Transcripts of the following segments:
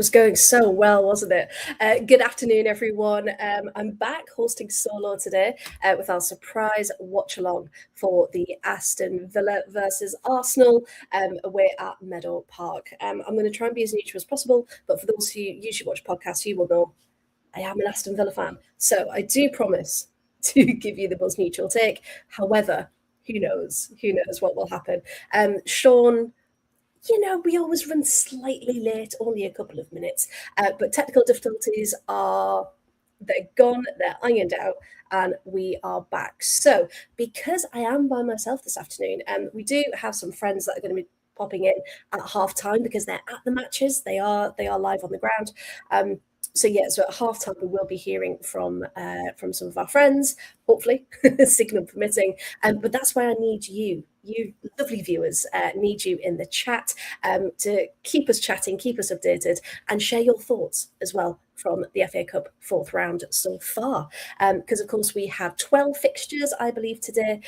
was going so well, wasn't it? Good afternoon, everyone. I'm back hosting solo today with our surprise watch along for the Aston Villa versus Arsenal away at Meadow Park. I'm going to try and be as neutral as possible, but for those who usually watch podcasts, you will know I am an Aston Villa fan. So I do promise to give you the most neutral take. However, who knows? Who knows what will happen? Sean, we always run slightly late, only a couple of minutes, but technical difficulties they're gone, they're ironed out, and we are back. So, because I am by myself this afternoon, we do have some friends that are going to be popping in at half time because they're at the matches. They are live on the ground. So at half time we will be hearing from some of our friends, hopefully, signal permitting. But that's why I need you lovely viewers, need you in the chat to keep us chatting, keep us updated, and share your thoughts as well from the FA Cup fourth round so far. Because, of course, we have 12 fixtures, I believe, today.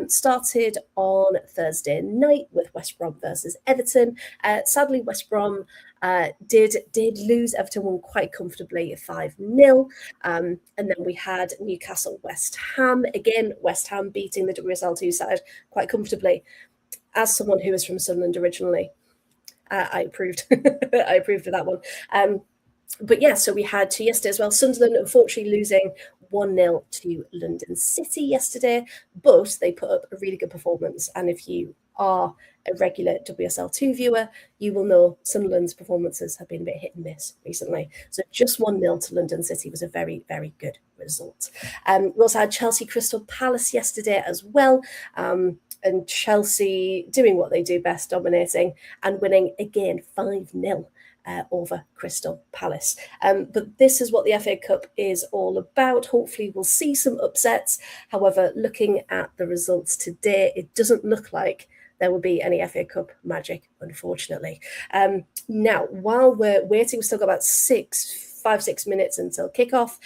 Started on Thursday night with West Brom versus Everton. Sadly, West Brom did lose. Everton won quite comfortably 5-0. And then we had Newcastle West Ham. Again, West Ham beating the WSL2 side quite comfortably. As someone who is from Sunderland originally, I approved. I approved of that one. But yeah, so we had two yesterday as well. Sunderland, unfortunately, losing 1-0 to London City yesterday, but they put up a really good performance. And if you are a regular WSL2 viewer, you will know Sunderland's performances have been a bit hit and miss recently. So just 1-0 to London City was a very, very good result. We also had Chelsea Crystal Palace yesterday as well. And Chelsea doing what they do best, dominating and winning again 5-0. Over Crystal Palace. But this is what the FA Cup is all about. Hopefully we'll see some upsets. However, looking at the results today, it doesn't look like there will be any FA Cup magic, unfortunately. Now, while we're waiting, we've still got about 5-6 minutes until kickoff.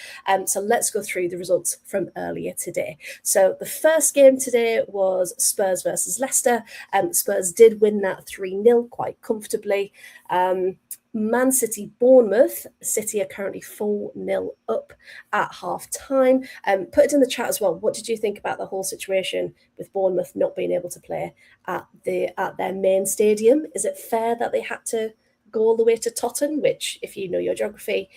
So let's go through the results from earlier today. So the first game today was Spurs versus Leicester. Spurs did win that 3-0 quite comfortably. Man City, Bournemouth. City are currently 4-0 up at half time. Put it in the chat as well. What did you think about the whole situation with Bournemouth not being able to play at their main stadium? Is it fair that they had to go all the way to Tottenham, which, if you know your geography,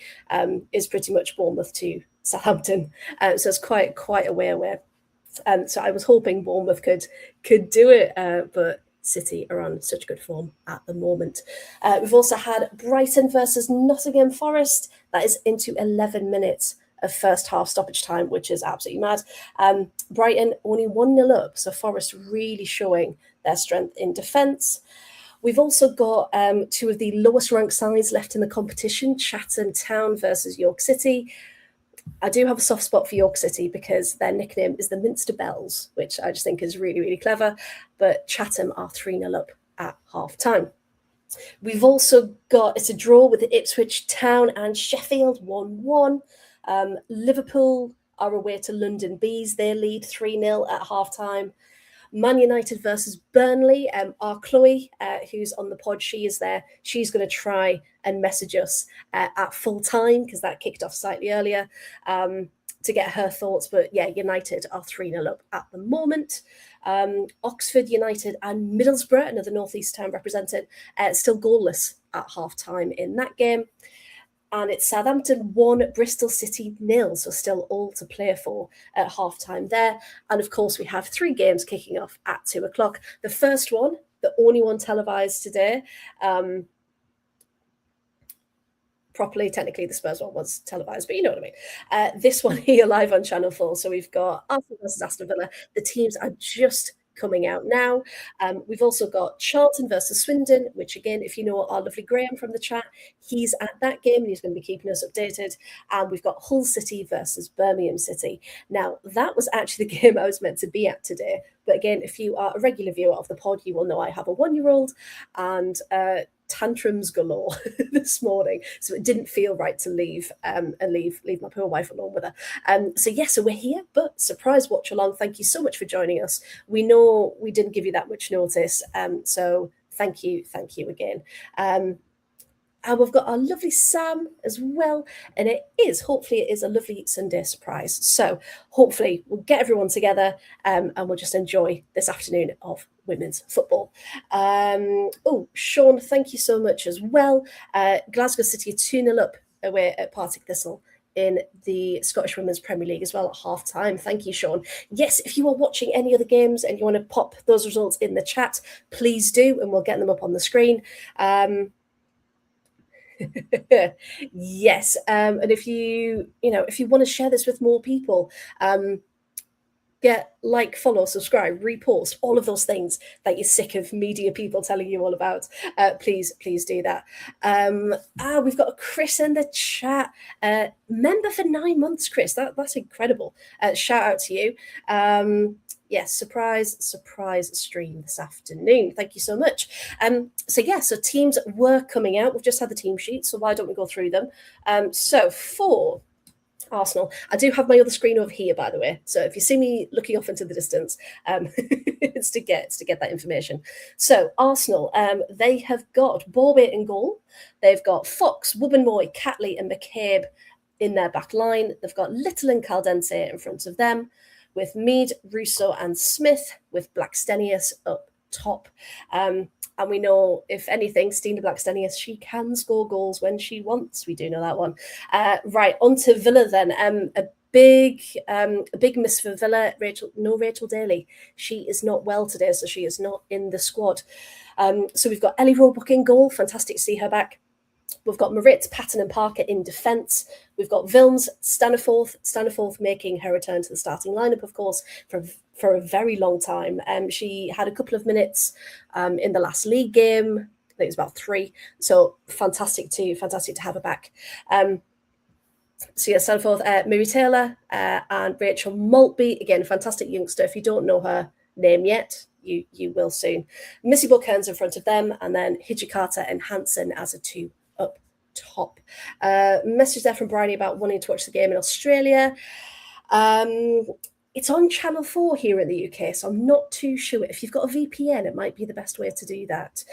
is pretty much Bournemouth to Southampton? So it's quite a way away. So I was hoping Bournemouth could do it, but City are on such good form at the moment. We've also had Brighton versus Nottingham Forest. That is into 11 minutes of first half stoppage time, which is absolutely mad. Brighton only 1-0 up, so Forest really showing their strength in defence. We've also got two of the lowest ranked sides left in the competition, Chatham Town versus York City. I do have a soft spot for York City because their nickname is the Minster Bells, which I just think is really, really clever. But Chatham are 3-0 up at half time. We've also got, it's a draw with Ipswich Town and Sheffield 1-1. Liverpool are away to London Bees. They lead 3-0 at half time. Man United versus Burnley. Our Chloe, who's on the pod, she is there. She's going to try and message us at full time because that kicked off slightly earlier to get her thoughts. But yeah, United are 3-0 up at the moment. Oxford United and Middlesbrough, another North East town represented, still goalless at half time in that game. And it's Southampton 1, Bristol City 0, so still all to play for at half-time there. And, of course, we have 3 games kicking off at 2 o'clock. The first one, the only one televised today, properly, technically, the Spurs one was televised, but you know what I mean. This one here live on Channel 4. So we've got Arsenal versus Aston Villa. The teams are just coming out now. We've also got Charlton versus Swindon, which again, if you know our lovely Graham from the chat, he's at that game and he's going to be keeping us updated. And we've got Hull City versus Birmingham City. Now, that was actually the game I was meant to be at today. But again, if you are a regular viewer of the pod, you will know I have a 1-year-old and tantrums galore this morning, so it didn't feel right to leave and leave my poor wife alone with her. So we're here, but surprise watch along. Thank you so much for joining us. We know we didn't give you that much notice, so thank you again. And we've got our lovely Sam as well. And hopefully, it is a lovely Sunday surprise. So hopefully, we'll get everyone together and we'll just enjoy this afternoon of women's football. Sean, thank you so much as well. Glasgow City 2-0 up away at Partick Thistle in the Scottish Women's Premier League as well at half time. Thank you, Sean. Yes, if you are watching any other games and you want to pop those results in the chat, please do, and we'll get them up on the screen. Yes, and if you want to share this with more people, get like, follow, subscribe, repost, all of those things that you're sick of media people telling you all about. Please do that. We've got a Chris in the chat. Member for 9 months, Chris. That's incredible. Shout out to you. Yes, surprise stream this afternoon. Thank you so much. So teams were coming out. We've just had the team sheet, so why don't we go through them? So for Arsenal, I do have my other screen over here, by the way. So if you see me looking off into the distance, it's to get that information. So Arsenal, they have got Borbe in goal. They've got Fox, Wubbenmoy, Catley, and McCabe in their back line. They've got Little and Caldense in front of them, with Mead, Russo, and Smith, with Blackstenius up top. And we know, if anything, Stina Blackstenius, she can score goals when she wants. We do know that one. Right, on to Villa then. A big miss for Villa. Rachel Daly. She is not well today, so she is not in the squad. So we've got Ellie Roebuck in goal. Fantastic to see her back. We've got Marit, Patton and Parker in defence. We've got Vilms, Staniforth making her return to the starting lineup, of course, for a very long time. She had a couple of minutes in the last league game. I think it was about 3. So fantastic to have her back. Staniforth, Mary Taylor and Rachel Maltby. Again, fantastic youngster. If you don't know her name yet, you will soon. Missy Buckhan's in front of them, and then Hijikata and Hansen as a 2 up top. Message there from Bryony about wanting to watch the game in Australia. It's on Channel 4 here in the UK, so I'm not too sure. If you've got a VPN, it might be the best way to do that.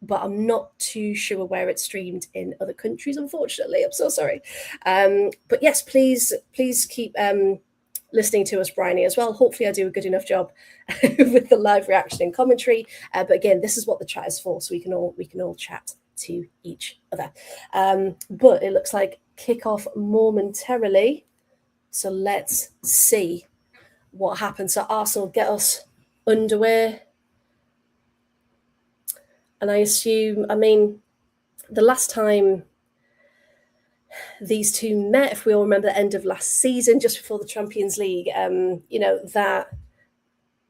But I'm not too sure where it's streamed in other countries, unfortunately. I'm so sorry. But yes, please keep listening to us, Bryony, as well. Hopefully I do a good enough job with the live reaction and commentary. But again, this is what the chat is for, so we can all chat to each other. But it looks like kickoff momentarily. So let's see what happens. So Arsenal get us underway. And I assume, the last time these two met, if we all remember the end of last season, just before the Champions League, that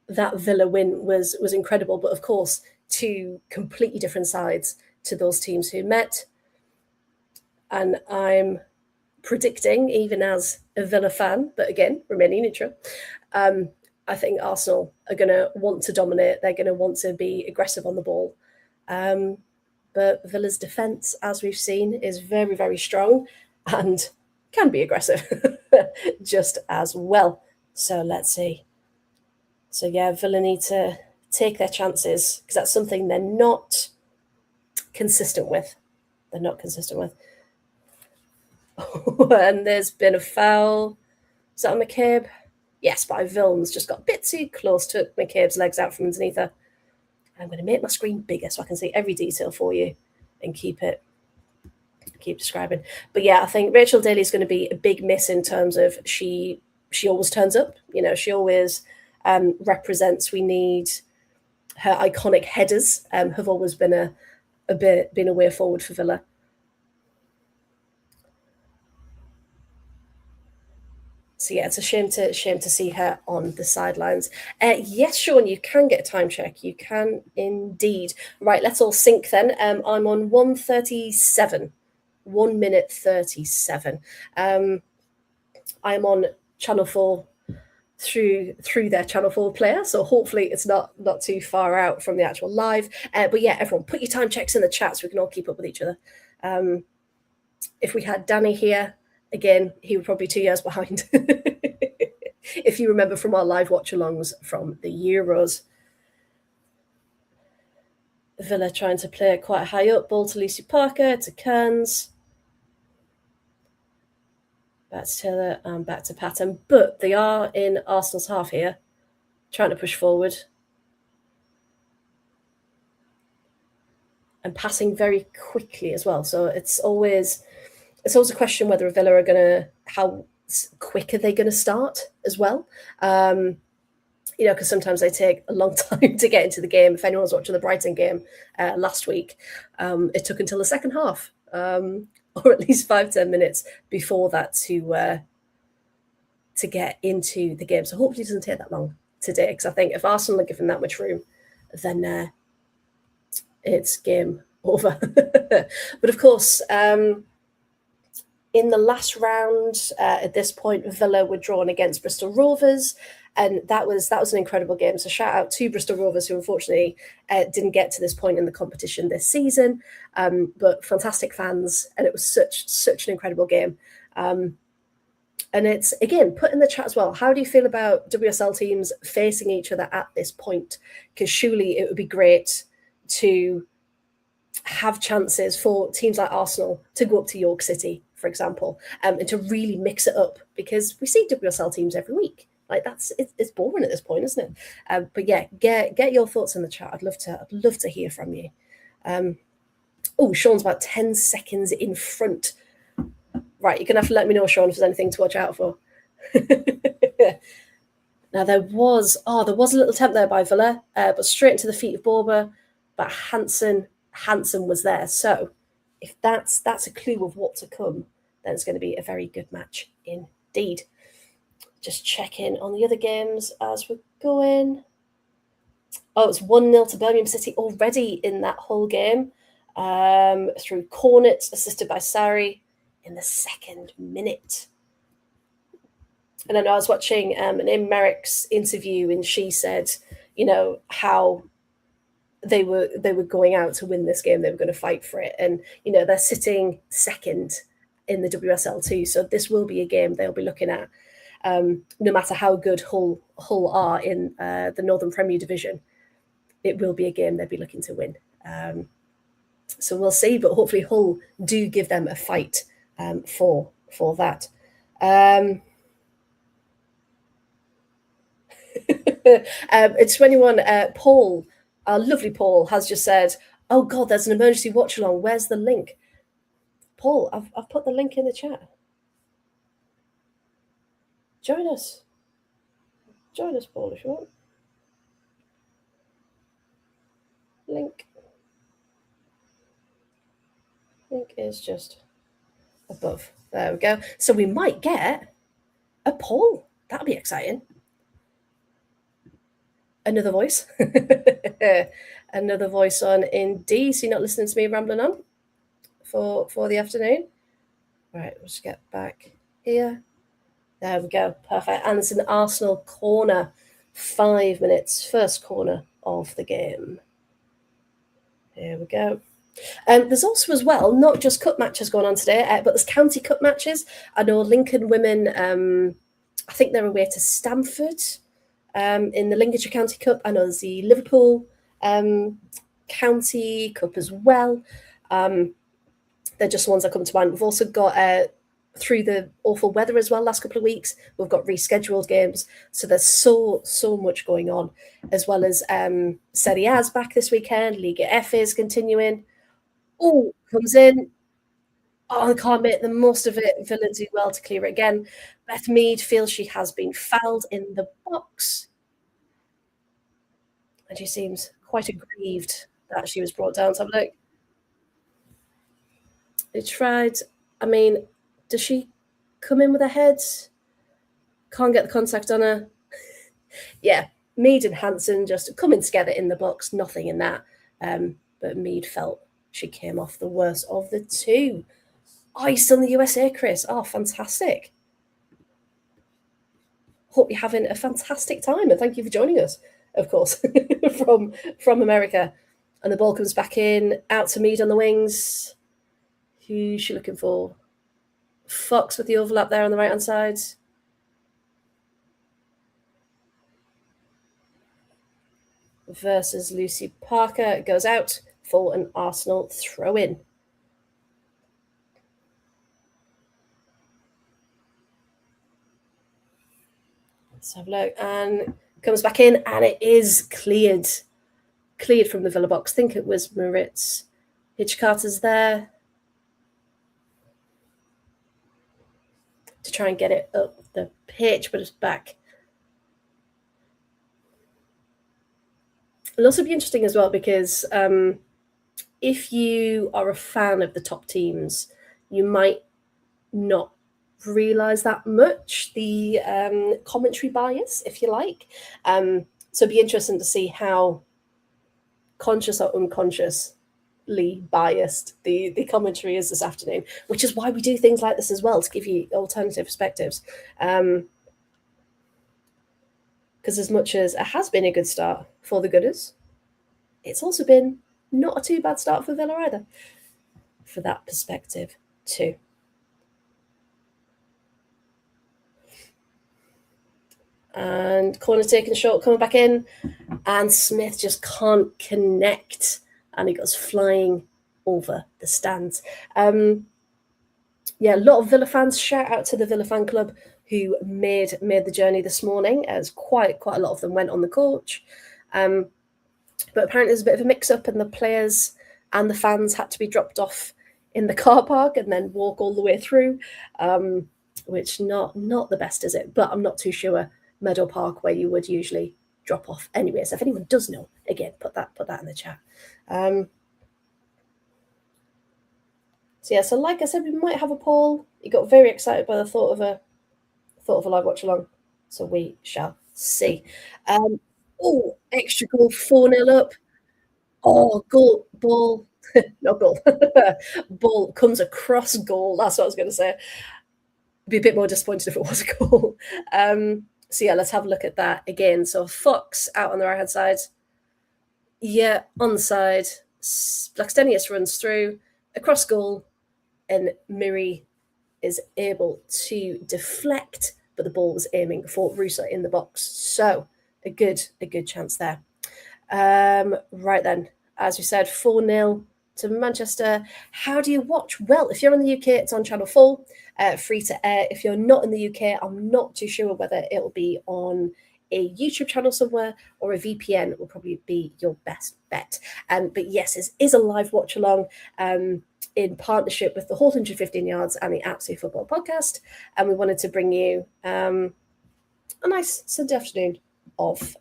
Villa win was incredible. But of course, two completely different sides to those teams who met. And I'm predicting, even as a Villa fan, but again, remaining neutral, I think Arsenal are going to want to dominate. They're going to want to be aggressive on the ball. But Villa's defence, as we've seen, is very, very strong and can be aggressive just as well. So let's see. So yeah, Villa need to take their chances, because that's something they're not consistent with. And there's been a foul. Is that on McCabe? Yes, by Vilms. Just got a bit too close, took McCabe's legs out from underneath her. I'm going to make my screen bigger so I can see every detail for you and keep describing. But yeah, I think Rachel Daly is going to be a big miss in terms of she always turns up. She always represents. We need her iconic headers. Have always been a way forward for Villa. So yeah, it's a shame to see her on the sidelines. Yes, Sean, you can get a time check. You can indeed. Right, let's all sync then. I'm on 1:37, 1 minute 37. I'm on Channel 4 through their Channel 4 player, so hopefully it's not too far out from the actual live. But yeah, everyone, put your time checks in the chat so we can all keep up with each other. If we had Danny here, again, he would probably be 2 years behind. If you remember from our live watch-alongs from the Euros. Villa trying to play it quite high up. Ball to Lucy Parker, to Kearns. Back to Taylor and back to Patton. But they are in Arsenal's half here, trying to push forward. And passing very quickly as well. So it's always a question whether Villa are going to, how quick are they going to start as well? Because sometimes they take a long time to get into the game. If anyone was watching the Brighton game last week, it took until the second half, or at least 5-10 minutes before that to get into the game. So hopefully it doesn't take that long today, because I think if Arsenal are given that much room, then it's game over. But of course, in the last round, at this point, Villa were drawn against Bristol Rovers, and that was an incredible game. So shout out to Bristol Rovers, who unfortunately didn't get to this point in the competition this season, but fantastic fans, and it was such an incredible game. And it's, again, put in the chat as well, how do you feel about WSL teams facing each other at this point? Because surely it would be great to have chances for teams like Arsenal to go up to York City, for example, and to really mix it up, because we see WSL teams every week. Like, it's boring at this point, isn't it? But yeah, get your thoughts in the chat. I'd love to hear from you. Sean's about 10 seconds in front. Right, you're gonna have to let me know, Sean, if there's anything to watch out for. Now there was a little attempt there by Villa, but straight into the feet of Borba. But Hansen was there. So if that's a clue of what to come, then it's going to be a very good match indeed. Just check in on the other games as we're going. It's 1-0 to Birmingham City already in that whole game, through Cornet, assisted by Sarri in the 2nd minute. And I know I was watching an Merrick's interview, and she said, how they were going out to win this game. They were going to fight for it. And, they're sitting 2nd in the WSL too. So this will be a game they'll be looking at, no matter how good Hull are in the Northern Premier Division. It will be a game they'll be looking to win. So we'll see, but hopefully Hull do give them a fight for that. It's 21. Paul, our lovely Paul, has just said, "Oh God, there's an emergency watch along. Where's the link?" Paul, I've put the link in the chat. Join us, Paul, if you want. Link is just above. There we go. So we might get a poll. That'll be exciting. Another voice. Another voice on Indeed. So you're not listening to me rambling on for the afternoon. Right, we'll just get back here. There we go. Perfect. And it's an Arsenal corner. 5 minutes. First corner of the game. Here we go. There's also, as well, not just cup matches going on today, but there's county cup matches. I know Lincoln women, I think they're away to Stamford in the Lincolnshire County Cup. I know there's the Liverpool County Cup as well. They're just ones that come to mind. We've also got, through the awful weather as well, last couple of weeks, we've got rescheduled games. So there's so much going on, as well as Serie A's back this weekend. Liga F is continuing. Comes in. I can't make the most of it. Villa do well to clear it again. Beth Mead feels she has been fouled in the box. And she seems quite aggrieved that she was brought down. So I'm like, they tried. I mean, does she come in with her head? Can't get the contact on her. Yeah, Mead and Hansen just coming together in the box. Nothing in that. But Mead felt she came off the worst of the two. Oh, you're still in the USA, Chris. Oh, fantastic. Hope you're having a fantastic time, and thank you for joining us, of course, from America. And the ball comes back in, out to Mead on the wings. Who's she looking for? Fox with the overlap there on the right-hand side. Versus Lucy Parker. It goes out. for an Arsenal throw-in. Let's have a look. And comes back in, and it is cleared. Cleared from the Villa box. I think it was Moritz. Hitchcarter's there to try and get it up the pitch, but it's back. It'll also be interesting as well because if you are a fan of the top teams, you might not realise that much, the commentary bias, if you like. So it'd be interesting to see how conscious or unconsciously biased the commentary is this afternoon, which is why we do things like this as well, to give you alternative perspectives. Because as much as it has been a good start for the Gooders, it's also been not a too bad start for Villa either, for that perspective too. And corner taken short, coming back in, and Smith just can't connect, and he goes flying over the stands. Yeah, a lot of Villa fans. Shout out to the Villa fan club who made the journey this morning, as quite a lot of them went on the coach. But apparently there's a bit of a mix-up, and the players and the fans had to be dropped off in the car park and then walk all the way through, which not the best, is it? But I'm not too sure Meadow Park where you would usually drop off anyway. So if anyone does know, again, put that in the chat. So yeah, so like I said, we might have a poll. He got very excited by the thought of a live watch along. So we shall see. Oh, extra goal, 4-0 up. Oh, goal, ball, not goal. Ball comes across goal. That's what I was going to say. Be a bit more disappointed if it was a goal. So yeah, let's have a look at that again. So Fox out on the right hand side. Yeah, on the side. Blackstenius runs through across goal, and Miri is able to deflect, but the ball was aiming for Russo in the box. So a good chance there. Right then, as we said, 4-0 to Manchester. How do you watch? Well, if you're in the UK, it's on Channel 4, free to air. If you're not in the UK, I'm not too sure whether it'll be on a YouTube channel somewhere or a VPN will probably be your best bet. But yes, it is a live watch along in partnership with the Whole 115 Yards and the Absolute Football Podcast. And we wanted to bring you a nice Sunday afternoon of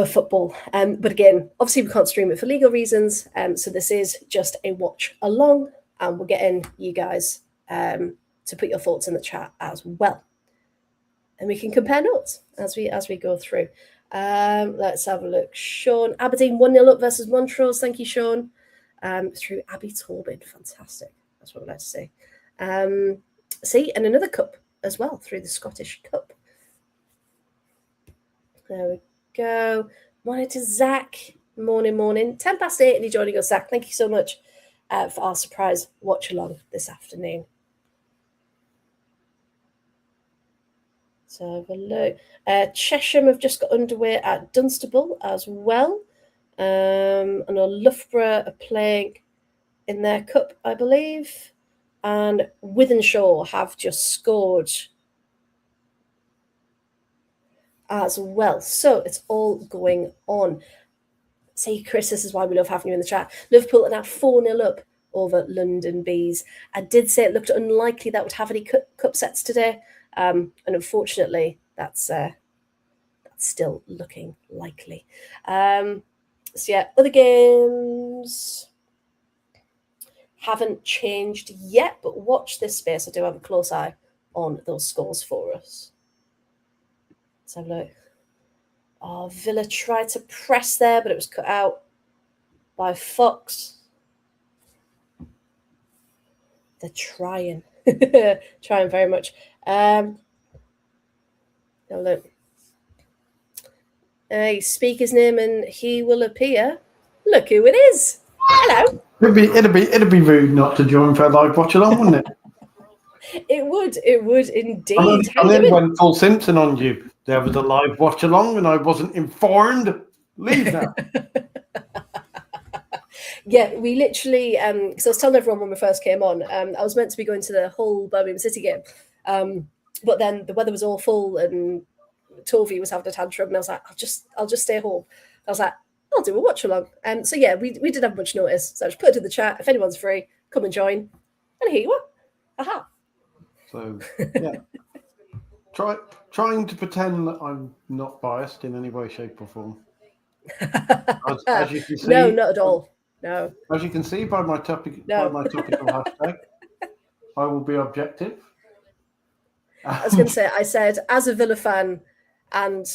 football. But again, obviously we can't stream it for legal reasons. So this is just a watch along, and we're getting you guys to put your thoughts in the chat as well. And we can compare notes as we go through. Let's have a look. Sean, Aberdeen 1-0 up versus Montrose. Thank you, Sean. Through Abby Torbin. Fantastic. That's what I'd like to see. And another cup as well through the Scottish Cup. There we go. Morning to Zach. Morning. 10 past 8 and you're joining us, Zach. Thank you so much for our surprise watch along this afternoon. So have a look. Chesham have just got underway at Dunstable as well. I know Loughborough are playing in their cup, I believe. And Wythenshawe have just scored as well. So it's all going on. See, Chris, this is why we love having you in the chat. Liverpool are now 4-0 up over London Bees. I did say it looked unlikely that would have any cup sets today. And unfortunately, that's still looking likely. So yeah, other games haven't changed yet, but watch this space. I do have a close eye on those scores for us. Let's have a look. Oh, Villa tried to press there, but it was cut out by Fox. They're trying. Trying very much. Look. Speak his name and he will appear. Look who it is. Hello. It'd be rude not to join for a live watch along, wouldn't it? It would indeed. And then went full Simpson on you. There was a live watch along and I wasn't informed. Leave that. Yeah, we literally, because I was telling everyone when we first came on, I was meant to be going to the Hull Birmingham City game, but then the weather was awful and Tovey was having a tantrum, and I was like, I'll just stay home. I was like, I'll do a watch along. So yeah, we didn't have much notice, so I just put it in the chat. If anyone's free, come and join. And here you are. Aha. So yeah, trying to pretend that I'm not biased in any way, shape, or form. As you can see, no, not at all. No. As you can see by my topic, No. by my topical hashtag, I will be objective. I was going to say, I said, as a Villa fan, and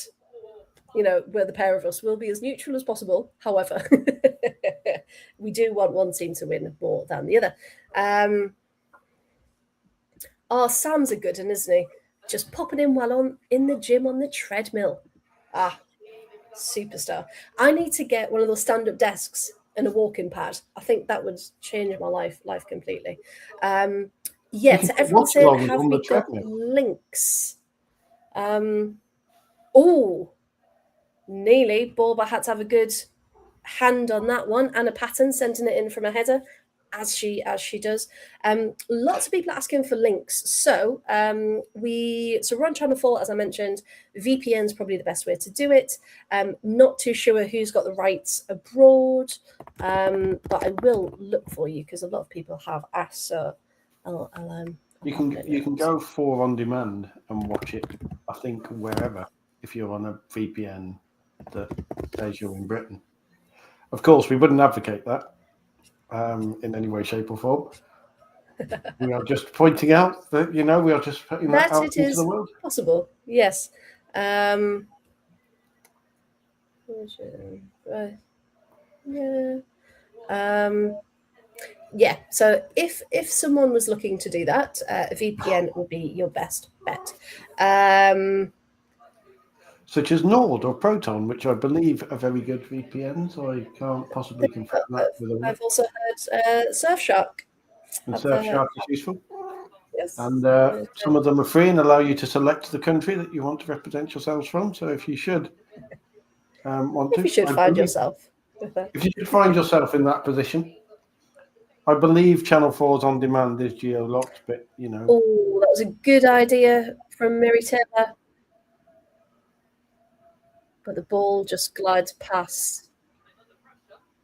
we're the pair of us, we'll be as neutral as possible. However, we do want one team to win more than the other. Sam's a good one, isn't he? Just popping in while in the gym on the treadmill. Superstar. I need to get one of those stand-up desks and a walking pad. I think that would change my life completely. To everyone saying, have we got links? Nearly. Borba had to have a good hand on that one. Anna Patton sending it in from a header, as she does. Lots of people asking for links. So we're on Channel 4, as I mentioned. VPN is probably the best way to do it. Not too sure who's got the rights abroad, but I will look for you because a lot of people have asked. So you can go for on demand and watch it. I think wherever, if you're on a VPN that says you're in Britain. Of course, we wouldn't advocate that in any way, shape, or form. We are just pointing out that we are just putting that out into the world. Possible, yes. Yeah. So if someone was looking to do that, a VPN would be your best bet. Such as Nord or Proton, which I believe are very good VPNs. I can't possibly confirm that. I've also heard Surfshark. And Surfshark is useful. Yes. And some of them are free and allow you to select the country that you want to represent yourselves from. So if you should want to... If you should find yourself. If you should find yourself in that position, I believe Channel 4's on demand is geo-locked, but Oh, that was a good idea from Mary Taylor. But the ball just glides past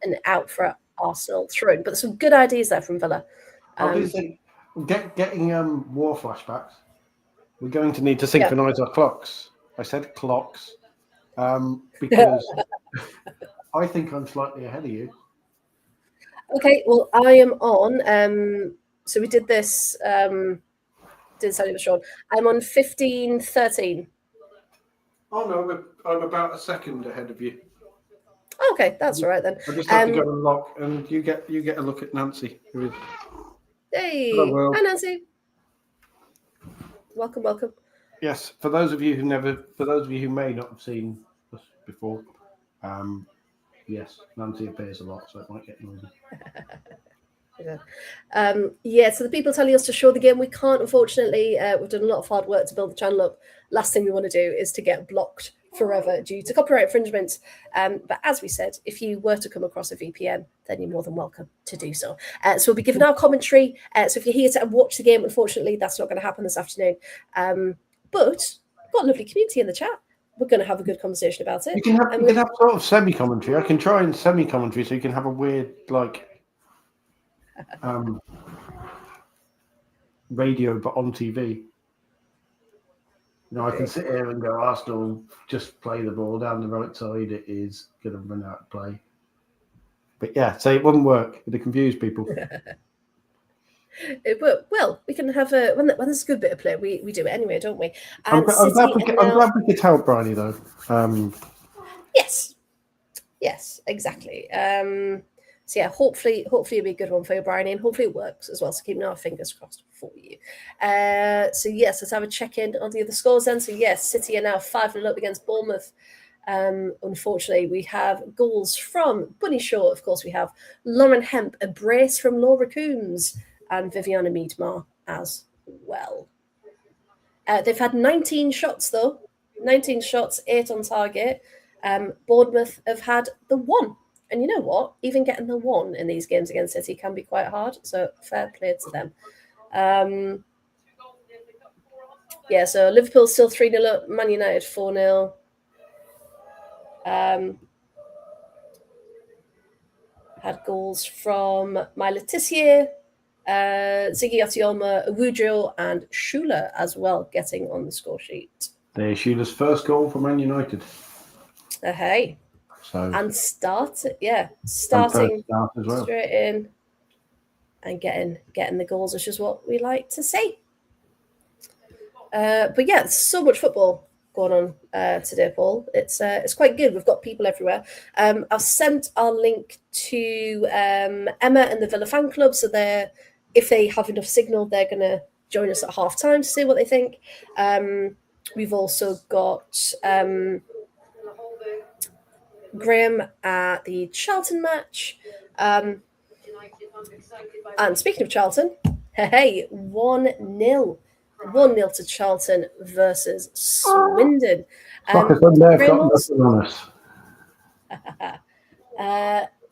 and out for Arsenal through. But there's some good ideas there from Villa. Obviously, getting war flashbacks, we're going to need to synchronise our clocks. I said clocks because I think I'm slightly ahead of you. Okay, well, I am on. So we did this. Didn't tell you the Sean. I'm on 15:13. Oh no, I'm about a second ahead of you. Okay, that's all right then. I just have to go and lock, and you get a look at Nancy. Who is... Hey, hi Nancy. Welcome. Yes, for those of you who may not have seen us before, yes, Nancy appears a lot, so it might get noisy. So the people telling us to show the game, we can't, unfortunately. We've done a lot of hard work to build the channel up. Last thing we want to do is to get blocked forever due to copyright infringement. But as we said, if you were to come across a VPN, then you're more than welcome to do so. So we'll be giving our commentary. So if you're here to watch the game, unfortunately, that's not going to happen this afternoon. But we've got a lovely community in the chat. We're going to have a good conversation about it. You can have sort of semi-commentary. I can try and semi-commentary so you can have a weird, radio but on TV. I can sit here and go, Arsenal, just play the ball down the right side. It is going to run out of play. But yeah, it wouldn't work. It'd confuse people. Well, we can have when there's a good bit of play, we do it anyway, don't we? I'm glad we could help Bryony though. Yes, exactly. So yeah, hopefully it'll be a good one for you, Bryony, and hopefully it works as well. So keeping our fingers crossed for you. So yes, let's have a check-in on the other scores then. So yes, City are now 5-0 up against Bournemouth. Unfortunately, we have goals from Bunny Shaw. Of course, we have Lauren Hemp, a brace from Laura Coombs, and Viviana Miedmar as well. They've had 19 shots, though. 19 shots, 8 on target. Bournemouth have had the 1. And you know what? Even getting the one in these games against City can be quite hard. So fair play to them. Yeah, so Liverpool still 3-0 up, Man United 4-0. Had goals from My Letitia, Ziggy Atioma, Awujo, and Shula as well getting on the score sheet. There's Shula's first goal for Man United. Hey. So and starting start as well. Straight in and getting the goals, which is what we like to see. But yeah, there's so much football going on today, Paul. It's quite good. We've got people everywhere. I've sent our link to Emma and the Villa fan club, so if they have enough signal, they're going to join us at half time to see what they think. We've also got Graham at the Charlton match. And speaking of Charlton, hey, 1-0. 1-0 to Charlton versus Swindon.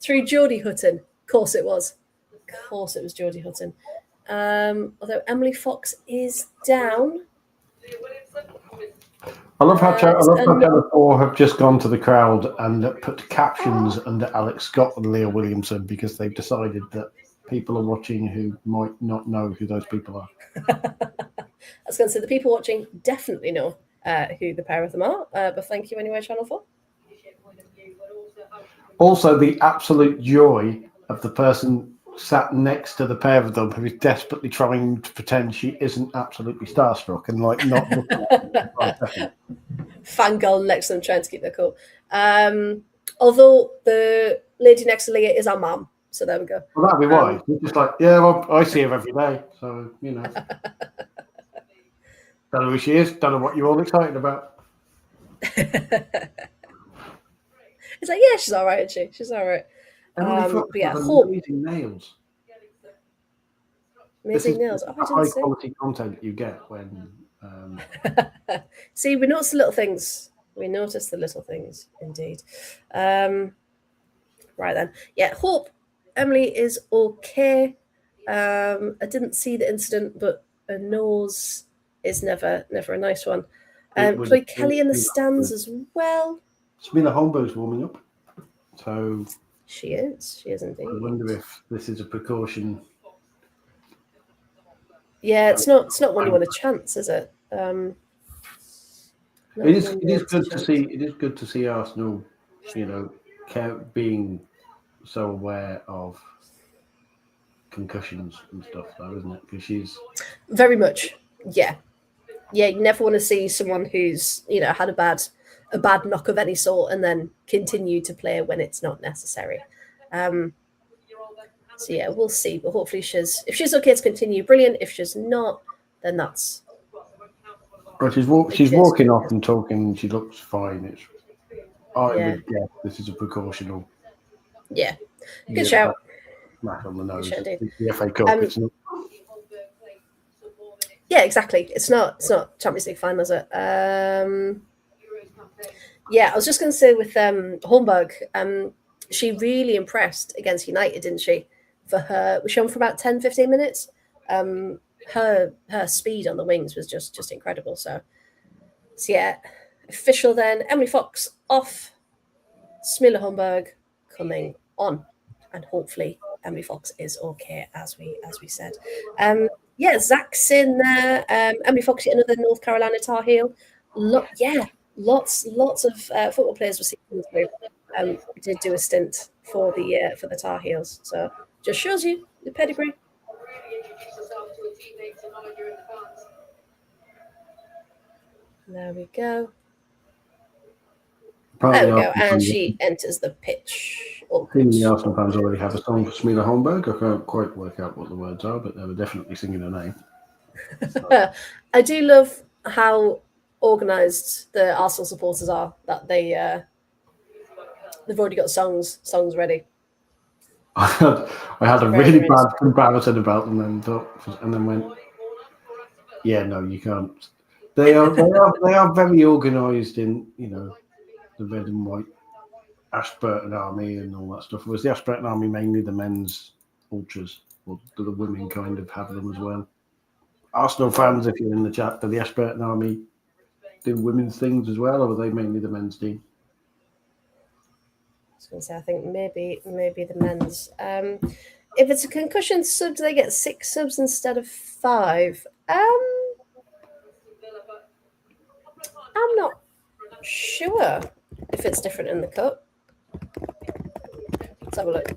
Through Geordie Hutton. Of course it was. Of course it was Geordie Hutton. Although Emily Fox is down. I love how Channel 4 have just gone to the crowd and put captions under Alex Scott and Leah Williamson because they've decided that people are watching who might not know who those people are. I was going to say the people watching definitely know who the pair of them are, but thank you anyway, Channel 4. Also, the absolute joy of the person sat next to the pair of them who is desperately trying to pretend she isn't absolutely starstruck and like not looking at them. Fangirl next to them trying to keep their cool. Although the lady next to Leah is our mum, so there we go. Well, that'd be why. You're just like, yeah, well, I see her every day, so you know. Don't know who she is. Don't know what you're all excited about. It's like, yeah, she's all right, isn't she? She's all right. But yeah, amazing nails. Amazing nails. High quality content you get when. See, we notice the little things. We notice the little things, indeed. Right then, yeah. Hope Emily is okay. I didn't see the incident, but a nose is never a nice one. Chloe Kelly in the stands as well. Smila Holmberg's warming up, so she is indeed. I wonder if this is a precaution. Yeah, it's not one you want to chance, is it? It is good to see. It is good to see Arsenal, being so aware of concussions and stuff, though, isn't it? Because she's very much, yeah. You never want to see someone who's had a bad knock of any sort and then continue to play when it's not necessary. So yeah, we'll see. But hopefully, if she's okay to continue, brilliant. If she's not, then that's. Well, she's walking off and talking. She looks fine. Would guess this is a precautional. Yeah, good shout. Smack on the nose. It's the FA Cup. It's not. Yeah, exactly. It's not Champions League final, is it? Yeah, I was just going to say with Holmberg, she really impressed against United, didn't she? For her, was she on for about 10, 15 minutes? Her speed on the wings was just incredible. So yeah, official then. Emily Fox off, Smilla Holmberg coming on, and hopefully Emily Fox is okay as we said. Yeah, Zach's in there. Emily Fox, another North Carolina Tar Heel. Lots of football players were seen through. We did do a stint for the Tar Heels, so just shows you the pedigree. There we go. There we go, and she enters the pitch. The Arsenal fans already have a song for Smila Holmberg. I can't quite work out what the words are, but they were definitely singing her name. I do love how organised the Arsenal supporters are, that they've already got songs ready. I had a really bad comparison about them and then went, yeah, no, you can't. They are very organised in the red and white Ashburton Army and all that stuff. Was the Ashburton Army mainly the men's ultras, or do the women kind of have them as well? Arsenal fans, if you're in the chat, do the Ashburton Army do women's things as well, or were they mainly the men's team? I was going to say, I think maybe the men's. If it's a concussion sub, do they get 6 subs instead of 5? I'm not sure if it's different in the cup. Let's have a look.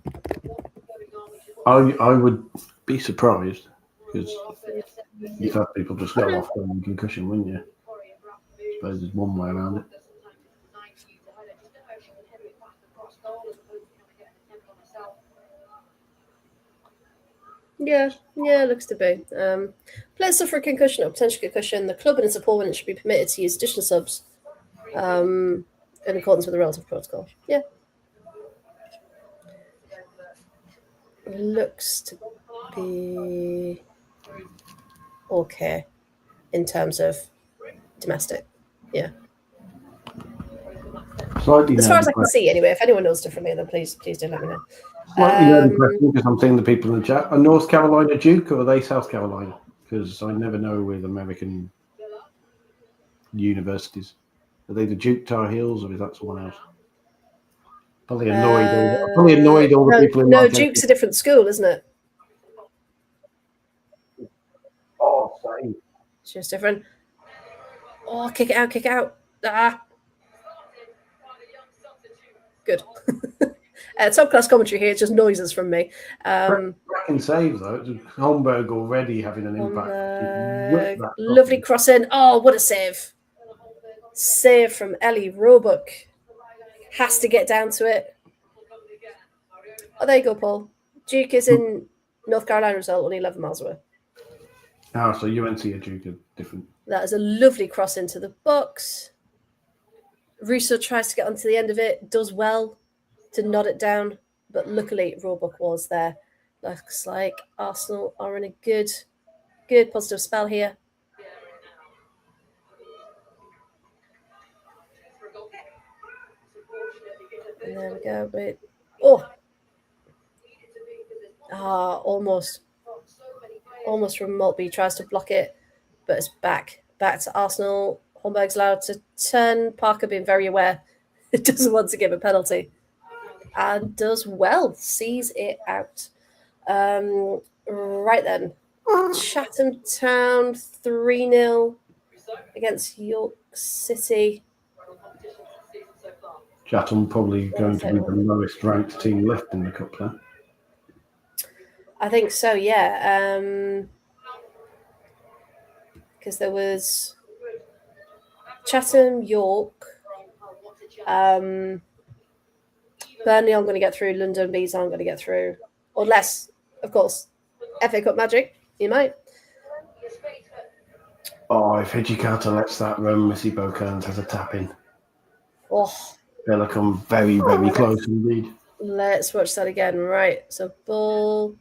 I would be surprised, because you'd have people just go off on concussion, wouldn't you? I suppose there's one way around it. Yeah, looks to be. Players suffer a concussion or potential concussion. The club and its opponent should be permitted to use additional subs in accordance with the relative protocol. Yeah. Looks to be okay in terms of domestic. Yeah. Slightly as far as I can see, anyway. If anyone knows differently, then please do let me know. Slightly nerdy question, because I'm seeing the people in the chat. Are North Carolina Duke, or are they South Carolina? Because I never know with American universities. Are they the Duke Tar Heels, or is that someone else? Probably annoyed all the people in No, Duke's a different school, isn't it? Oh, same. It's just different. Oh, kick it out. Ah. Good. Top class commentary here. It's just noises from me. Cracking save, though. Holmberg already having an impact. Lovely crossing. Oh, what a save. Save from Ellie Roebuck. Has to get down to it. Oh, there you go, Paul. Duke is in North Carolina as well, only 11 miles away. Ah, so UNC and Duke are different. That is a lovely cross into the box. Russo tries to get onto the end of it, does well to nod it down, but luckily Roebuck was there. Looks like Arsenal are in a good positive spell here. And there we go. Wait. Oh. Almost from Maltby. Tries to block it, but it's back to Arsenal. Holmberg's allowed to turn. Parker being very aware. It doesn't want to give a penalty. And does well. Sees it out. Right then. Chatham Town 3-0 against York City. Chatham probably going to be the lowest ranked team left in the cup then. I think so, yeah. Because there was Chatham, York, Burnley aren't going to get through, London Bees aren't going to get through. Unless, of course, FA Cup magic, you might. Oh, if Hijikata lets that run, Missy Bokerns has a tap in. Oh. They'll come very, very close indeed. Let's watch that again. Right, so ball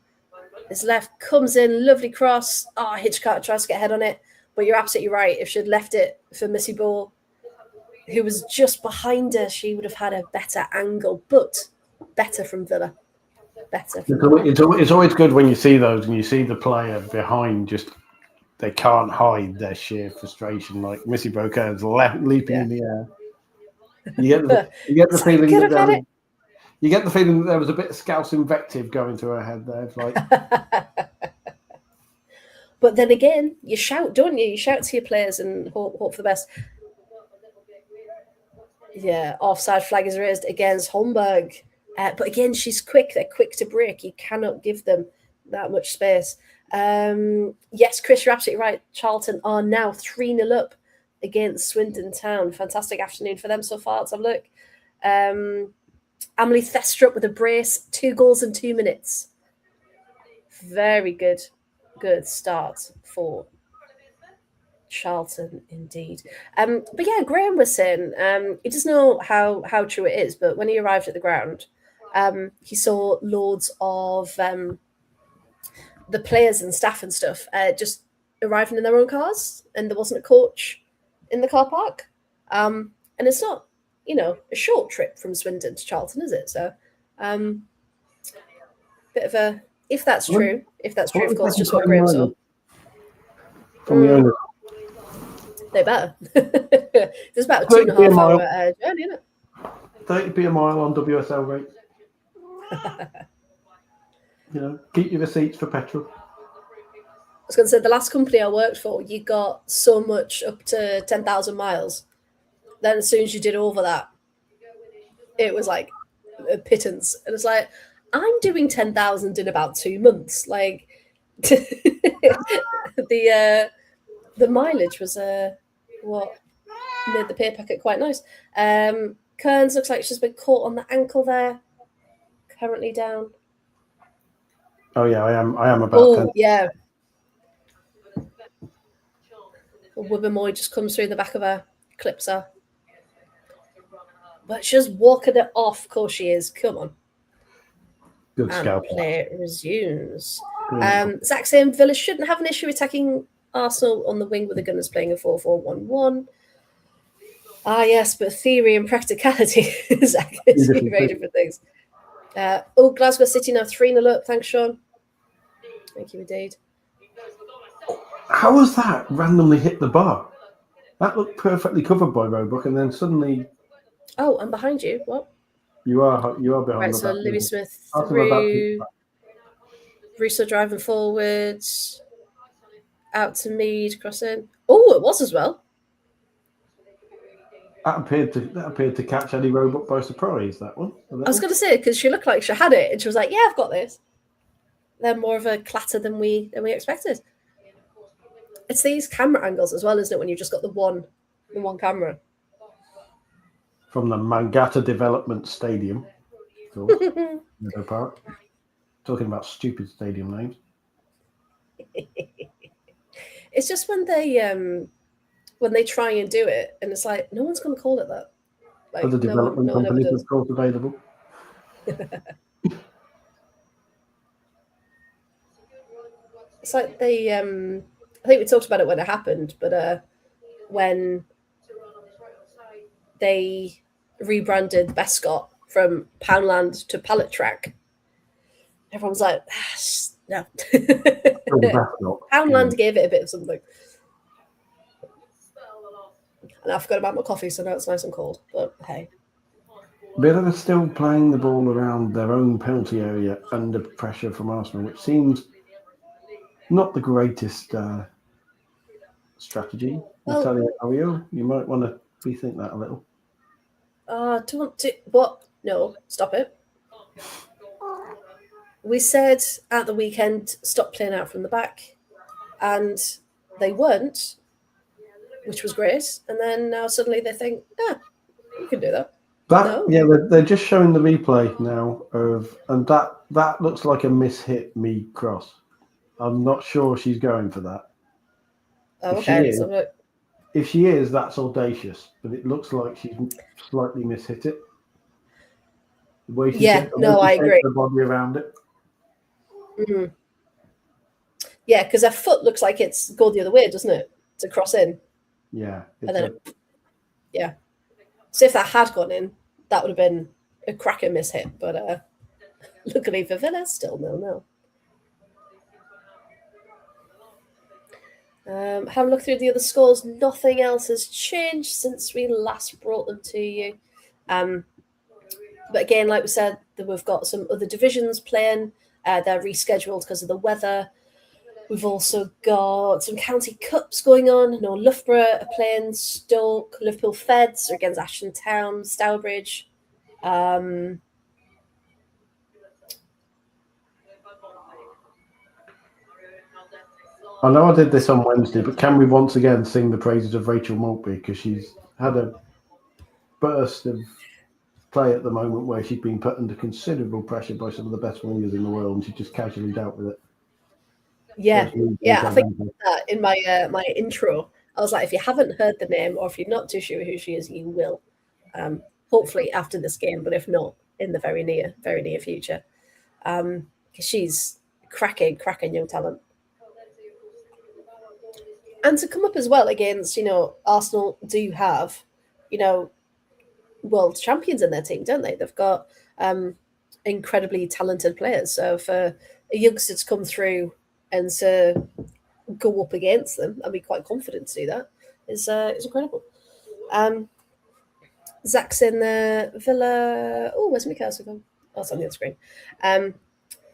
is left, comes in, lovely cross. Oh, Hitchcock tries to get ahead on it, but you're absolutely right. If she'd left it for Missy Ball, who was just behind her, she would have had a better angle, but better from Villa. It's always good when you see those and you see the player behind just, they can't hide their sheer frustration. Like Missy Boker's leaping in the air. You get the feeling that you get the feeling that there was a bit of Scouse invective going through her head there. It's like, but then again, you shout, don't you? You shout to your players and hope for the best. Yeah, offside flag is raised against Holmberg. But again, she's quick. They're quick to break. You cannot give them that much space. Yes, Chris, you're absolutely right. Charlton are now 3-0 up against Swindon Town. Fantastic afternoon for them so far. Let's have a look. Amelie Thestrup with a brace. 2 goals in 2 minutes. Very good start for Charlton indeed. But yeah, Graham was saying he doesn't know how true it is, but when he arrived at the ground, he saw loads of the players and staff and stuff just arriving in their own cars, and there wasn't a coach in the car park. And it's not a short trip from Swindon to Charlton, is it? So, bit of a, if that's true, of course, just what Graham saw. From the owner. They better. There's about a 2.5 hour journey, isn't it? 30p a mile on WSL rates. Keep your receipts for petrol. I was going to say, the last company I worked for, you got so much up to 10,000 miles. Then as soon as you did over that, it was like a pittance. And it's like, I'm doing 10,000 in about 2 months. Like, the mileage was what made the pay packet quite nice. Kearns looks like she's been caught on the ankle there. Currently down. Oh yeah, I am about 10. Yeah. Wibbermoy just comes through the back of her, clips her. But she's walking it off. Of course she is. Come on. Good scalp. Play resumes. Zach saying Villa shouldn't have an issue attacking Arsenal on the wing with the Gunners playing a 4-4-1-1. Ah, yes, but theory and practicality is two very different things. Glasgow City now 3-0 up. Thanks, Sean. Thank you, indeed. How was that randomly hit the bar? That looked perfectly covered by Roebuck, and then suddenly. Oh, I'm behind you. What? You are behind. Right, so Louis Smith through. Russo driving forwards. Out to Mead, crossing. Oh, it was as well. That appeared to catch Eddie Roebuck by surprise, that one. I was going to say, because she looked like she had it, and she was like, yeah, I've got this. They're more of a clatter than we expected. It's these camera angles as well, isn't it, when you've just got the one camera. From the Mangata Development Stadium. Meadow Park. Talking about stupid stadium names. It's just when they try and do it, and it's like, no one's going to call it that. Like, other development companies, of course, available. It's like they, I think we talked about it when it happened, but when they rebranded Bescott from Poundland to Pallet Track, everyone's like, no. Poundland gave it a bit of something. And I forgot about my coffee, so now it's nice and cold. But hey. Villa are still playing the ball around their own penalty area under pressure from Arsenal, which seems not the greatest strategy. I'll tell you, Ariel, you might want to rethink that a little. What? No, stop it. We said at the weekend, stop playing out from the back, and they weren't, which was great. And then now suddenly they think, you can do that. Yeah, they're just showing the replay now and that looks like a mishit me cross. I'm not sure she's going for that. Oh, okay. If she is, that's audacious, but it looks like she's slightly mishit it. The way she I agree. The body around it. Mm-hmm. Yeah, because her foot looks like it's go the other way, doesn't it? To cross in. Yeah. And then So if that had gone in, that would have been a cracker mishit. But luckily for Villa, still 0-0. Have a look through the other scores. Nothing else has changed since we last brought them to you. But again, like we said, we've got some other divisions playing. They're rescheduled because of the weather. We've also got some county cups going on. Loughborough are playing Stoke. Liverpool Feds are against Aston Town, Stourbridge. I know I did this on Wednesday, but can we once again sing the praises of Rachel Maltby, because she's had a burst of play at the moment where she's been put under considerable pressure by some of the best wingers in the world, and she just casually dealt with it. Yeah. I think that in my my intro, I was like, if you haven't heard the name or if you're not too sure who she is, you will. Hopefully after this game, but if not, in the very near future. Because she's cracking young talent. And to come up as well against, Arsenal do have, world champions in their team, don't they? They've got incredibly talented players. So for a youngster to come through and to go up against them and be quite confident to do that is incredible. Zach's in the Villa. Oh, where's my cursor gone? Oh, it's on the other screen.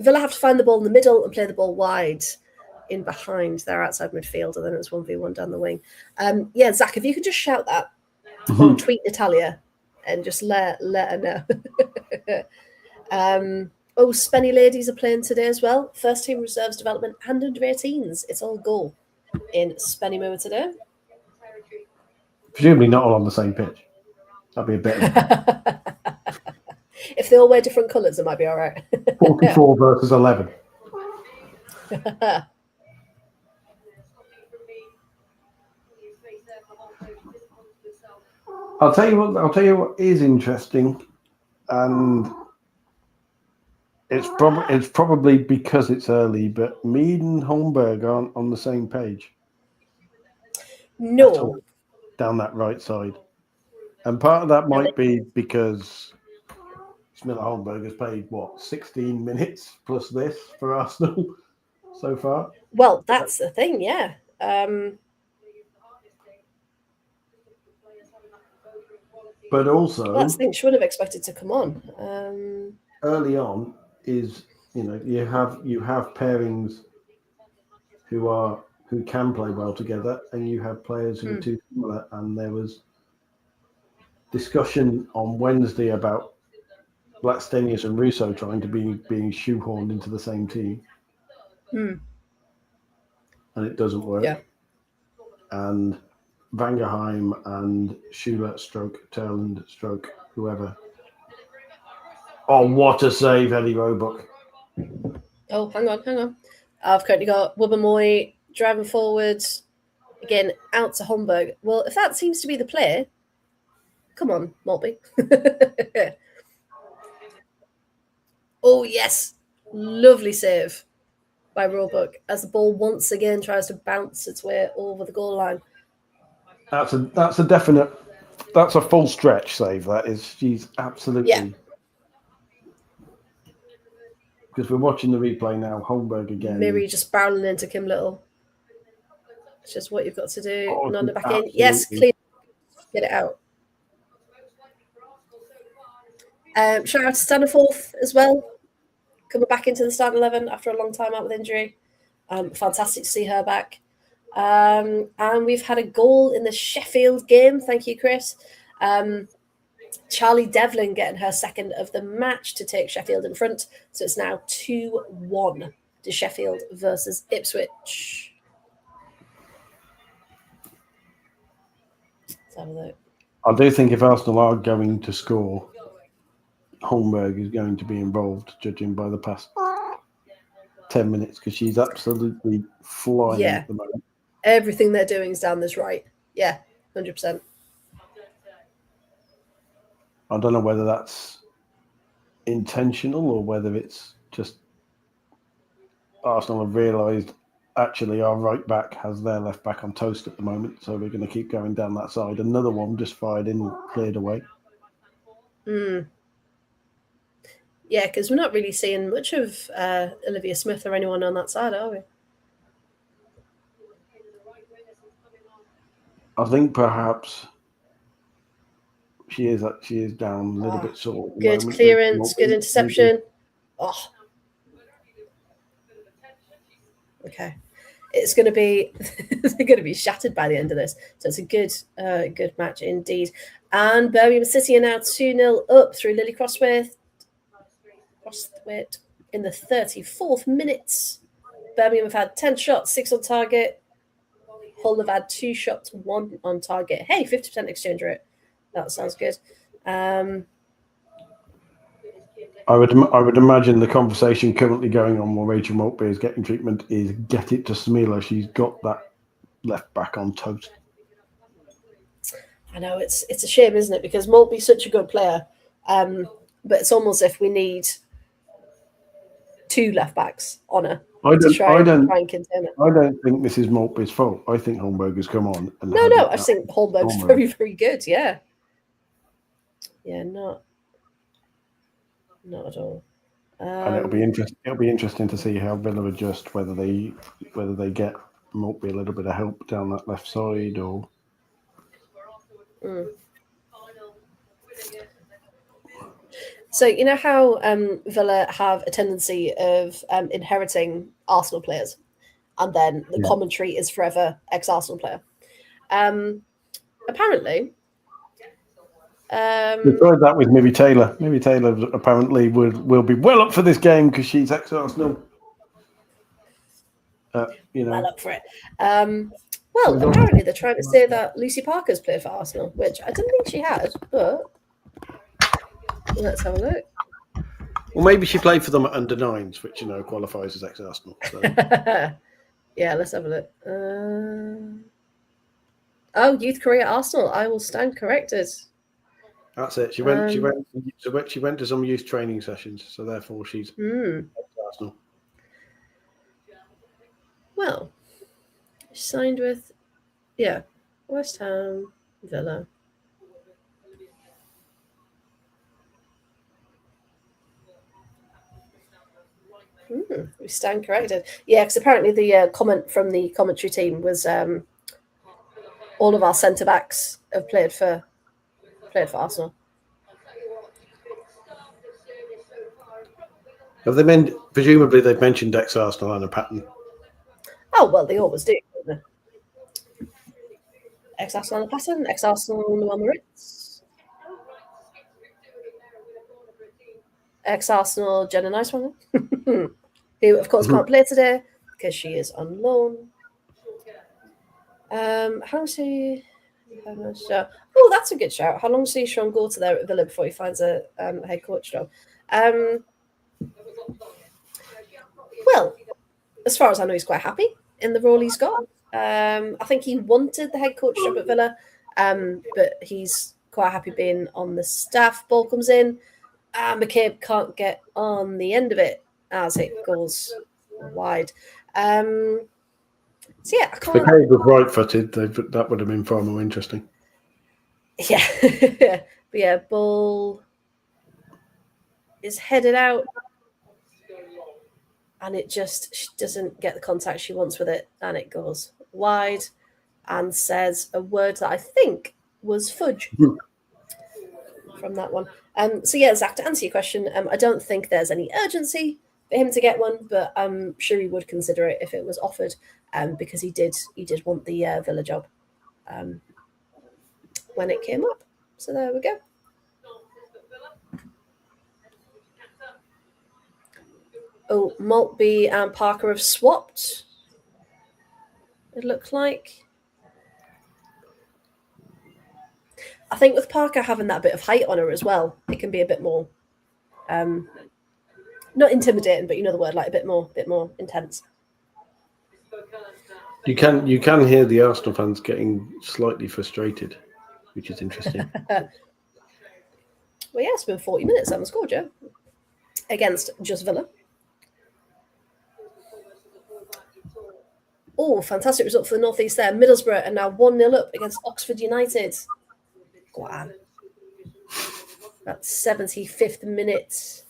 Villa have to find the ball in the middle and play the ball wide in behind their outside midfield, and then it's 1v1 down the wing. Yeah, Zach, if you could just shout that or tweet Natalia and just let her know. Spenny ladies are playing today as well. First team reserves development and under 18s. It's all goal in Spenny mode today. Presumably not all on the same pitch. That'd be a bit. If they all wear different colours, it might be all right. 44 versus 11. I'll tell you what is interesting, and it's probably because it's early, but Mead and Holmberg aren't on the same page. No. Down that right side. And part of that might be because Smilla Holmberg has played, 16 minutes plus this for Arsenal so far? Well, that's the thing, yeah. But also... that's the thing, she would have expected to come on. Early on is, you have pairings who can play well together, and you have players who are too similar, and there was discussion on Wednesday about Blackstenius and Russo trying to being shoehorned into the same team, and it doesn't work. Yeah. And Vangerheim and Schuler / Turland / whoever. Oh, what a save, Eddie Roebuck. Oh, hang on. I've currently got Wubbemoy driving forwards again out to Holmberg. Well, if that seems to be the play, come on, Maltby. Oh, yes. Lovely save by Roebuck as the ball once again tries to bounce its way over the goal line. That's a definite, that's a full stretch save. That is, she's absolutely. Yeah. Because we're watching the replay now, Holmberg again. Miri just barreling into Kim Little. It's just what you've got to do. And on the back absolutely. in. Yes, clear. Get it out. Shout out to Staniforth as well. Coming back into the starting 11 after a long time out with injury. Fantastic to see her back. And we've had a goal in the Sheffield game. Thank you, Chris. Charlie Devlin getting her second of the match to take Sheffield in front. So it's now 2-1 to Sheffield versus Ipswich. Let's have a look. I do think if Arsenal are going to score, Holmberg is going to be involved, judging by the past 10 minutes, because she's absolutely flying at the moment. Everything they're doing is down this right. Yeah, 100%. I don't know whether that's intentional or whether it's just Arsenal have realised actually our right back has their left back on toast at the moment, so we're going to keep going down that side. Another one just fired in, cleared away. Yeah, because we're not really seeing much of Olivia Smith or anyone on that side, are we? I think perhaps she is down a little bit sore. Good clearance, good interception. Oh. Okay. It's going to be they're going to be shattered by the end of this. So it's a good match indeed. And Birmingham City are now 2-0 up through Lily Crosswaith in the 34th minute. Birmingham have had 10 shots, 6 on target. Hull have had 2 shots, 1 on target. Hey, 50% exchange rate. That sounds good. I would imagine the conversation currently going on while Rachel Maltby is getting treatment is get it to Smila. She's got that left back on toast. I know it's a shame, isn't it? Because Maltby's such a good player, but it's almost as if we need 2 left backs on her. I don't think this is Maltby's fault. I think Holmberg has come on. No, I think Holmberg's very, very good. Yeah. Yeah, not at all. And it'll be interesting to see how Villa adjust, whether they get Maltby a little bit of help down that left side or. So you know how Villa have a tendency of inheriting Arsenal players, and then the commentary is forever ex-Arsenal player. Apparently, we tried that with Mivy Taylor. Mivy Taylor apparently will be well up for this game because she's ex-Arsenal. Well up for it. Well, apparently they're trying to say that Lucy Parker's played for Arsenal, which I didn't think she had, but let's have a look. Well, maybe she played for them at under nines, which qualifies as ex-Arsenal. So. Yeah, let's have a look. Oh, youth career at Arsenal. I will stand corrected. That's it. She went to some youth training sessions, so therefore she's ex-Arsenal. Well, she signed with West Ham, Villa. We stand corrected. Yeah, because apparently the comment from the commentary team was all of our centre backs have played for Arsenal. Have they presumably they've mentioned ex-Arsenal and a pattern? Oh well, they always do. Don't they? Ex-Arsenal and a pattern. Ex-Arsenal Noel Moritz. Ex-Arsenal Jenna Nicewoman, who of course can't play today because she is on loan. How long she? Oh, that's a good shout. How long does Sean go to there at Villa before he finds a head coach job? Well, as far as I know, he's quite happy in the role he's got. I think he wanted the head coach job at Villa, but he's quite happy being on the staff. Ball comes in. McCabe can't get on the end of it as it goes wide. So yeah, I can't. McCabe was right-footed. That would have been far more interesting. Yeah, but yeah, ball is headed out, and she doesn't get the contact she wants with it, and it goes wide, and says a word that I think was fudge from that one. So yeah, Zach, to answer your question, I don't think there's any urgency for him to get one, but I'm sure he would consider it if it was offered, because he did want the Villa job when it came up. So there we go. Oh, Maltby and Parker have swapped. It looked like. I think with Parker having that bit of height on her as well, it can be a bit more, not intimidating, but you know the word, like a bit more intense. You can hear the Arsenal fans getting slightly frustrated, which is interesting. Well, yeah, it's been 40 minutes on the score, Joe, against just Villa. Oh, fantastic result for the North East there. Middlesbrough are now 1-0 up against Oxford United. Go on. That's 75th minute.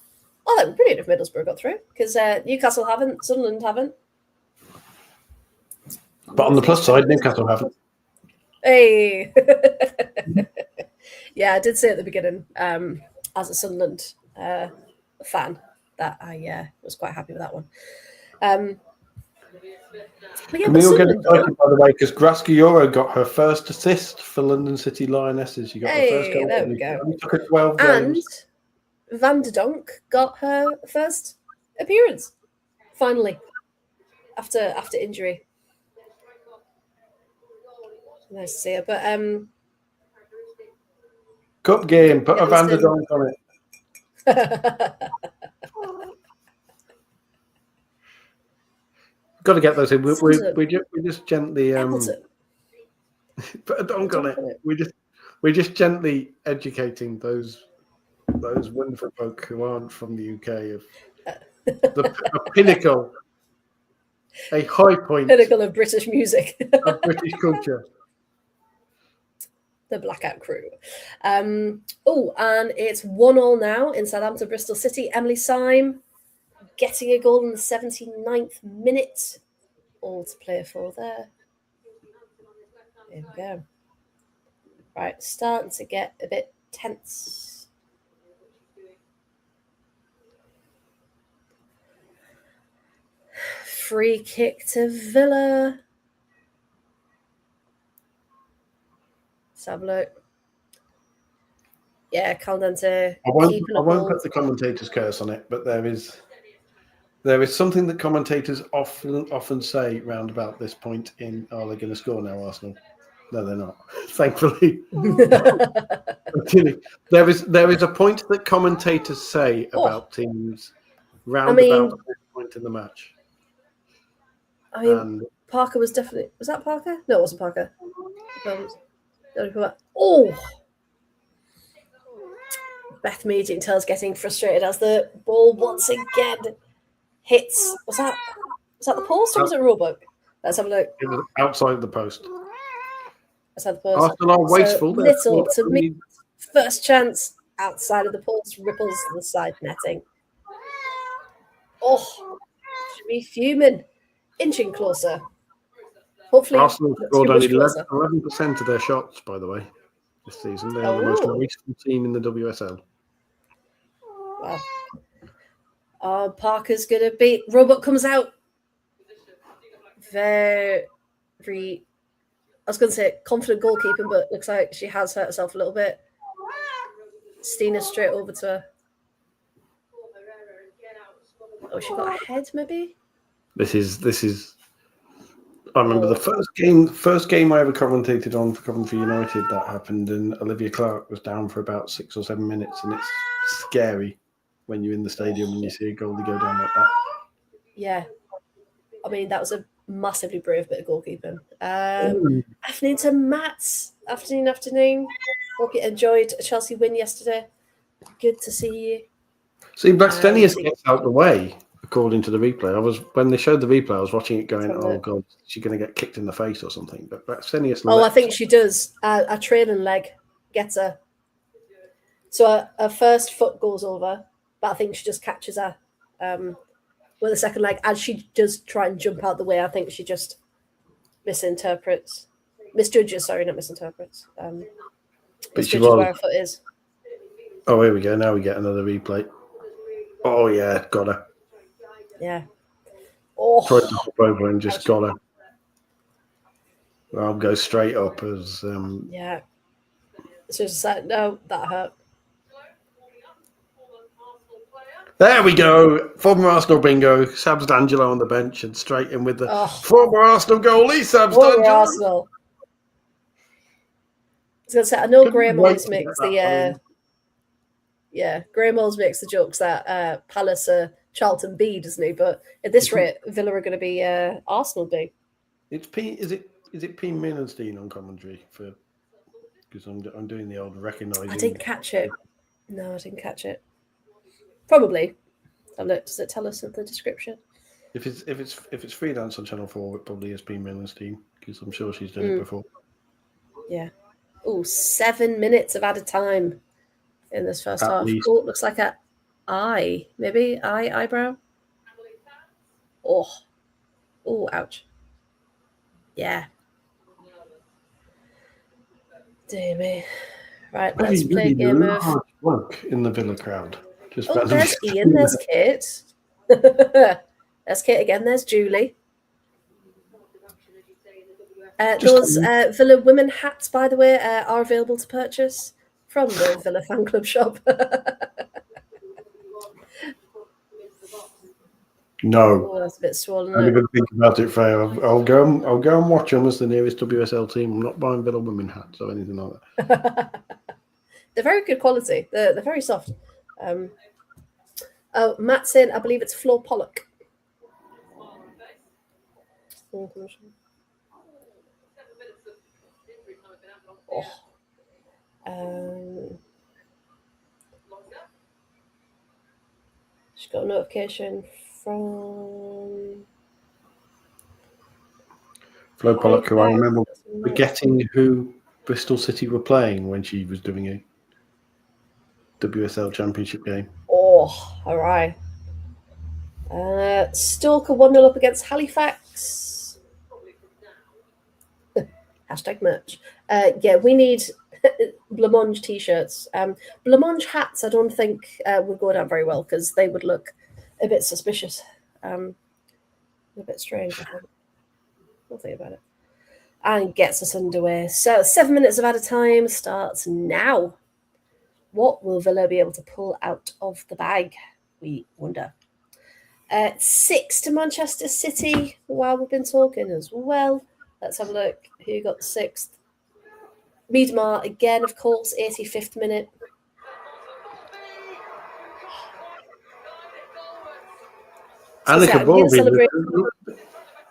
Oh, that would be brilliant if Middlesbrough got through, because Newcastle haven't, Sunderland haven't. But on the plus side, Newcastle haven't. Hey! Yeah, I did say at the beginning, as a Sunderland fan, that I was quite happy with that one. Can we all get excited, by the way, because Graska got her first assist for London City Lionesses. She got her first goal. There we go. It took her 12 games. And Van der Donk got her first appearance, finally, after injury. Nice to see her. But cup game, put a Van der Donk on it. Got to get those in. We just gently put a donk on it. We're just gently educating those wonderful folk who aren't from the UK of the pinnacle, a high point, pinnacle of British music, of British culture. the Blackout crew. Oh, and it's 1-1 now in Southampton, Bristol City. Emily Syme getting a goal in the 79th minute. All to play for there. There we go. Right, starting to get a bit tense. Free kick to Villa. Let's have a look. Yeah, Caldente. I won't put the commentator's curse on it, but there is something that commentators often say round about this point in, are they going to score now, Arsenal? No, they're not. Thankfully. There is a point that commentators say about teams round about this point in the match. I mean, Parker was definitely... Was that Parker? No, it wasn't Parker. Oh! Beth Meadingtell's getting frustrated as the ball once again hits... Was that the post or was it Roebuck? Let's have a look. It was outside the post. Outside the post. Arsenal are wasteful. Little to me. First chance outside of the post, ripples to the side netting. Oh, should be fuming. Inching closer. Hopefully, Arsenal scored only 11% of their shots, by the way, this season. They're the most wasteful team in the WSL. Wow. Parker's going to beat... Roebuck comes out. Very... I was going to say confident goalkeeping, but looks like she has hurt herself a little bit. Stina straight over to her. Oh, she got a head, maybe? This is. I remember the first game I ever commentated on for Coventry United. That happened, and Olivia Clark was down for about 6 or 7 minutes, and it's scary when you're in the stadium and you see a goalie go down like that. Yeah, I mean that was a massively brave bit of goalkeeping. Afternoon to Matt. Afternoon. Hope you enjoyed a Chelsea win yesterday. Good to see you. See, Blackstenius gets out the way, according to the replay. When they showed the replay, I was watching it going, oh, God, she's going to get kicked in the face or something. But Blackstenius... I think she does. A trailing leg gets her. So her first foot goes over, but I think she just catches her with a second leg. As she does try and jump out the way, I think she just misjudges, not misinterprets. Misjudges where her foot is. Oh, here we go. Now we get another replay. Oh, yeah, got her. Yeah. Oh. Tried to hop over and just got her. I'll go straight up as... Yeah. So just like, no, that hurt. There we go. Former Arsenal bingo. Sabs D'Angelo on the bench and straight in with the former Arsenal goalie, Sabs D'Angelo. Arsenal. I was going to say, I know Graham always makes the... Graham always makes the jokes that Palace are Charlton B, doesn't he? But at this rate, Villa are going to be Arsenal B. It's P. Is it P. Millenstein on commentary for? Because I'm doing the old recognising. I didn't catch it. No, I didn't catch it. Probably. Does it tell us in the description? If it's freelance on Channel 4, it probably is P. Millenstein because I'm sure she's done it before. Yeah. Oh, 7 minutes of added time in this first half. Least. Oh, it looks like an eye. Maybe eyebrow. Oh, ouch. Yeah. Dear me. Right, let's play a game of... work in the Villa crowd. There's Ian, there's Kate. There's Kate again, there's Julie. Those Villa women hats, by the way, are available to purchase from the Villa fan club shop. No, that's a bit swollen. I'm going to think about it, Freya. I'll go and watch them as the nearest WSL team. I'm not buying Villa women hats or anything like that. They're very good quality. They're very soft. Matt's saying, I believe it's Flo Pollock. She got a notification from Flo Pollock, who I remember forgetting who Bristol City were playing when she was doing a WSL Championship game. Oh, all right. Stalker 1-0 up against Halifax. Hashtag merch. Yeah, we need blancmange t-shirts. Blancmange hats I don't think would go down very well because they would look a bit suspicious. A bit strange, I think. We'll think about it. And gets us underway. So 7 minutes of added time starts now. What will Villa be able to pull out of the bag? We wonder. 6 to Manchester City while we've been talking as well. Let's have a look. Who got the 6th? Miedemar again, of course, 85th minute. Annika Bobby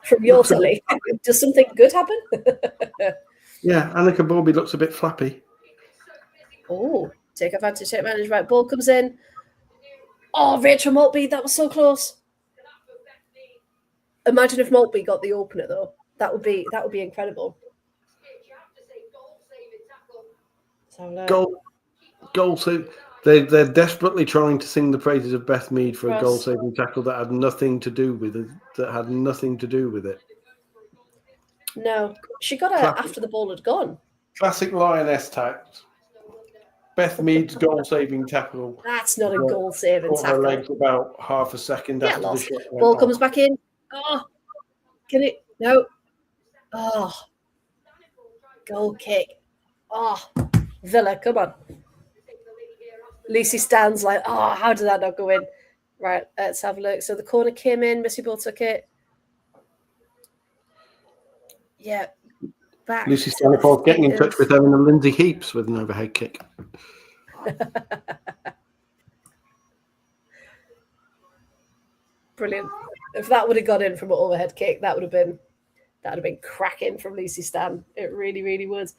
from your telly. Does something good happen? Yeah, Annika Bobby looks a bit flappy. Oh, take advantage. Right, ball comes in. Oh, Rachel Maltby, that was so close. Imagine if Maltby got the opener though. That would be incredible. Goal save. They're desperately trying to sing the praises of Beth Mead for a goal-saving tackle that had nothing to do with it. No, she got it after the ball had gone. Classic Lioness tact. Beth Mead's goal-saving tackle. That's not a goal-saving tackle. Her legs about half a second after the shot went ball comes back in. Oh, can it? No. Oh, goal kick. Oh, Villa, come on. Lucy stands like, oh, how did that not go in? Right, let's have a look. So the corner came in. Missy Ball took it. Yeah, back. Lucy Staniforth getting in touch with Erin and Lindsay Heaps with an overhead kick. Brilliant. If that would have got in from an overhead kick, that would have been cracking from Lucy Stan. It really, really would.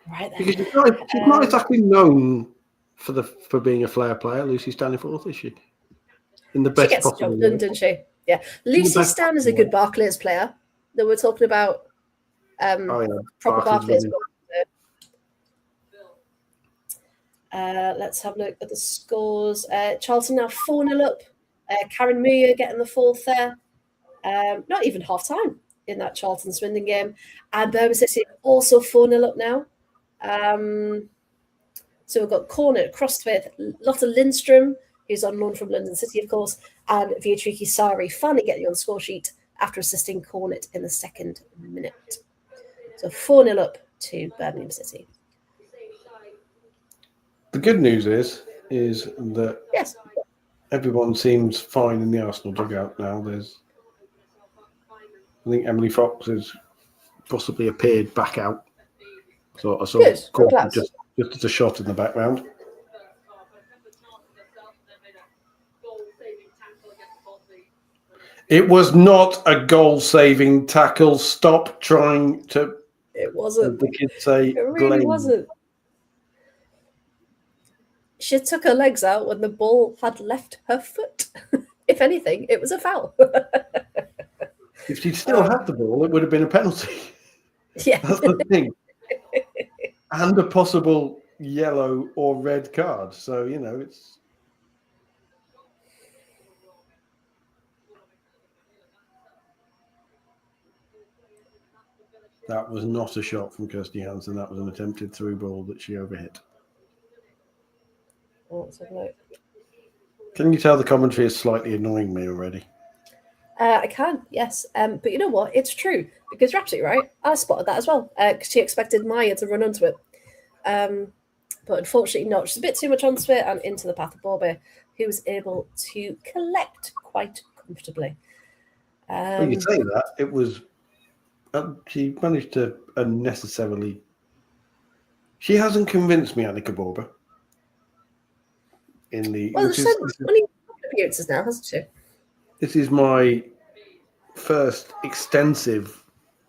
Right then. Because she's not exactly known for being a flair player, Lucy Staniforth, is she? In the best possible way. Doesn't she? Yeah. Lucy Stan is a good Barclays player. That we're talking about proper Barclays. Let's have a look at the scores. Charlton now 4-0 up. Karen Muir getting the 4th there. Not even half time in that Charlton Swindon game. And Birmingham City also 4-0 up now. So we've got corner crossed with Lotta Lindstrom, who's on loan from London City, of course, and Beatrice Sari finally getting on the score sheet after assisting Cornet in the 2nd minute. So 4-0 up to Birmingham City. The good news is that everyone seems fine in the Arsenal dugout now. I think Emily Fox has possibly appeared back out. So I saw just as a shot in the background. It was not a goal-saving tackle. Stop trying to. It wasn't. The kids say it really wasn't. She took her legs out when the ball had left her foot. If anything, it was a foul. If she'd still had the ball, it would have been a penalty. Yeah, that's the thing. And a possible yellow or red card. So it's. That was not a shot from Kirsty Hansen. That was an attempted through ball that she overhit. Can you tell the commentary is slightly annoying me already? I can, yes. But you know what? It's true. Because you're absolutely right. I spotted that as well. Because she expected Maya to run onto it. But unfortunately not. She's a bit too much onto it and into the path of Bobby, who was able to collect quite comfortably. Well, you say that. It was... she managed to unnecessarily... She hasn't convinced me, Annika Borba. Well, she's only appearances now, hasn't she? This is my first extensive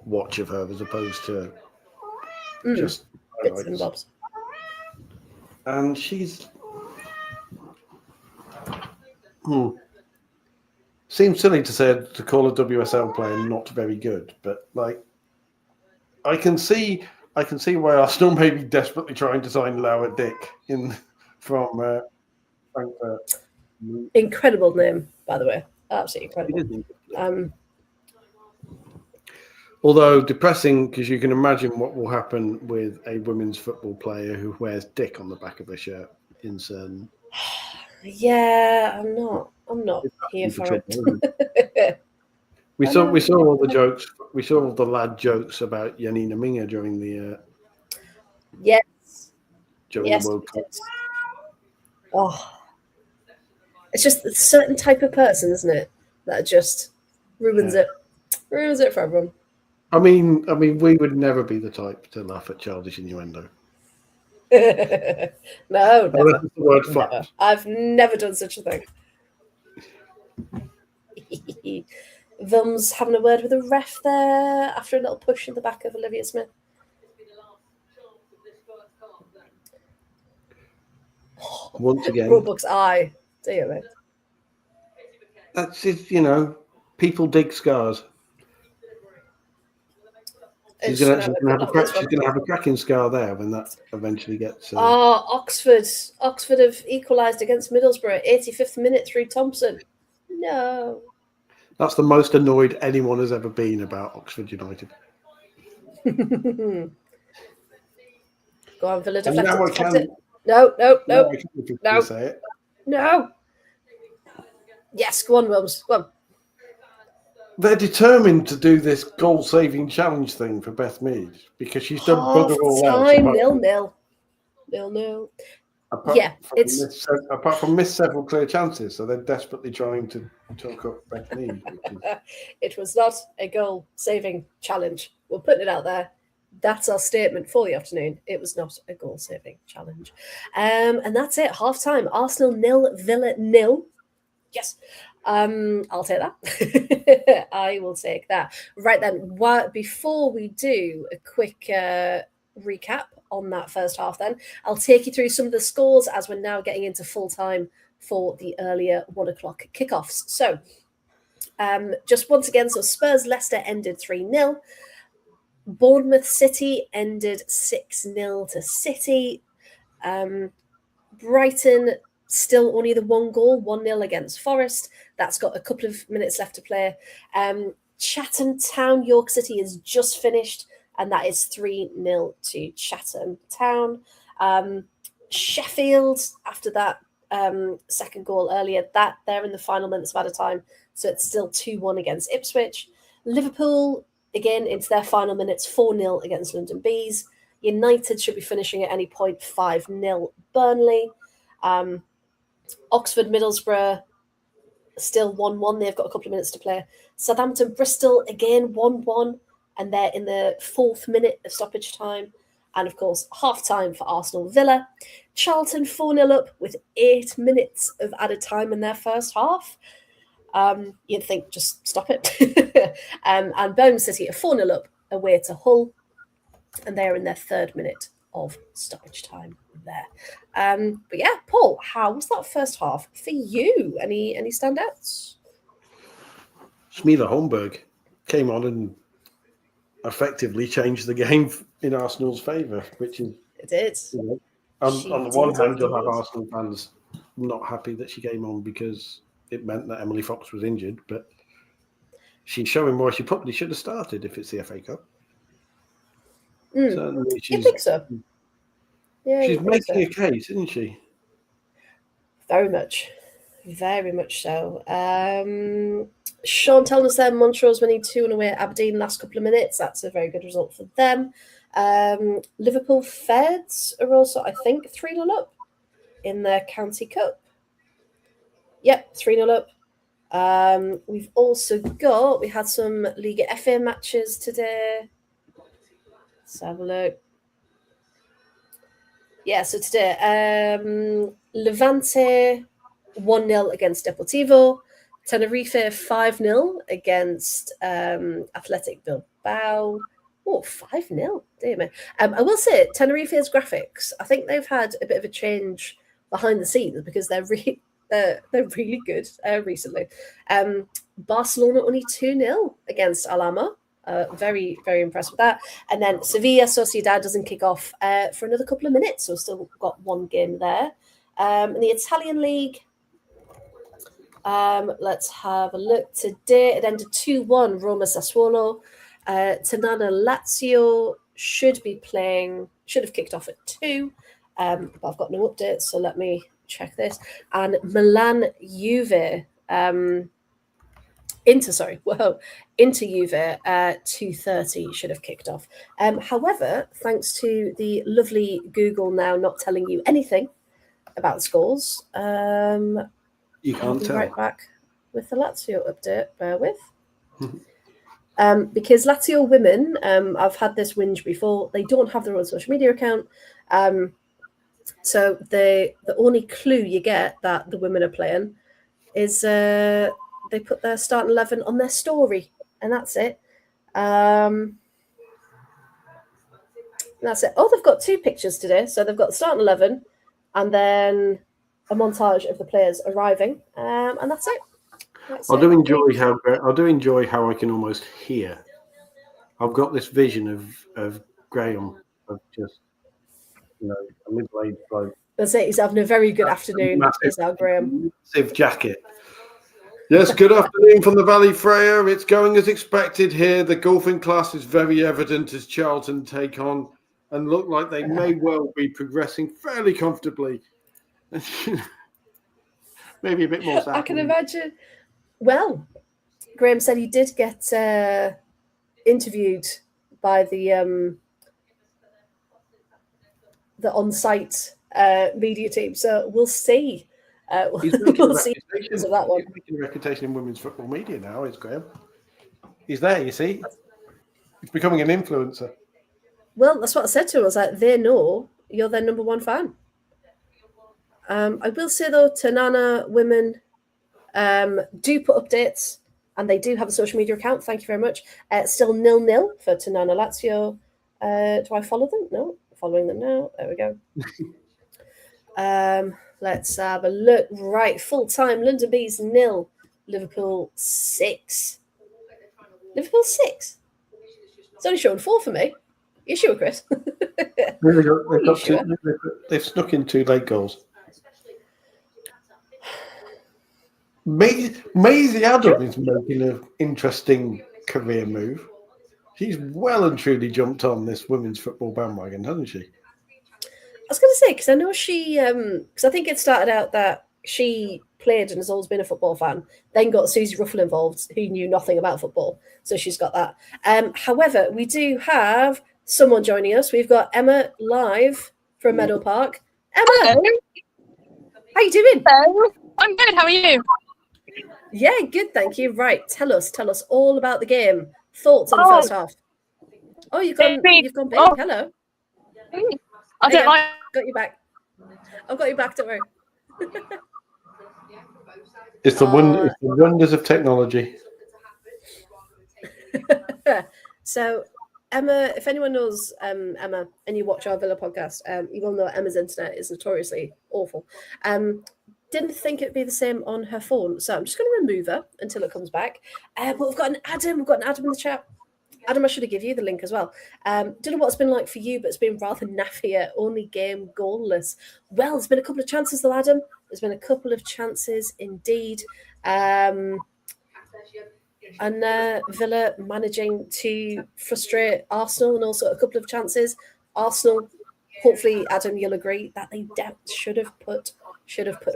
watch of her as opposed to just bits and bobs. And she's... Seems silly to call a WSL player not very good, but I can see I can see why Arsenal may be desperately trying to sign Lauer Dick from Frankfurt. Incredible name, by the way. Absolutely incredible. Although depressing, because you can imagine what will happen with a women's football player who wears Dick on the back of her shirt in certain. Yeah, I'm not here for it. We saw all the jokes. We saw all the lad jokes about Janina Minga during the the World Cup. Oh, it's just a certain type of person, isn't it? That just ruins it for everyone. I mean, we would never be the type to laugh at childish innuendo. No, never. That's the word never. I've never done such a thing. Vum's having a word with a ref there after a little push in the back of Olivia Smith. Once again, Roebuck's eye. Dear me. That's it. People dig scars. She's going to have a cracking scar there when that eventually gets. Oxford have equalised against Middlesbrough, 85th minute through Thompson. No. That's the most annoyed anyone has ever been about Oxford United. Go on, Villa deflected. No. Say it. No. Yes, go on, Wilms. Go on. They're determined to do this goal-saving challenge thing for Beth Mead because she's done bugger all else. 0-0. Apart from missed several clear chances, so they're desperately trying to talk up Beth Mead. It was not a goal-saving challenge. We're putting it out there. That's our statement for the afternoon. It was not a goal-saving challenge. And that's it. Half-time. Arsenal 0, Villa 0. Yes. I'll take that. I will take that. Right then, before we do a quick recap on that first half, then I'll take you through some of the scores as we're now getting into full time for the earlier 1 o'clock kickoffs. So, just once again, so Spurs Leicester ended 3-0. Bournemouth City ended 6-0 to City. Brighton still only the one goal, 1-0 against Forest. That's got a couple of minutes left to play. Chatham Town, York City is just finished, and that is 3-0 to Chatham Town. Sheffield, after that second goal earlier, they're in the final minutes of added time, so it's still 2-1 against Ipswich. Liverpool, again, into their final minutes, 4-0 against London Bees. United should be finishing at any point, 5-0 Burnley. Oxford Middlesbrough, still 1-1. They've got a couple of minutes to play. Southampton Bristol, again, 1-1. And they're in the 4th minute of stoppage time. And, of course, half-time for Arsenal Villa. Charlton 4-0 up with 8 minutes of added time in their first half. You'd think, just stop it. And Birmingham City are 4-0 up away to Hull. And they're in their 3rd minute of stoppage time there. But yeah, Paul, how was that first half for you? Any standouts? Smila Holmberg came on and effectively changed the game in Arsenal's favour, which is it did. On the one hand, you'll have Arsenal fans not happy that she came on because it meant that Emily Fox was injured, but she's showing why she probably should have started if it's the FA Cup. Certainly, I think so. Yeah, she's making a case, isn't she? Very much so. Sean telling us there, Montrose winning 2-1 away at Aberdeen last couple of minutes. That's a very good result for them. Liverpool Feds are also, I think, 3-0 up in their County Cup. Yep, 3-0 up. We've also we had some Liga FA matches today. Let's have a look. Yeah, so today, Levante 1-0 against Deportivo. Tenerife 5-0 against Athletic Bilbao. Oh, 5-0. Dear me. I will say, Tenerife's graphics, I think they've had a bit of a change behind the scenes because they're really good recently. Barcelona only 2-0 against Alhama. Very, very impressed with that. And then Sevilla Sociedad doesn't kick off for another couple of minutes, so we've still got one game there. In the Italian league, let's have a look. Today it ended 2-1 Roma Sassuolo. Tanana Lazio should have kicked off at 2, but I've got no updates, so let me check this. And Milan Juve, Inter Juve, 2:30 should have kicked off. However, thanks to the lovely Google now not telling you anything about scores, you can't tell. Right back with the Lazio update. Bear with. Because Lazio women, I've had this whinge before, they don't have their own social media account. So the only clue you get that the women are playing is they put their starting 11 on their story, and that's it. That's it. Oh, they've got 2 pictures today. So they've got the starting 11 and then a montage of the players arriving, and that's it. I do enjoy how I can almost hear. I've got this vision of Graham, of just a middle-aged bloke. That's it. He's having a very good afternoon. Is now Graham. Massive jacket. Yes, good afternoon from the Valley Freya. It's going as expected here. The golfing class is very evident as Charlton take on and look like they may well be progressing fairly comfortably. Maybe a bit more sad. I can imagine. Well, Graham said he did get interviewed by the on-site media team, so we'll see. We'll see of that one. He's making a reputation in women's football media now, is Graham. He's there, you see. He's becoming an influencer. Well, that's what I said to him. I was like, they know you're their number 1 fan. I will say, though, Tanana women do put updates, and they do have a social media account. Thank you very much. Still 0-0 for Tanana Lazio. Do I follow them? No, following them now. There we go. Let's have a look. Right, full time. London Bees 0, Liverpool 6. Liverpool 6. It's only showing 4 for me. You sure, Chris? They've snuck in 2 late goals. Maisie Adam is making an interesting career move. She's well and truly jumped on this women's football bandwagon, hasn't she? I was going to say, because I know she, because I think it started out that she played and has always been a football fan, then got Susie Ruffle involved, who knew nothing about football. So she's got that. However, we do have someone joining us. We've got Emma live from Meadow Park. Emma, hello. How you doing? Hello. I'm good. How are you? Yeah, good, thank you. Right, tell us all about the game. Thoughts on the first half? Oh, you've gone big. Oh. Hello. I don't like. Got you back. I've got you back. Don't worry. It's the wonders of technology. So, Emma, if anyone knows Emma and you watch our Villa podcast, you will know Emma's internet is notoriously awful. Didn't think it'd be the same on her phone, so I'm just going to remove her until it comes back. But we've got an Adam. We've got an Adam in the chat. Adam, I should have given you the link as well. Don't know what it's been like for you, but it's been rather naffy. Only game goalless. Well, there's been a couple of chances though, Adam. There's been a couple of chances indeed. And Villa managing to frustrate Arsenal, and also a couple of chances. Arsenal, hopefully, Adam, you'll agree that they should have put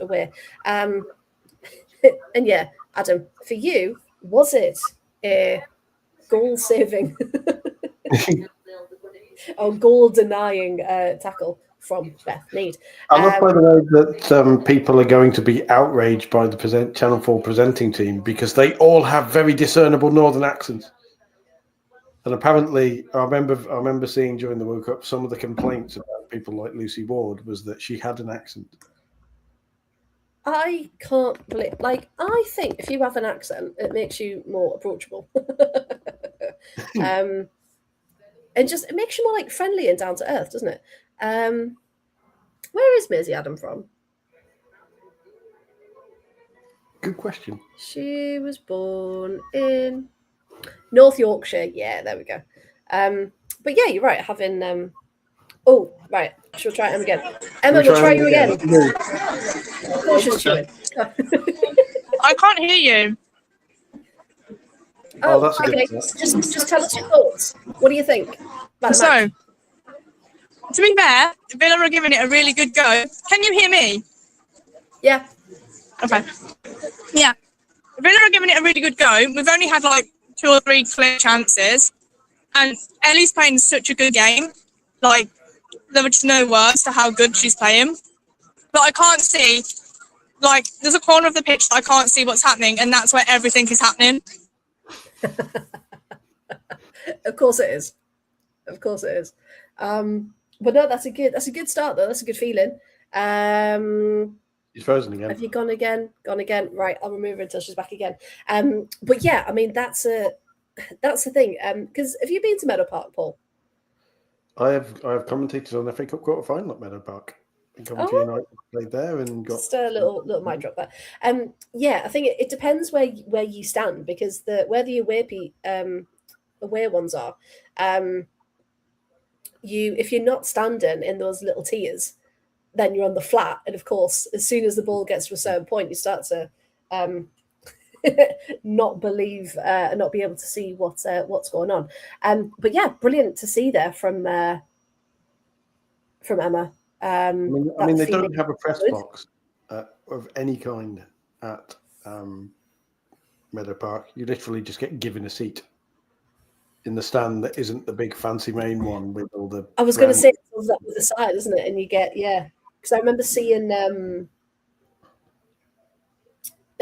away. And yeah, Adam, for you, was it a goal-saving or goal-denying tackle from Beth Mead? I love, by the way, that people are going to be outraged by the Channel 4 presenting team because they all have very discernible northern accents. And apparently, I remember seeing during the World Cup some of the complaints about people like Lucy Ward was that she had an accent. I can't believe, I think if you have an accent, it makes you more approachable. And just, it makes you more friendly and down to earth, doesn't it? Where is Maisie Adam from? Good question. She was born in North Yorkshire. Yeah, there we go. But yeah, you're right. Having oh, right. She'll try him again. Emma, we'll try you again. Of course, she's chewing. I can't hear you. Oh, that's a okay. good Just tell us your thoughts. What do you think? So, to be fair, Villa are giving it a really good go. Can you hear me? Yeah. Okay. Yeah. Villa are giving it a really good go. We've only had like 2 or 3 clear chances. And Ellie's playing such a good game. Like, there was no words to how good she's playing. But I can't see, like, there's a corner of the pitch that I can't see what's happening, and that's where everything is happening. Of course it is. Of course it is. But no, that's a good start though. That's a good feeling. She's frozen again. Have you gone again? Gone again? Right, I'll remove her until she's back again. But yeah, I mean that's the thing. Because have you been to Meadow Park, Paul? I have commentated on the FA Cup quarter final at Meadow Park. Coventry United played there and got just a little mic drop there. Yeah, I think it depends where you stand, because where the away ones are, if you're not standing in those little tiers, then you're on the flat, and of course, as soon as the ball gets to a certain point, you start to not believe, not be able to see what's going on. But yeah, brilliant to see there from Emma. I mean, they don't have a press box of any kind at Meadow Park. You literally just get given a seat in the stand that isn't the big fancy main one with all the. I was going to say it's up with the side, isn't it? And you get because I remember seeing.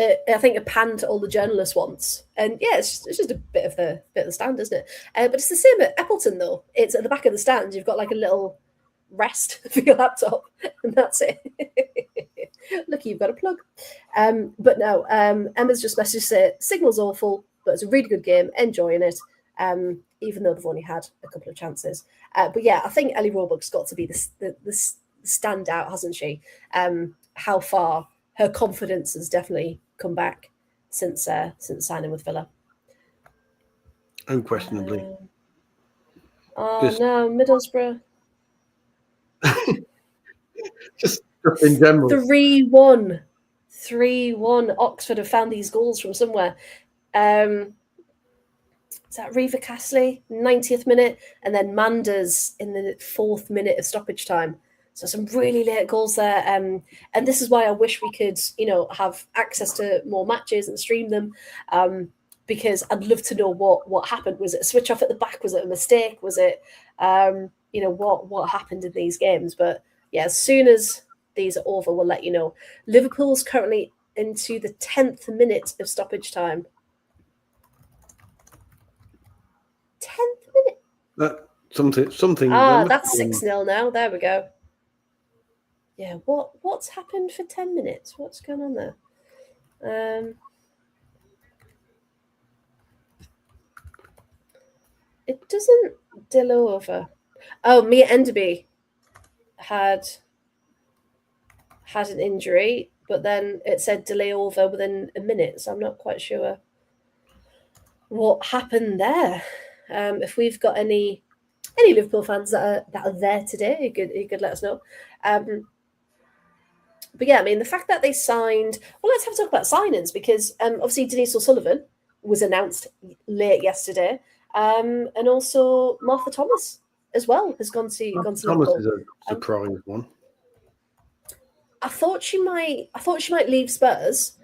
I think a pan to all the journalists once, and yeah, it's just a bit of the stand, isn't it? But it's the same at Appleton though. It's at the back of the stand. You've got like a little rest for your laptop, and that's it. Look, you've got a plug. But no, Emma's just messaged say signal's awful, but it's a really good game, enjoying it. Even though they've only had a couple of chances. But yeah, I think Ellie Roebuck's got to be the standout, hasn't she? How far her confidence has definitely come back since signing with Villa. Unquestionably. No, Middlesbrough. Just in general. 3-1. Oxford have found these goals from somewhere. Is that Reva Castley, 90th minute, and then Manders in the 4th minute of stoppage time. So some really late goals there. And this is why I wish we could, have access to more matches and stream them. Because I'd love to know what happened. Was it a switch off at the back? Was it a mistake? Was it, what happened in these games? But yeah, as soon as these are over, we'll let you know. Liverpool's currently into the 10th minute of stoppage time. 10th minute. Something. That's 6-0 now. There we go. Yeah, what's happened for 10 minutes? What's going on there? It doesn't dillo over. Oh, Mia Enderby had an injury, but then it said delay over within a minute, so I'm not quite sure what happened there. If we've got any Liverpool fans that are there today, you could let us know. But yeah, I mean, the fact that they signed... Well, let's have a talk about signings, because obviously Denise O'Sullivan was announced late yesterday, and also Martha Thomas as well has gone to Liverpool. Thomas is a surprise one. I thought she might leave Spurs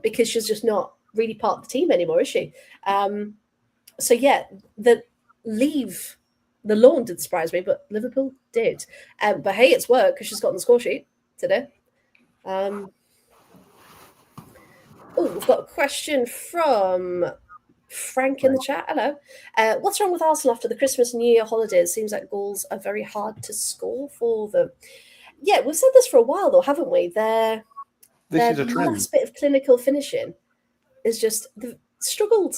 because she's just not really part of the team anymore, is she? So yeah, the loan did surprise me, but Liverpool did. But hey, it's worked because she's got on the score sheet today. We've got a question from Frank in the chat. Hello. What's wrong with Arsenal after the Christmas and New Year holidays? Seems like goals are very hard to score for them. Yeah, we've said this for a while, though, haven't we? Their last bit of clinical finishing is just they've struggled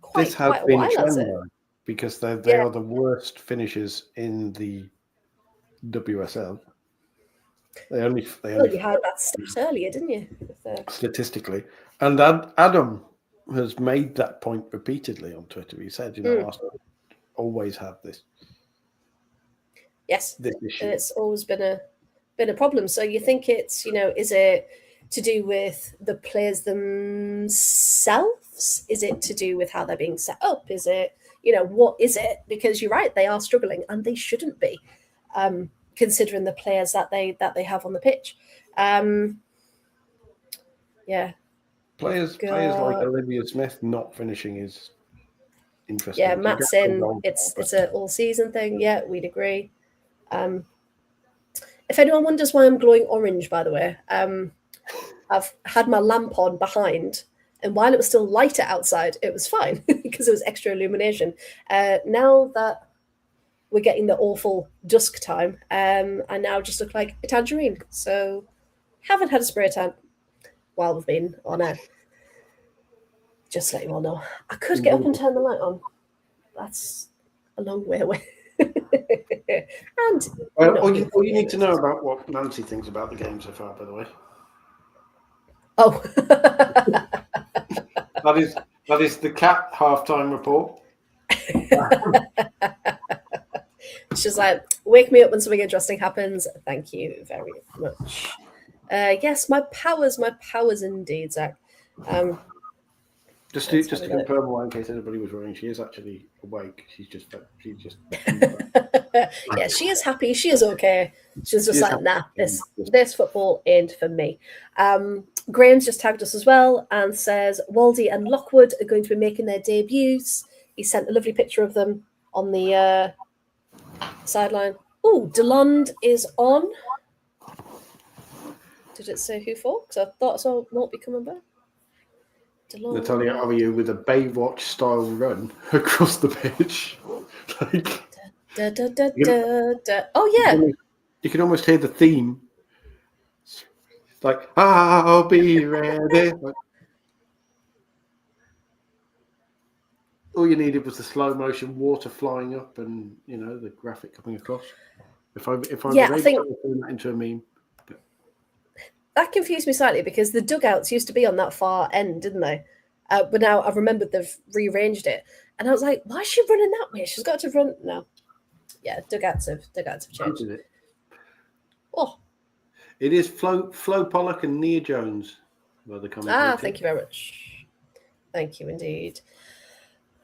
quite a while, has it? Because they are the worst finishers in the WSL. They only you had that stat earlier, didn't you? Statistically. And Adam has made that point repeatedly on Twitter. He said, Arsenal always have this. Yes, this issue. And it's always been a problem. So you think it's, is it to do with the players themselves? Is it to do with how they're being set up? Is it, what is it? Because you're right, they are struggling, and they shouldn't be, considering the players that they have on the pitch. Yeah. Players like Olivia Smith not finishing is interesting. Yeah, Matt's in. It's an all season thing. Yeah, we'd agree. If anyone wonders why I'm glowing orange, by the way, I've had my lamp on behind, and while it was still lighter outside, it was fine because it was extra illumination. Now that we're getting the awful dusk time, I now just look like a tangerine. So haven't had a spray tan while we've been on air. Just to let you all know. I could get up and turn the light on. That's a long way away. And all you need to know about what Nancy thinks about the game so far, by the way. Oh. that is the cat halftime report. She's like, wake me up when something interesting happens. Thank you very much. Yes, my powers indeed, Zach. Just to confirm, in case anybody was worrying, she is actually awake. She's just. Yeah, she is happy. She is okay. She's just like, nah, this football ain't for me. Graham's just tagged us as well and says Waldy and Lockwood are going to be making their debuts. He sent a lovely picture of them on the sideline. Oh, DeLond is on. Did it say who for? Because I thought so won't be coming back. Natalia Ariu with a Baywatch style run across the pitch. Oh yeah. You can almost hear the theme. It's like, I'll be ready. All you needed was the slow motion water flying up and the graphic coming across. If I think turn that into a meme. That confused me slightly because the dugouts used to be on that far end, didn't they? But now I've remembered they've rearranged it, and I was like, "Why is she running that way? She's got to run now." Yeah, dugouts have changed. Oh, it is Flo Pollock and Nia Jones. Thank you very much. Thank you indeed.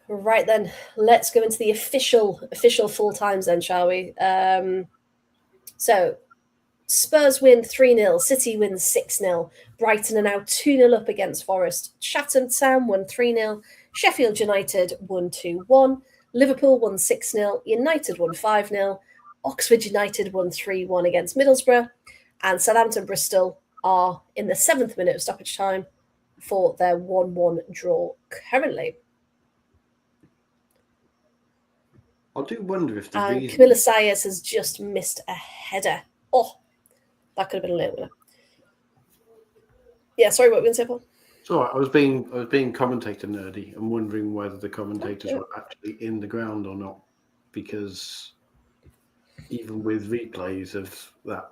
Right then, let's go into the official full times then, shall we? So. Spurs win 3-0, City wins 6-0, Brighton are now 2-0 up against Forest, Chatham Town won 3-0, Sheffield United won 2-1, Liverpool won 6-0, United won 5-0, Oxford United won 3-1 against Middlesbrough, and Southampton Bristol are in the 7th minute of stoppage time for their 1-1 draw currently. I do wonder if Camilla Sayers has just missed a header. Oh, that could have been a little bit. Yeah, sorry, what were you going to say, Paul? It's all right. I was being commentator nerdy and wondering whether the commentators were actually in the ground or not, because even with replays of that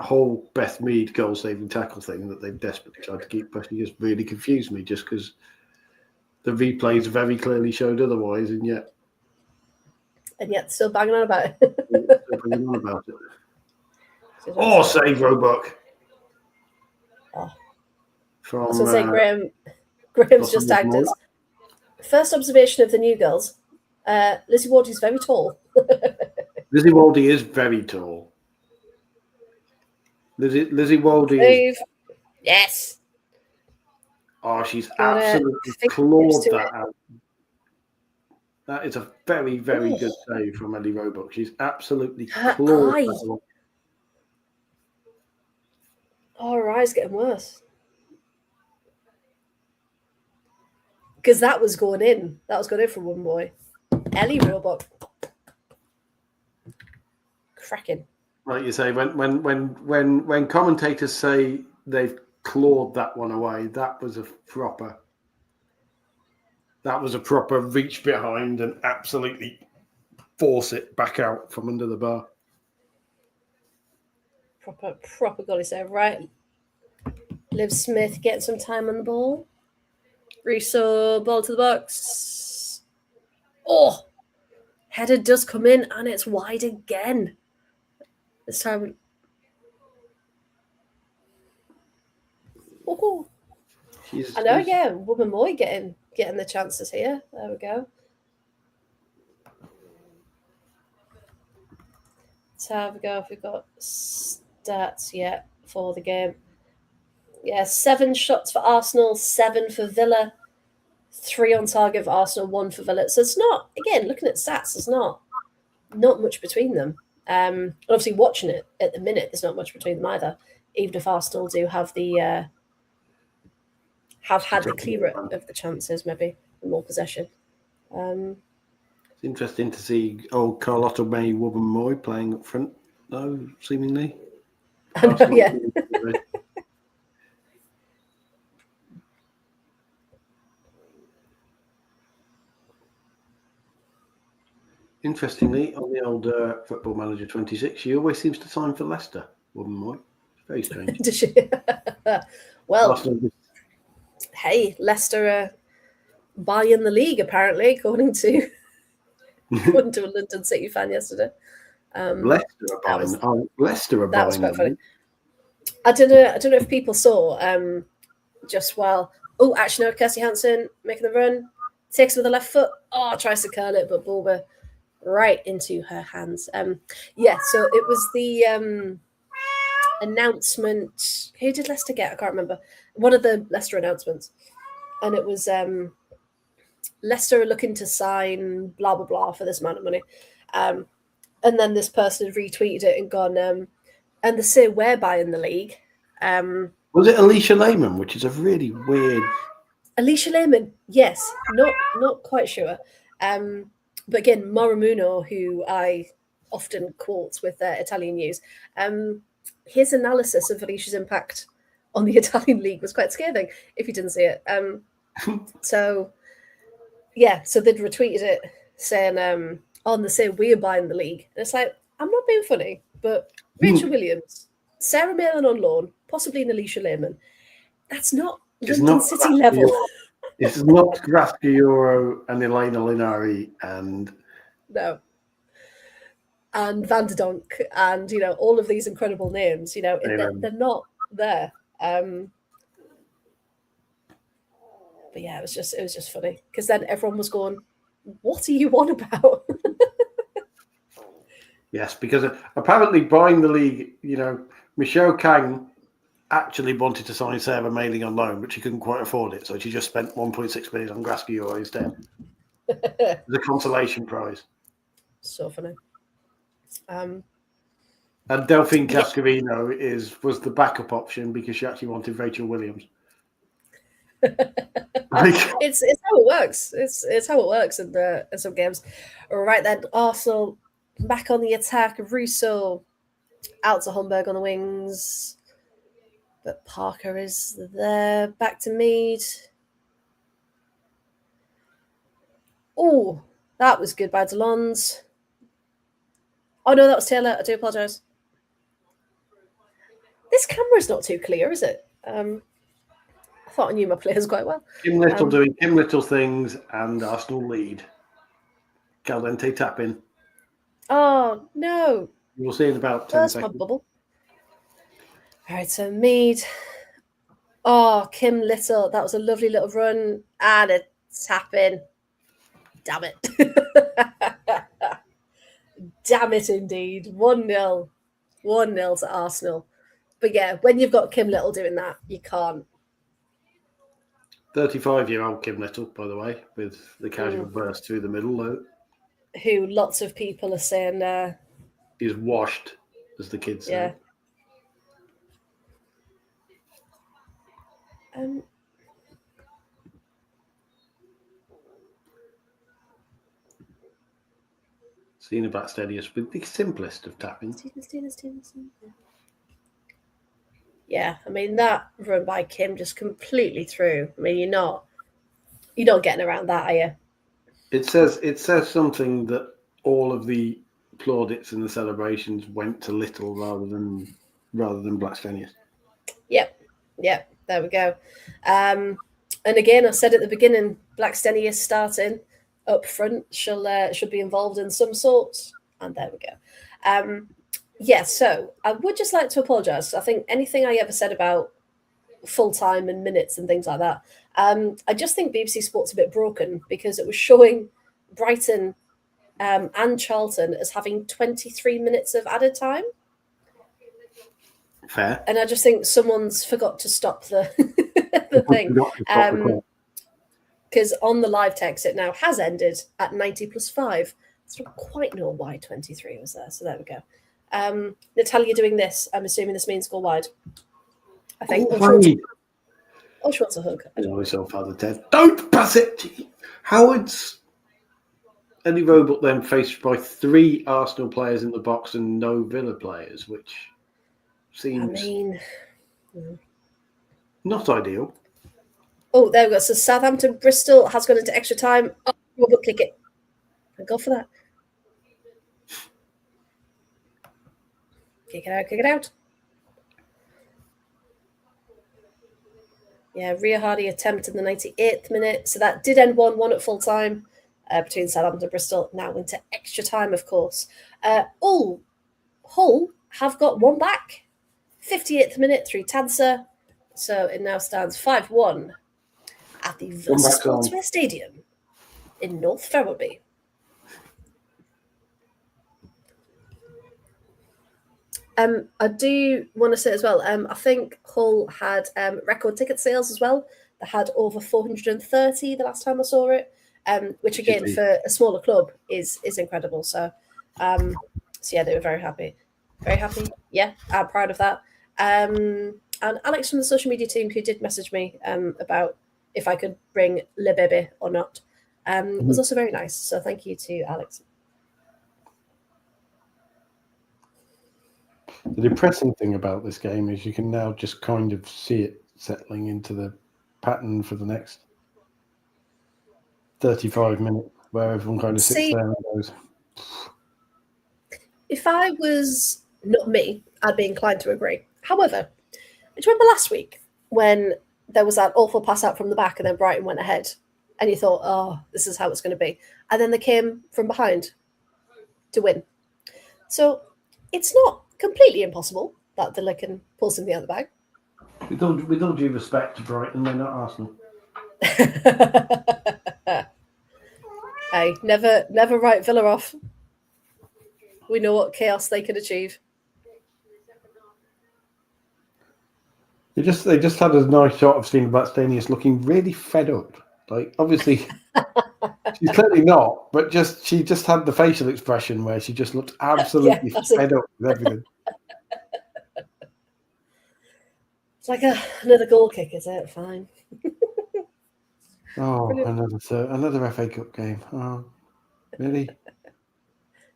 whole Beth Mead goal-saving tackle thing that they've desperately tried to keep pushing just really confused me, just because the replays very clearly showed otherwise, and yet still banging on about it. Oh, save Roebuck. Oh. I was going to say, Graham's just tagged us. First observation of the new girls. Lizzie Ward is very tall. Lizzie Waldy is very tall. Lizzie Waldy is... Yes. Oh, she's absolutely clawed that out. That is a very, very good save from Ellie Roebuck. She's absolutely clawed that out. Oh, her eye's getting worse. Because that was going in. That was going in from one boy. Ellie Roebuck. Cracking. Like you say, when commentators say they've clawed that one away, that was a proper reach behind and absolutely force it back out from under the bar. Proper goalie save, right? Liv Smith getting some time on the ball. Russo, ball to the box. Oh, header does come in and it's wide again. This time. Oh, I know, yeah. Woman Moy getting the chances here. There we go. Let's have a go if we've got stats yet for the game. Yeah, 7 shots for Arsenal, 7 for Villa, 3 on target for Arsenal, 1 for Villa. So it's not, again, looking at stats, there's not much between them. Obviously, watching it at the minute, there's not much between them either. Even if Arsenal do have the have had the clearer of the chances, maybe more possession. It's interesting to see old Carlotta May Woman Moy playing up front, though, seemingly. I know, yeah. Interestingly, on the old Football Manager 26, she always seems to sign for Leicester, Woman Moy. It's very strange. Does she? Well, hey, Leicester are buying the league, apparently, according to a London City fan yesterday. Leicester are buying. That was quite funny. I don't know if people saw just while. Oh, actually, no, Kirsty Hansen making the run, takes with the left foot. Oh, tries to curl it, but Bulba right into her hands. Yeah, so it was the announcement. Who did Leicester get? I can't remember. One of the Leicester announcements, and it was Leicester are looking to sign blah blah blah for this amount of money, and then this person had retweeted it and gone, and they say we're buying the league. Was it Alicia Lehman, which is a really weird? Alicia Lehman, yes, not quite sure. But again, Moramuno, who I often quote with Italian news, his analysis of Alicia's impact on the Italian league was quite scathing, if you didn't see it. So they'd retweeted it saying, on the say we're buying the league. And it's like, I'm not being funny, but Rachel Williams, Sarah Malin on loan, possibly an Alicia Lehman. That's not London City level. It's not Graciolo and Elena Linari and no. And Van der Donk and all of these incredible names, they're not there. But yeah, it was just funny because then everyone was going, "What are you on about?" Yes, because apparently buying the league, Michelle Kang actually wanted to sign Sarah Mailing on loan, but she couldn't quite afford it, so she just spent 1.6 million on Graciolo instead. The consolation prize. So funny. And Delphine Cascarino was the backup option because she actually wanted Rachel Williams. It's how it works. It's how it works in some games. Right then, Arsenal back on the attack. Russo out to Homburg on the wings. But Parker is there. Back to Mead. Oh, that was good by Delons. Oh, no, that was Taylor. I do apologise. This camera's not too clear, is it? I thought I knew my players quite well. Kim Little doing Kim Little things and Arsenal lead. Caldente tapping. Oh, no. We'll see in about 10 seconds. My bubble. All right, so Mead. Oh, Kim Little. That was a lovely little run. And a tap in. Damn it. Damn it, indeed. 1-0. 1-0 to Arsenal. But yeah, when you've got Kim Little doing that, you can't. 35-year-old Kim Little, by the way, with the casual burst through the middle, though. Who lots of people are saying... He's washed, as the kids say. Yeah. Seen about Stadius with the simplest of tapping. Yeah, I mean, that run by Kim just completely through. I mean, you're not getting around that, are you? It says something that all of the plaudits and the celebrations went to Little rather than Black Stenius. Yep, there we go. And again, I said at the beginning, Blacksteny is starting up front. She'll be involved in some sort. And there we go. So I would just like to apologise. I think anything I ever said about full time and minutes and things like that, I just think BBC Sport's a bit broken because it was showing Brighton and Charlton as having 23 minutes of added time. Fair. And I just think someone's forgot to stop the thing. Because on the live text, it now has ended at 90+5. I don't quite know why 23 was there. So there we go. Natalia doing this. I'm assuming this means go wide. I think. Oh, she wants a hug. Father Ted. Don't pass it! Howard's Eddie Robot then faced by 3 Arsenal players in the box and no Villa players, which seems not ideal. Oh, there we go. So Southampton Bristol has gone into extra time. Oh, Robert, click it. Thank God for that. Kick it out. Yeah, Ria Hardy attempt in the 98th minute. So that did end 1-1 at full time between Southampton and Bristol. Now into extra time, of course. Hull have got one back. 58th minute through Tanser. So it now stands 5-1 at the Villa Sportswear Stadium in North Ferriby. I do want to say as well, I think Hull had record ticket sales as well. They had over 430 the last time I saw it, which again for a smaller club is incredible. So yeah, they were very happy. Very happy. Yeah, I'm proud of that. And Alex from the social media team, who did message me about if I could bring Le Bebe or not, was also very nice. So thank you to Alex. The depressing thing about this game is you can now just kind of see it settling into the pattern for the next 35 minutes, where everyone kind of sits there and goes. If I was not me, I'd be inclined to agree. However, do you remember last week when there was that awful pass out from the back and then Brighton went ahead and you thought, oh, this is how it's going to be. And then they came from behind to win. So it's not completely impossible that Villa can pull something out of the bag. With all due respect to Brighton, they're not Arsenal. Hey, never write Villa off. We know what chaos they can achieve. They just had a nice shot of Stina Blackstenius looking really fed up. Like, obviously, she's clearly not, but she just had the facial expression where she just looked absolutely fed up with everything. It's like another goal kick, is it? Fine. Oh, another FA Cup game. Oh, really?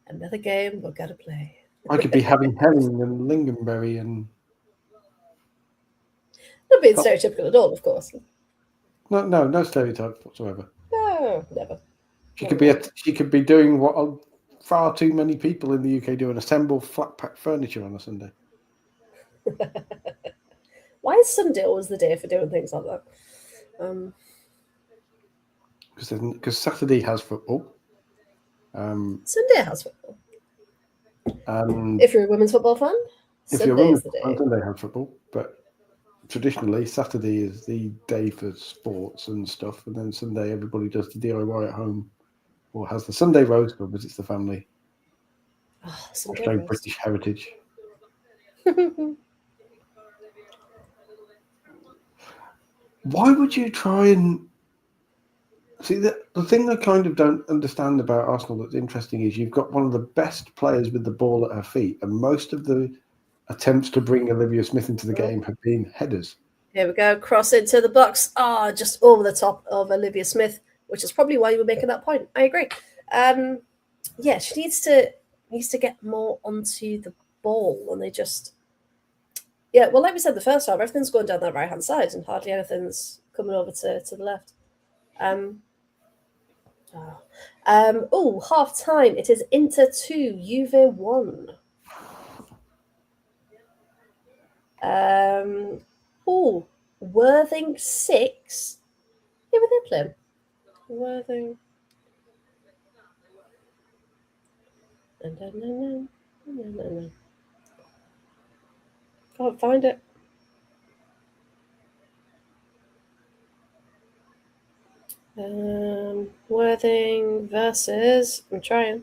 Another game we've got to play. I could be having Herring and Lingonberry and... Not being stereotypical at all, of course. No stereotypes whatsoever. No, never. She could be doing what far too many people in the UK do and assemble flat pack furniture on a Sunday. Why is Sunday always the day for doing things like that? Because Saturday has football. Sunday has football. And if you're a women's football fan, Sunday is the day. Sunday has football, but traditionally Saturday is the day for sports and stuff, and then Sunday everybody does the DIY at home or has the Sunday Rose Club, visits the family. Oh, showing British heritage. Why would you try and see the thing I kind of don't understand about Arsenal that's interesting is you've got one of the best players with the ball at her feet, and most of the attempts to bring Olivia Smith into the game have been headers. Here we go, cross into the box. Just over the top of Olivia Smith, which is probably why you were making that point. I agree. Yeah, she needs to get more onto the ball, and they just... Yeah, well, like we said, the first half, everything's going down that right-hand side, and hardly anything's coming over to the left. Half time. It is Inter 2, Juve 1. Worthing 6, Who were they playing? Worthing. No. Can't find it. Worthing versus. I'm trying. If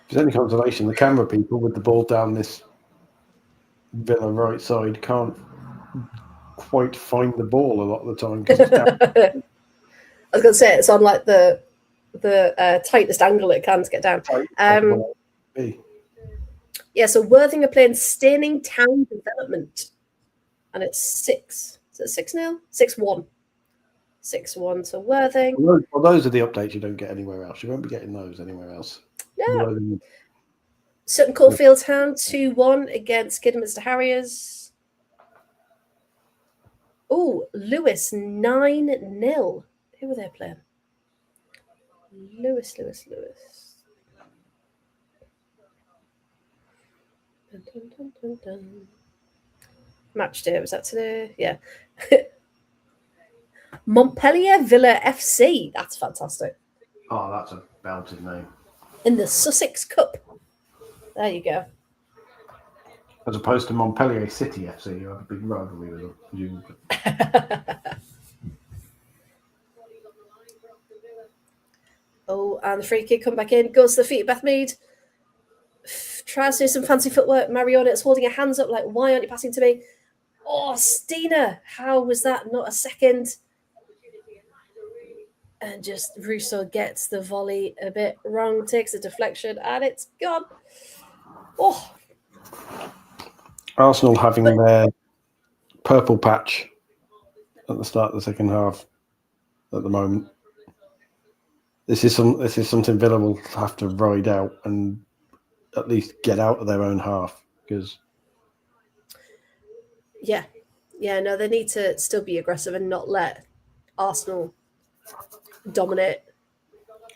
there's any consolation, the camera people with the ball down this Villa right side can't quite find the ball a lot of the time because it's down. I was going to say it's on like the tightest angle it can to get down. Yeah, so Worthing are playing Staining Town Development, and it's 6. Is it 6-0? 6-1. 6-1 to Worthing. Well, those are the updates you don't get anywhere else. You won't be getting those anywhere else. Yeah. Sutton Coldfield Town 2-1 against Kidderminster Harriers. Oh, Lewis 9-0. Who were they playing? Lewis. Dun. Match day, was that today? Yeah. Montpellier Villa FC. That's fantastic. Oh, that's a belted name. In the Sussex Cup. There you go. As opposed to Montpellier City FC, you have a big rivalry with them. Oh, and the free kick come back in. Goes to the feet of Beth Mead. Tries to do some fancy footwork. Mariona is holding her hands up like, why aren't you passing to me? Oh, Stina. How was that not a second? And just Russo gets the volley a bit wrong, takes a deflection, and it's gone. Oh. Arsenal having their purple patch at the start of the second half at the moment. This is something Villa will have to ride out and at least get out of their own half because. Yeah, no, they need to still be aggressive and not let Arsenal dominate.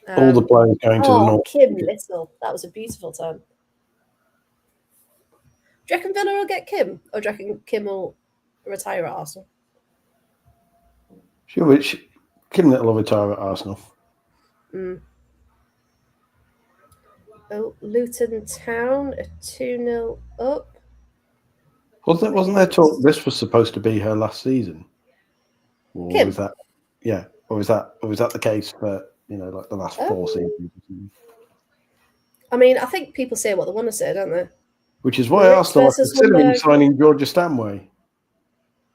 All the players going to the north. Kim Little, that was a beautiful turn. Do you reckon Villa will get Kim, or do you reckon Kim will retire at Arsenal? Sure, Kim Little will retire at Arsenal. Oh, Luton Town, a 2-0 up. Wasn't there talk this was supposed to be her last season? Or Kim? was that or was that the case for like the last 4 seasons? I mean, I think people say what they want to say, don't they? Which is why Arsenal are considering signing Georgia Stanway.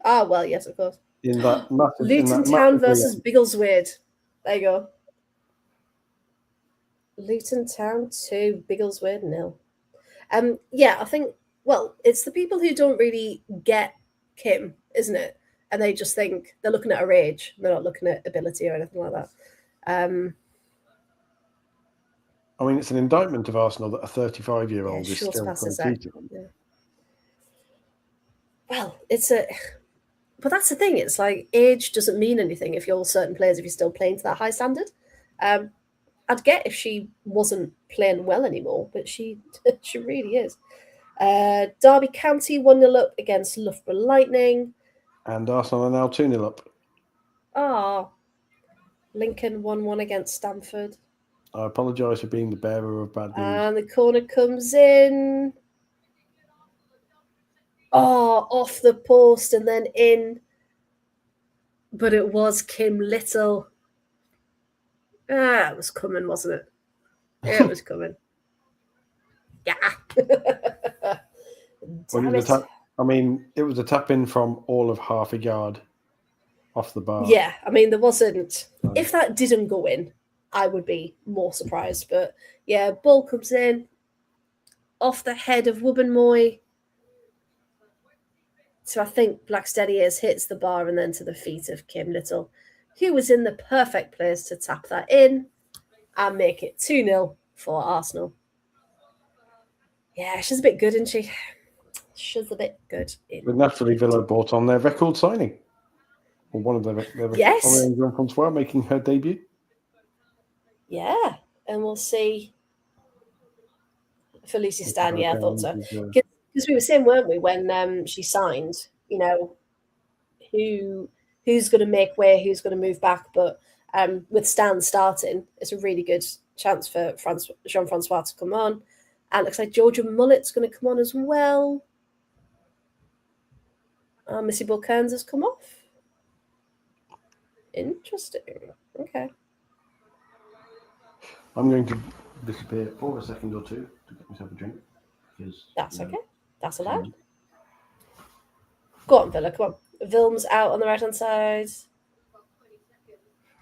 Ah, well, yes, of course. In that massive Luton Town versus Biggleswade. There you go. Luton Town 2, Biggleswade 0. Yeah, I think, well, it's the people who don't really get Kim, isn't it? And they just think they're looking at her age. They're not looking at ability or anything like that. I mean, it's an indictment of Arsenal that a 35-year-old is still competing. Yeah. Well, but that's the thing. It's like age doesn't mean anything if you're certain players, if you're still playing to that high standard. I'd get if she wasn't playing well anymore, but she really is. Derby County 1-0 up against Loughborough Lightning. And Arsenal are now 2-0 up. Ah, Lincoln 1-1 against Stamford. I apologise for being the bearer of bad news. And the corner comes in. Oh, off the post and then in. But it was Kim Little. It was coming, wasn't it? It was coming. Yeah. It was a tap in from all of half a yard off the bar. Yeah, I mean, there wasn't. If that didn't go in, I would be more surprised. But yeah, ball comes in off the head of Wubbenmoy. So I think Blackstadiers hits the bar and then to the feet of Kim Little, who was in the perfect place to tap that in and make it 2-0 for Arsenal. Yeah, she's a bit good, isn't she? She's a bit good. But naturally, Villa bought on their record signing. Or one of their yes. Jean-Francois making her debut. Yeah, and we'll see. For Lucy Stan, yeah, I thought so. Because we were saying, weren't we, when she signed, who who's going to make way, who's going to move back. But with Stan starting, it's a really good chance for Jean-Francois to come on. And it looks like Georgia Mullet's going to come on as well. Missy Bulkins has come off. Interesting. Okay. I'm going to disappear for a second or two to get myself a drink. That's okay. That's allowed. Go on, Villa. Come on. Vilm's out on the right-hand side.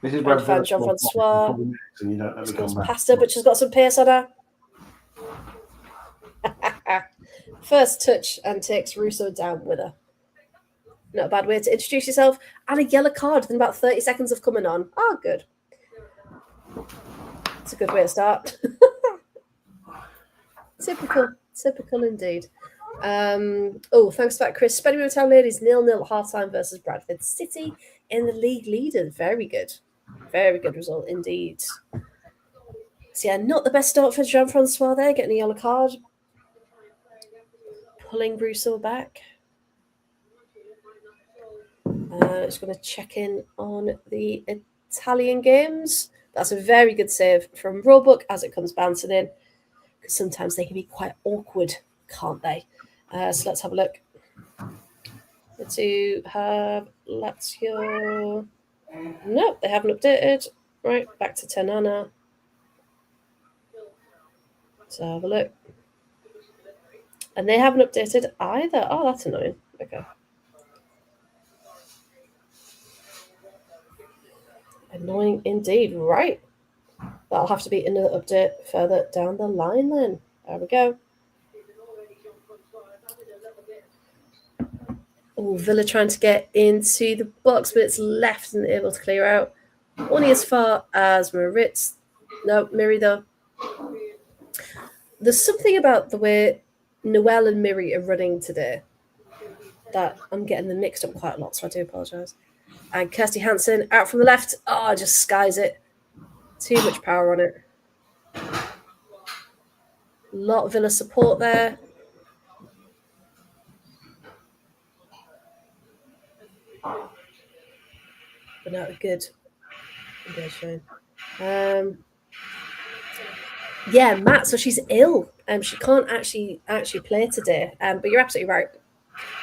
This is where Jean-Francois. And you don't let me come back. Past her, but she's got some pace on her. First touch and takes Russo down with her. Not a bad way to introduce yourself. And a yellow card within about 30 seconds of coming on. Oh, good. It's a good way to start. Typical indeed. Thanks for that, Chris. Spenny Town Ladies 0-0 at half-time versus Bradford City in the league leader. Very good. Very good result indeed. So yeah, not the best start for Jean-Francois there, getting a yellow card. Pulling Russo back. Just going to check in on the Italian games. That's a very good save from Roebuck as it comes bouncing in. Because sometimes they can be quite awkward, can't they? So let's have a look. To have Lazio. No, they haven't updated. Right, back to Ternana. So have a look. And they haven't updated either. Oh, that's annoying. Okay. Annoying indeed. Right. That'll have to be another update further down the line then. There we go. Oh, Villa trying to get into the box, but it's left and able to clear out. Only as far as Maritz. No, Miri though. There's something about the way Noelle and Miri are running today that I'm getting them mixed up quite a lot, so I do apologise. And Kirsty Hansen out from the left. Oh, just skies it. Too much power on it. A lot of Villa support there. But no, good. Good showing. Yeah, Matt. So she's ill. She can't actually play today. But you're absolutely right.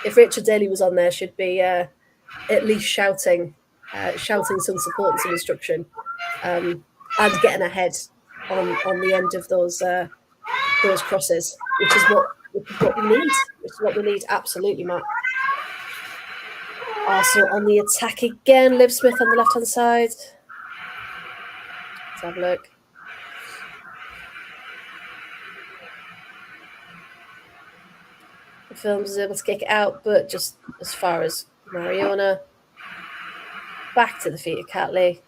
If Richard Daly was on there, she'd be at least shouting some support and some instruction, and getting ahead on the end of those crosses, which is what we need. Which is what we need. Absolutely, Matt. Arsenal on the attack again. Liv Smith on the left-hand side. Let's have a look. The Films is able to kick it out, but just as far as Mariona. Back to the feet of Catley.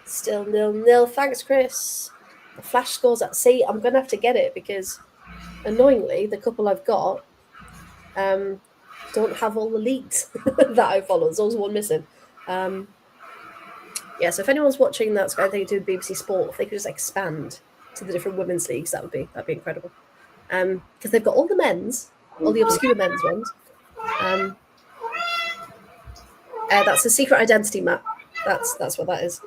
Still 0-0. Thanks, Chris. The flash scores at sea. I'm going to have to get it because, annoyingly, the couple I've got don't have all the leagues that I follow. There's always one missing. So if anyone's watching that's got anything to do with BBC Sport, if they could just expand to the different women's leagues, that'd be incredible. Because they've got all the men's, all the obscure men's ones. That's a secret identity map. That's what that is.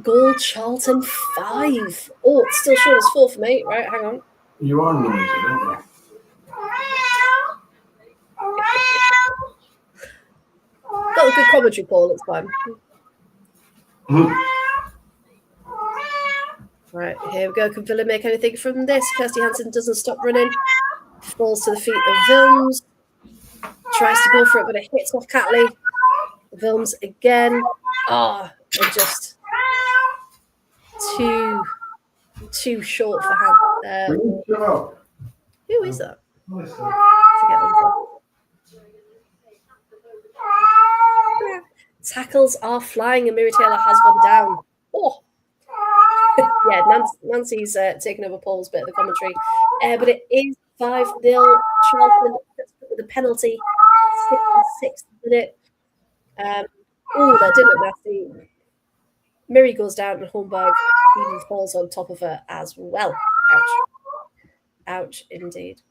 Goal Charlton 5. Oh, it's still showing as 4 for me. Right, hang on. You are noisy, aren't you? Got a good commentary, Paul. It's fine. Right, here we go. Can Villa make anything from this? Kirsty Hansen doesn't stop running. Falls to the feet of Vilms. Tries to go for it, but it hits off Catley. Vilms again. And just too short for hand. Who is that? To get on top. Tackles are flying and Miri Taylor has gone down. Oh. Yeah, Nancy's taking over Paul's bit of the commentary. But it is 5-0. Charlton with the penalty. 66th minute. That did look nasty. Miri goes down and Holmberg even falls on top of her as well. Ouch. Ouch, indeed.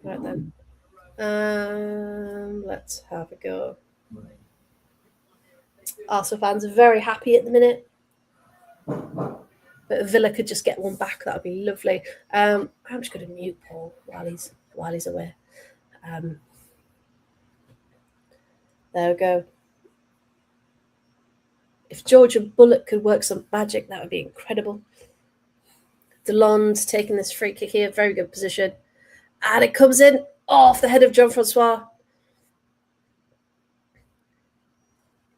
Right then. Let's have a go. Arsenal fans are very happy at the minute. But if Villa could just get one back, that would be lovely. I'm just going to mute Paul while he's away. There we go. If Georgia Bullock could work some magic, that would be incredible. Delonde taking this free kick here, very good position. And it comes in off the head of Jean-Francois.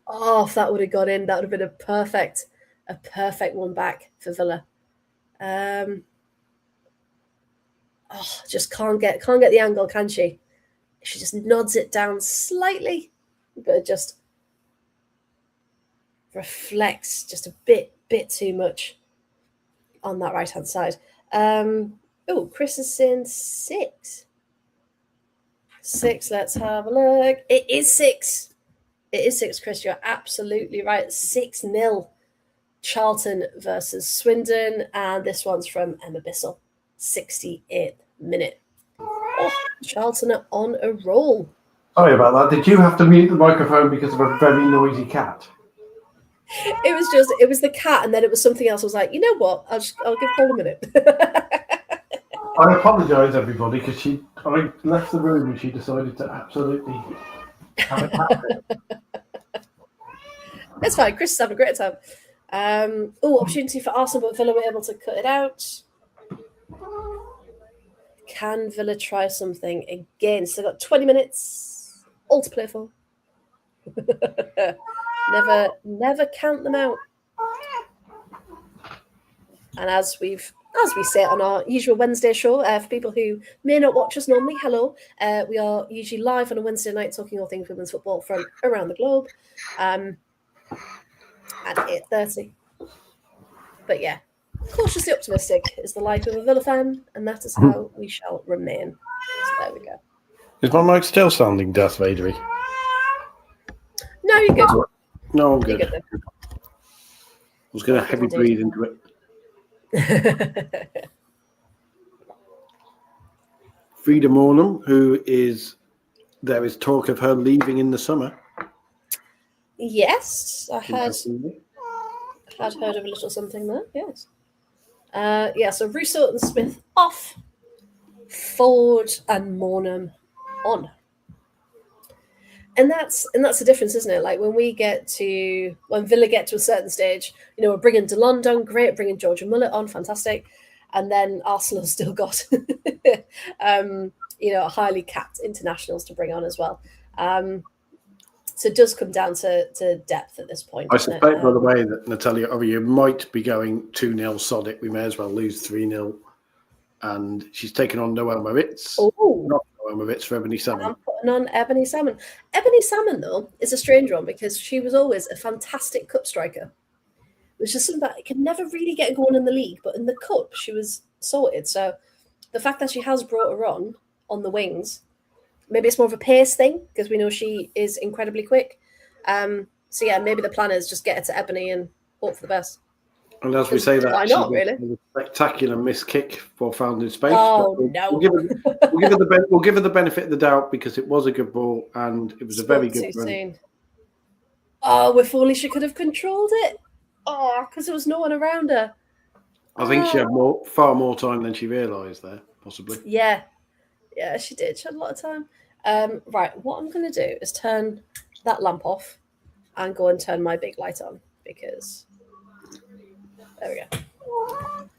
Oh, if that would have gone in, that would have been a perfect one back for Villa. Just can't get the angle, can she? She just nods it down slightly, but it just reflects just a bit too much on that right hand side. Chris is saying 6. 6. Let's have a look. It is 6. It is 6, Chris. You're absolutely right. 6-0. Charlton versus Swindon, and this one's from Emma Bissell. 68th minute. Oh, Charlton are on a roll. Sorry about that. Did you have to mute the microphone because of a very noisy cat? It was the cat, and then it was something else. I was like, you know what? I'll give Paul a minute. I apologise, everybody, because I left the room and she decided to absolutely have a cat. It's fine. Chris is having a great time. Opportunity for Arsenal, but Villa were able to cut it out. Can Villa try something again? So they've got 20 minutes, all to play for. Never count them out. And as we say on our usual Wednesday show, for people who may not watch us normally, hello. We are usually live on a Wednesday night talking all things women's football from around the globe. At 8:30. But yeah, cautiously optimistic is the life of a Villa fan, and that is how we shall remain. So there we go. Is my mic still sounding Darth Vader-y? No, you're good. No, I'm good. You're good I was going to heavy breathe into it. Frida Mornham, there is talk of her leaving in the summer. Yes, I had heard of a little something there. Yes. So Russo and Smith off, Ford and Mornham on. And that's the difference, isn't it? Like when Villa get to a certain stage, we're bringing Delonde on, great, bringing Georgia Mullet on, fantastic, and then Arsenal still got highly capped internationals to bring on as well. So it does come down to depth at this point. I suspect, by the way, that Natalia you might be going 2-0 Sodic. We may as well lose 3-0. And she's taken on Noelle Moritz. Oh, not Noelle Moritz for Ebony Salmon. I'm putting on Ebony Salmon. Ebony Salmon, though, is a strange one because she was always a fantastic cup striker. Which is something that I could never really get going in the league, but in the cup, she was sorted. So the fact that she has brought her on the wings, maybe it's more of a pace thing because we know she is incredibly quick. So yeah, maybe the plan is just get her to Ebony and hope for the best. And as we say that, why not, really? A spectacular miss kick for found in space. Oh no! We'll give her the benefit of the doubt because it was a good ball and it was a very good run. Oh, if only she could have controlled it. Oh, because there was no one around her. I think she had far more time than she realised there, possibly. Yeah, she did. She had a lot of time. Right, what I'm going to do is turn that lamp off and go and turn my big light on because there we go.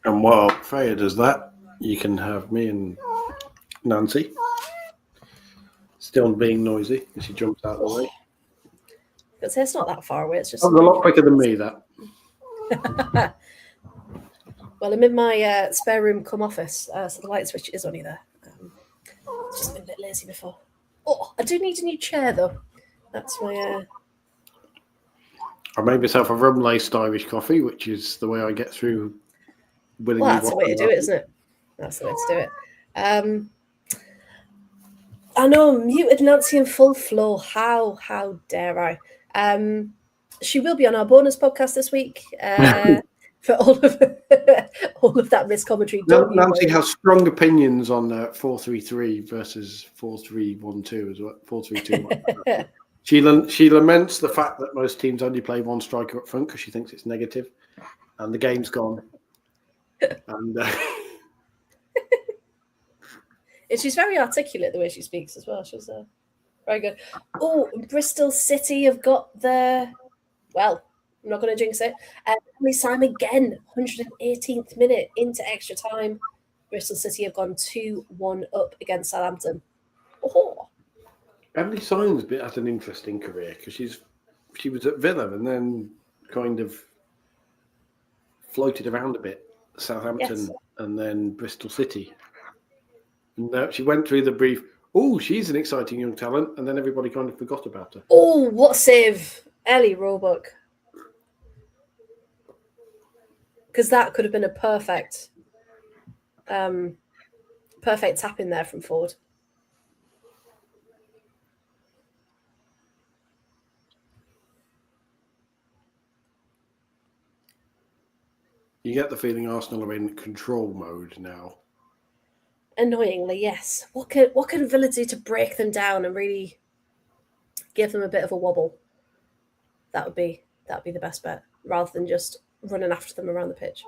And while Freya does that, you can have me and Nancy still being noisy as she jumps out of the way. But it's not that far away. It's just a lot quicker than me, that. Well, I'm in my spare room come office, so the light switch is only there. It's just been a bit lazy before. Oh, I do need a new chair, though. That's my... I made myself a rum-laced Irish coffee, which is the way I get through willingly. Well, that's the way to do it, isn't it? That's the way to do it. I know, muted Nancy in full flow. How dare I? She will be on our bonus podcast this week. for all of that miscommentary. Nancy has strong opinions on 4-3-3 versus 4-3-1-2 as well. 4-3-2. She laments the fact that most teams only play one striker up front because she thinks it's negative, and the game's gone. And and she's very articulate the way she speaks as well. She's very good. Oh, Bristol City have got their, well, I'm not going to jinx it. Emily Simon again, 118th minute into extra time. Bristol City have gone 2-1 up against Southampton. Oh. Emily Simon's had an interesting career because she was at Villa and then kind of floated around a bit, Southampton and then Bristol City. And she went through the brief, oh, she's an exciting young talent, and then everybody kind of forgot about her. Oh, what a save, Ellie Roebuck. Because that could have been a perfect tap in there from Ford. You get the feeling Arsenal are in control mode now. Annoyingly, yes. What can Villa do to break them down and really give them a bit of a wobble? That would be the best bet, rather than just running after them around the pitch.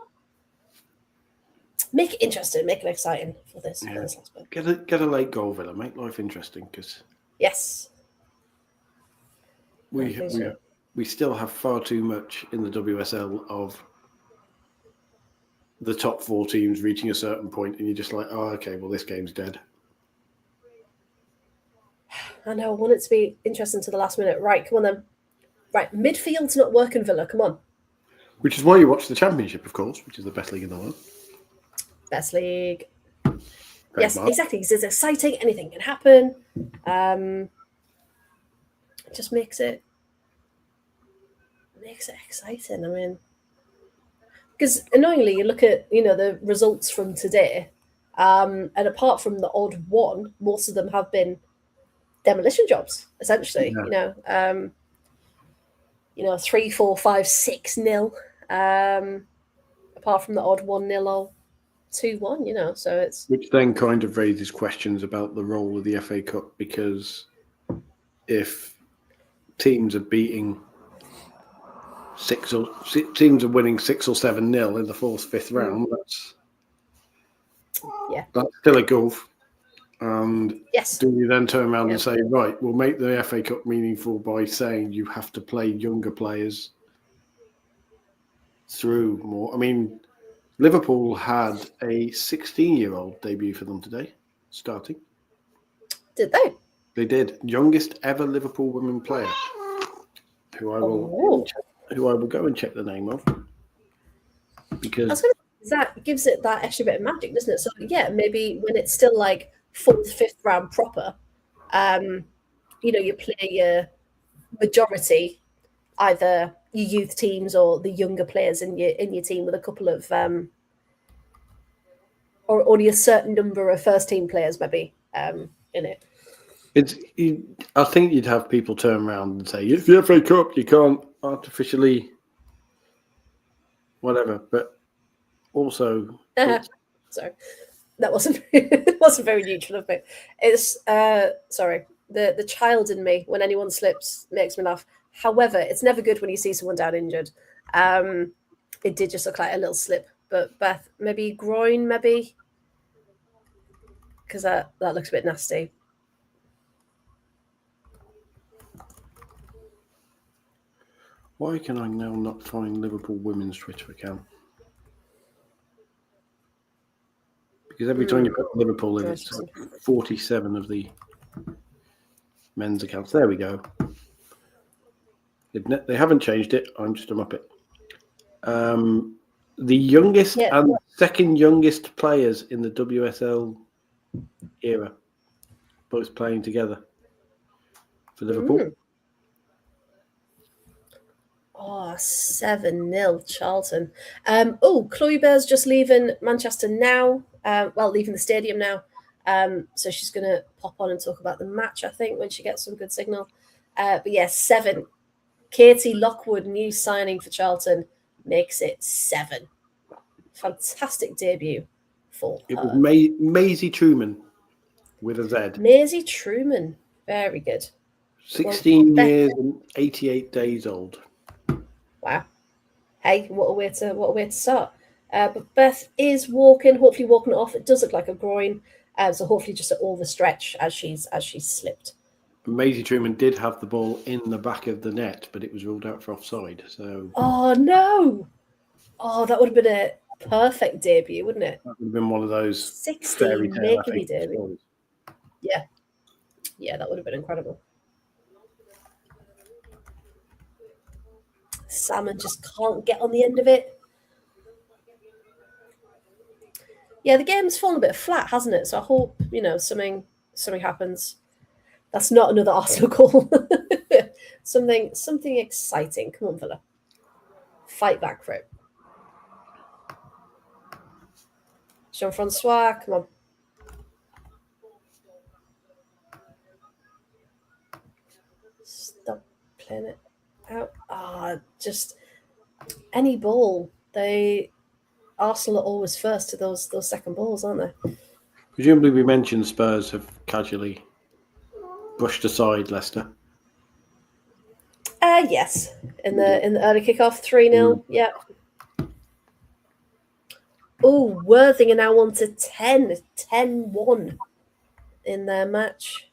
Make it interesting, make it exciting for this. Yeah. For this last bit. Get a late goal, Villa. Make life interesting because yes, we still have far too much in the WSL of the top four teams reaching a certain point, and you're just like, oh, okay, well, this game's dead. I know. I want it to be interesting to the last minute. Right, come on then. Right, midfield's not working, Villa. Come on. Which is why you watch the Championship, of course, which is the best league in the world. Best league. Great mark. Exactly. It's exciting. Anything can happen. It just makes it exciting. I mean, because annoyingly, you look at the results from today, and apart from the odd one, most of them have been demolition jobs. Essentially, yeah. 3, 4, 5, 6-0. Apart from the odd 1-0 or 2-1, so it's which then kind of raises questions about the role of the FA Cup, because if teams are beating teams are winning 6 or 7-0 in the 4th, 5th round, that's still a gulf. And do you then turn around and say, right, we'll make the FA Cup meaningful by saying you have to play younger players through more? I mean, Liverpool had a 16-year-old debut for them today, starting. Did they? They did. Youngest ever Liverpool women player, who I will go and check the name of. Because that gives it that extra bit of magic, doesn't it? So maybe when it's still like 4th, 5th round proper, you play your majority, either your youth teams or the younger players in your team, with a couple of or only a certain number of first team players, maybe in it. I think you'd have people turn around and say, it's the FA Cup, you can't artificially whatever, but also sorry, that wasn't very neutral of me. It's sorry, the child in me, when anyone slips, makes me laugh. However, it's never good when you see someone down injured. It did just look like a little slip, but Beth, maybe groin, maybe, because that looks a bit nasty. Why can I now not find Liverpool women's Twitter account? Because every time you put Liverpool in, it's like 47 of the men's accounts. There we go. They haven't changed it. I'm just a muppet. The youngest and second youngest players in the WSL era, both playing together for Liverpool. Oh, 7-0 Charlton. Chloe Bear's just leaving Manchester now. Leaving the stadium now. So she's going to pop on and talk about the match, I think, when she gets some good signal. 7. Katie Lockwood, new signing for Charlton. makes it 7. Fantastic debut for her. It was Maisie Truman with a Z. Maisie Truman. Very good. 16 years and 88 days old. Wow. Hey, what a way to start. But Beth is walking, hopefully walking it off. It does look like a groin, so hopefully just an overstretch as she's slipped. Maisie Truman did have the ball in the back of the net, but it was ruled out for offside. So. Oh no! Oh, that would have been a perfect debut, wouldn't it? That would have been one of those 16 making me debut. Stories. Yeah, that would have been incredible. Salmon just can't get on the end of it. Yeah, the game's fallen a bit flat, hasn't it? So I hope, something happens. That's not another Arsenal goal. something exciting. Come on, Villa. Fight back for it. Jean-Francois, come on. Stop playing it out. Just any ball. Arsenal are always first to those second balls, aren't they? Presumably, we mentioned Spurs have casually brushed aside Leicester. Yes, in the early kickoff, 3-0. Yeah. Oh, Worthing are now on to 10-1 in their match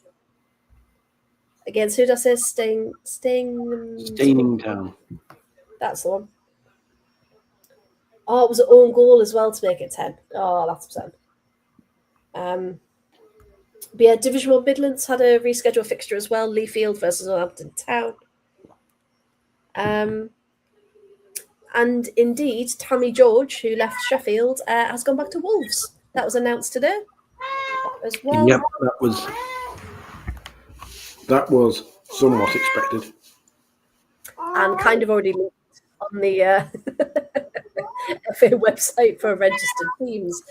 against who does this? Staining Town. That's the one. Oh, it was an own goal as well to make it 10. Oh, that's upsetting. But yeah, Division 1 Midlands had a rescheduled fixture as well. Leafield versus Northampton Town. And indeed, Tammy George, who left Sheffield, has gone back to Wolves. That was announced today as well. Yep, that was somewhat expected. And kind of already linked on the FA website for registered teams.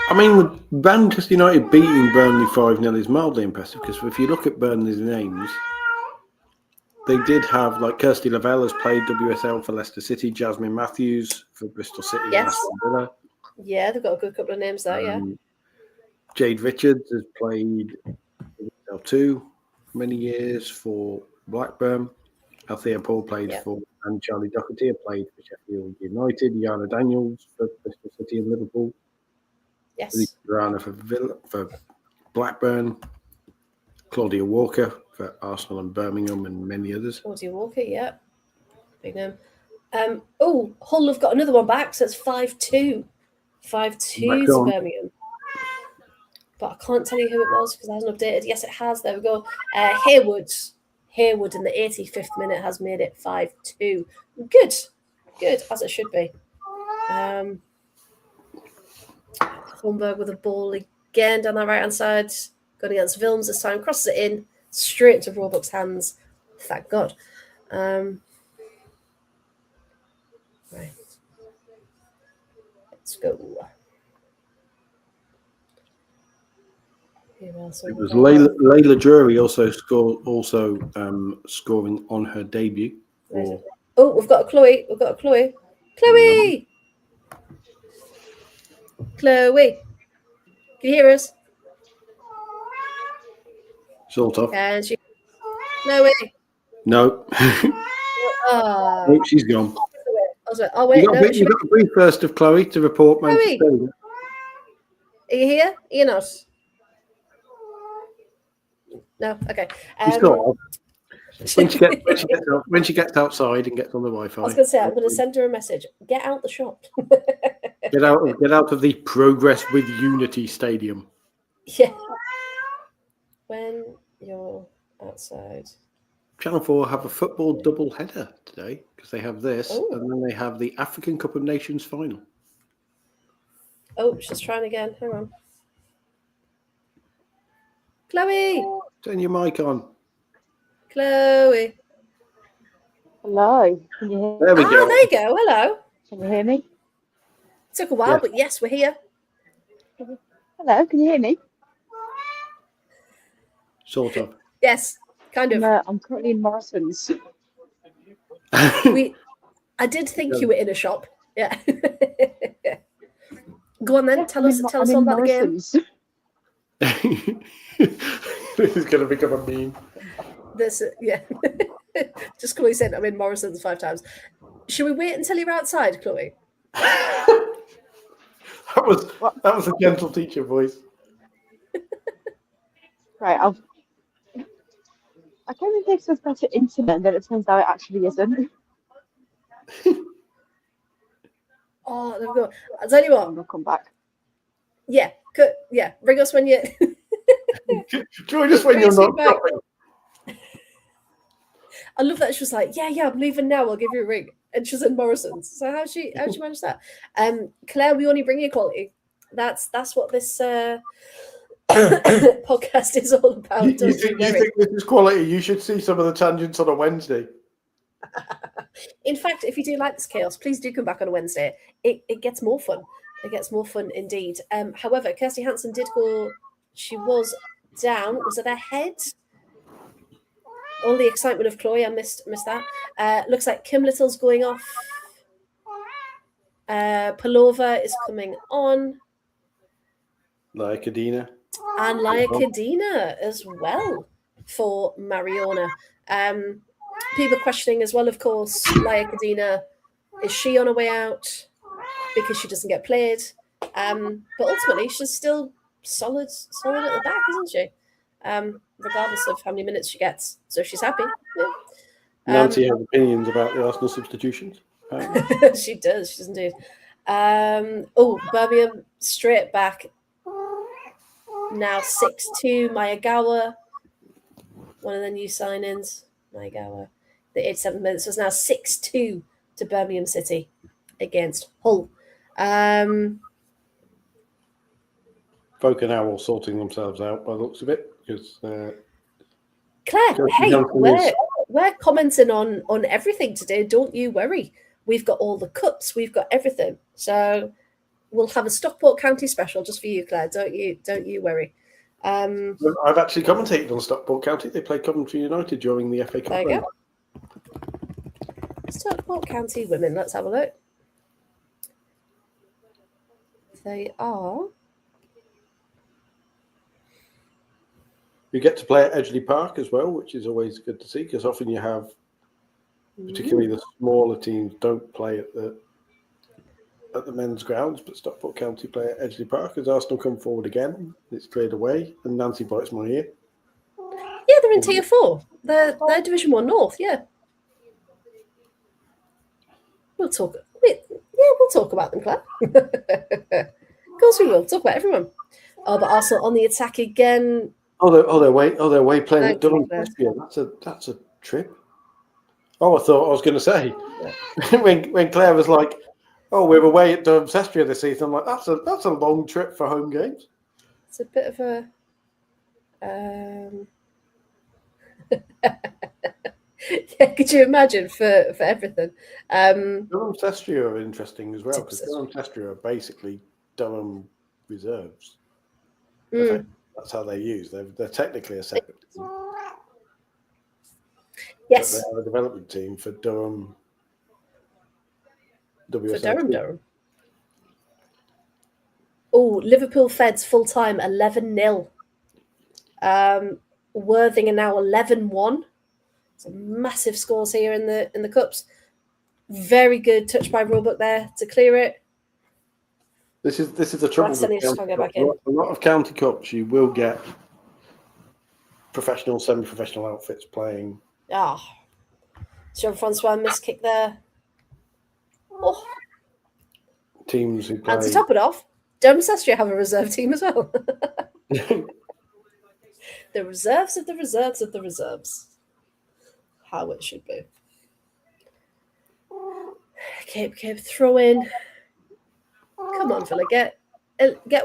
I mean, Manchester United beating Burnley 5-0 is mildly impressive because if you look at Burnley's names, they did have, like, Kirsty Lavelle has played WSL for Leicester City, Jasmine Matthews for Bristol City, and Aston Villa. Yeah, they've got a good couple of names there, yeah. Jade Richards has played WSL2 for many years for Blackburn. Althea Paul played for, and Charlie Doherty have played for Sheffield United. Yana Daniels for Bristol City and Liverpool. Yes. Rana for Blackburn. Claudia Walker for Arsenal and Birmingham and many others. Claudia Walker, yeah. Big name. Hull have got another one back, so it's 5-2. 5-2 to Birmingham. But I can't tell you who it was because it hasn't updated. Yes, it has. There we go. Hayward in the 85th minute has made it 5-2. Good, as it should be. Holmberg with a ball again down the right-hand side. Going against Wilms this time. Crosses it in. Straight into Roebuck's hands. Thank God. Right. Let's go. It was Layla Drury also scoring on her debut. We've got a Chloe. Chloe! Chloe! Can you hear us? Sort of. And she... Chloe! No. Oh, she's gone. Oh, wait. You got a brief first of Chloe to report Manchester. Chloe! Are you here? You're not? No? Okay. When she gets outside and gets on the Wi-Fi. I was going to say, I'm going to send her a message. Get out the shop. Get out of the Progress with Unity Stadium. Yeah. When you're outside. Channel 4 have a football double header today because they have this and then they have the African Cup of Nations final. Oh, she's trying again. Hang on. Chloe! Turn your mic on. Chloe. Hello. Can you hear me? There we go. There you go. Hello. Can you hear me? It took a while, but yes, we're here. Hello. Can you hear me? Sort of. Yes, kind of. I'm currently in Morrison's. I did think you were in a shop. Yeah. Go on then. Tell us all about the game. This is going to become a meme. Yeah. Just Chloe said I'm in Morrison's 5 times. Should we wait until you're outside, Chloe? That was a gentle teacher voice. Right, I kind of think it's better internet than it turns out it actually isn't. Oh, there we go. I'll tell you what. We'll come back. Yeah, good. Yeah, ring us when you. Join us when you're not shopping. I love that she was like, yeah, I'm leaving now. I'll give you a ring, and she's in Morrison's. So how'd she manage that? Claire, we only bring you quality. That's what this podcast is all about. You think this is quality? You should see some of the tangents on a Wednesday. In fact, if you do like this chaos, please do come back on a Wednesday. It gets more fun. It gets more fun indeed. However, Kirsty Hansen did go. She was down. Was it her head? All the excitement of Chloe. I missed that. Looks like Kim Little's going off. Palova is coming on. Laia Kadina. And Laia Kadina as well for Mariona. People questioning as well, of course, Laia Kadina, is she on her way out because she doesn't get played? But ultimately, she's still solid at the back, isn't she? Regardless of how many minutes she gets. So she's happy. Yeah. Nancy has opinions about the Arsenal substitutions. She does indeed. Birmingham straight back. Now 6-2, Mayagawa. One of the new signings. Mayagawa. The 87 minutes was now 6-2 to Birmingham City against Hull. Folk are now all sorting themselves out by the looks of it. Because Claire, hey, we're commenting on everything today. Don't you worry. We've got all the cups. We've got everything. So we'll have a Stockport County special just for you, Claire. Don't you worry. I've actually commentated on Stockport County. They played Coventry United during the FA Cup. There you go. Stockport County women. Let's have a look. They are. You get to play at Edgeley Park as well, which is always good to see because often you have, particularly the smaller teams, don't play at the men's grounds, but Stockport County play at Edgeley Park as Arsenal come forward again. It's cleared away, and Nancy bites my ear. Yeah, they're in Tier 4. They're Division 1 North. Yeah, we'll talk about them, Claire. Of course we will. Talk about everyone. Oh, but Arsenal on the attack again. They're away playing at Durham. That's a trip. Oh, I thought I was going to say when Claire was like, "Oh, we're away at Durham Sestria this season." I'm like, "That's a long trip for home games." It's a bit of a. Yeah, could you imagine for everything? Durham Sestria are interesting as well because Durham Sestria are basically Durham reserves. That's how they're used. They're technically a separate team. Yes. But they have a development team for Durham. For Durham. Oh, Liverpool Feds full time 11-0. Worthing are now 11-1. Some massive scores here in the cups. Very good touch by Roebuck there to clear it. This is the trouble with a lot of county cups. You will get professional, semi-professional outfits playing. Jean-Francois missed kick there. Oh. Teams who play. And to top it off, Durham Sestria have a reserve team as well. The reserves of the reserves of the reserves. How it should be. Keep throwing. Come on, fella, get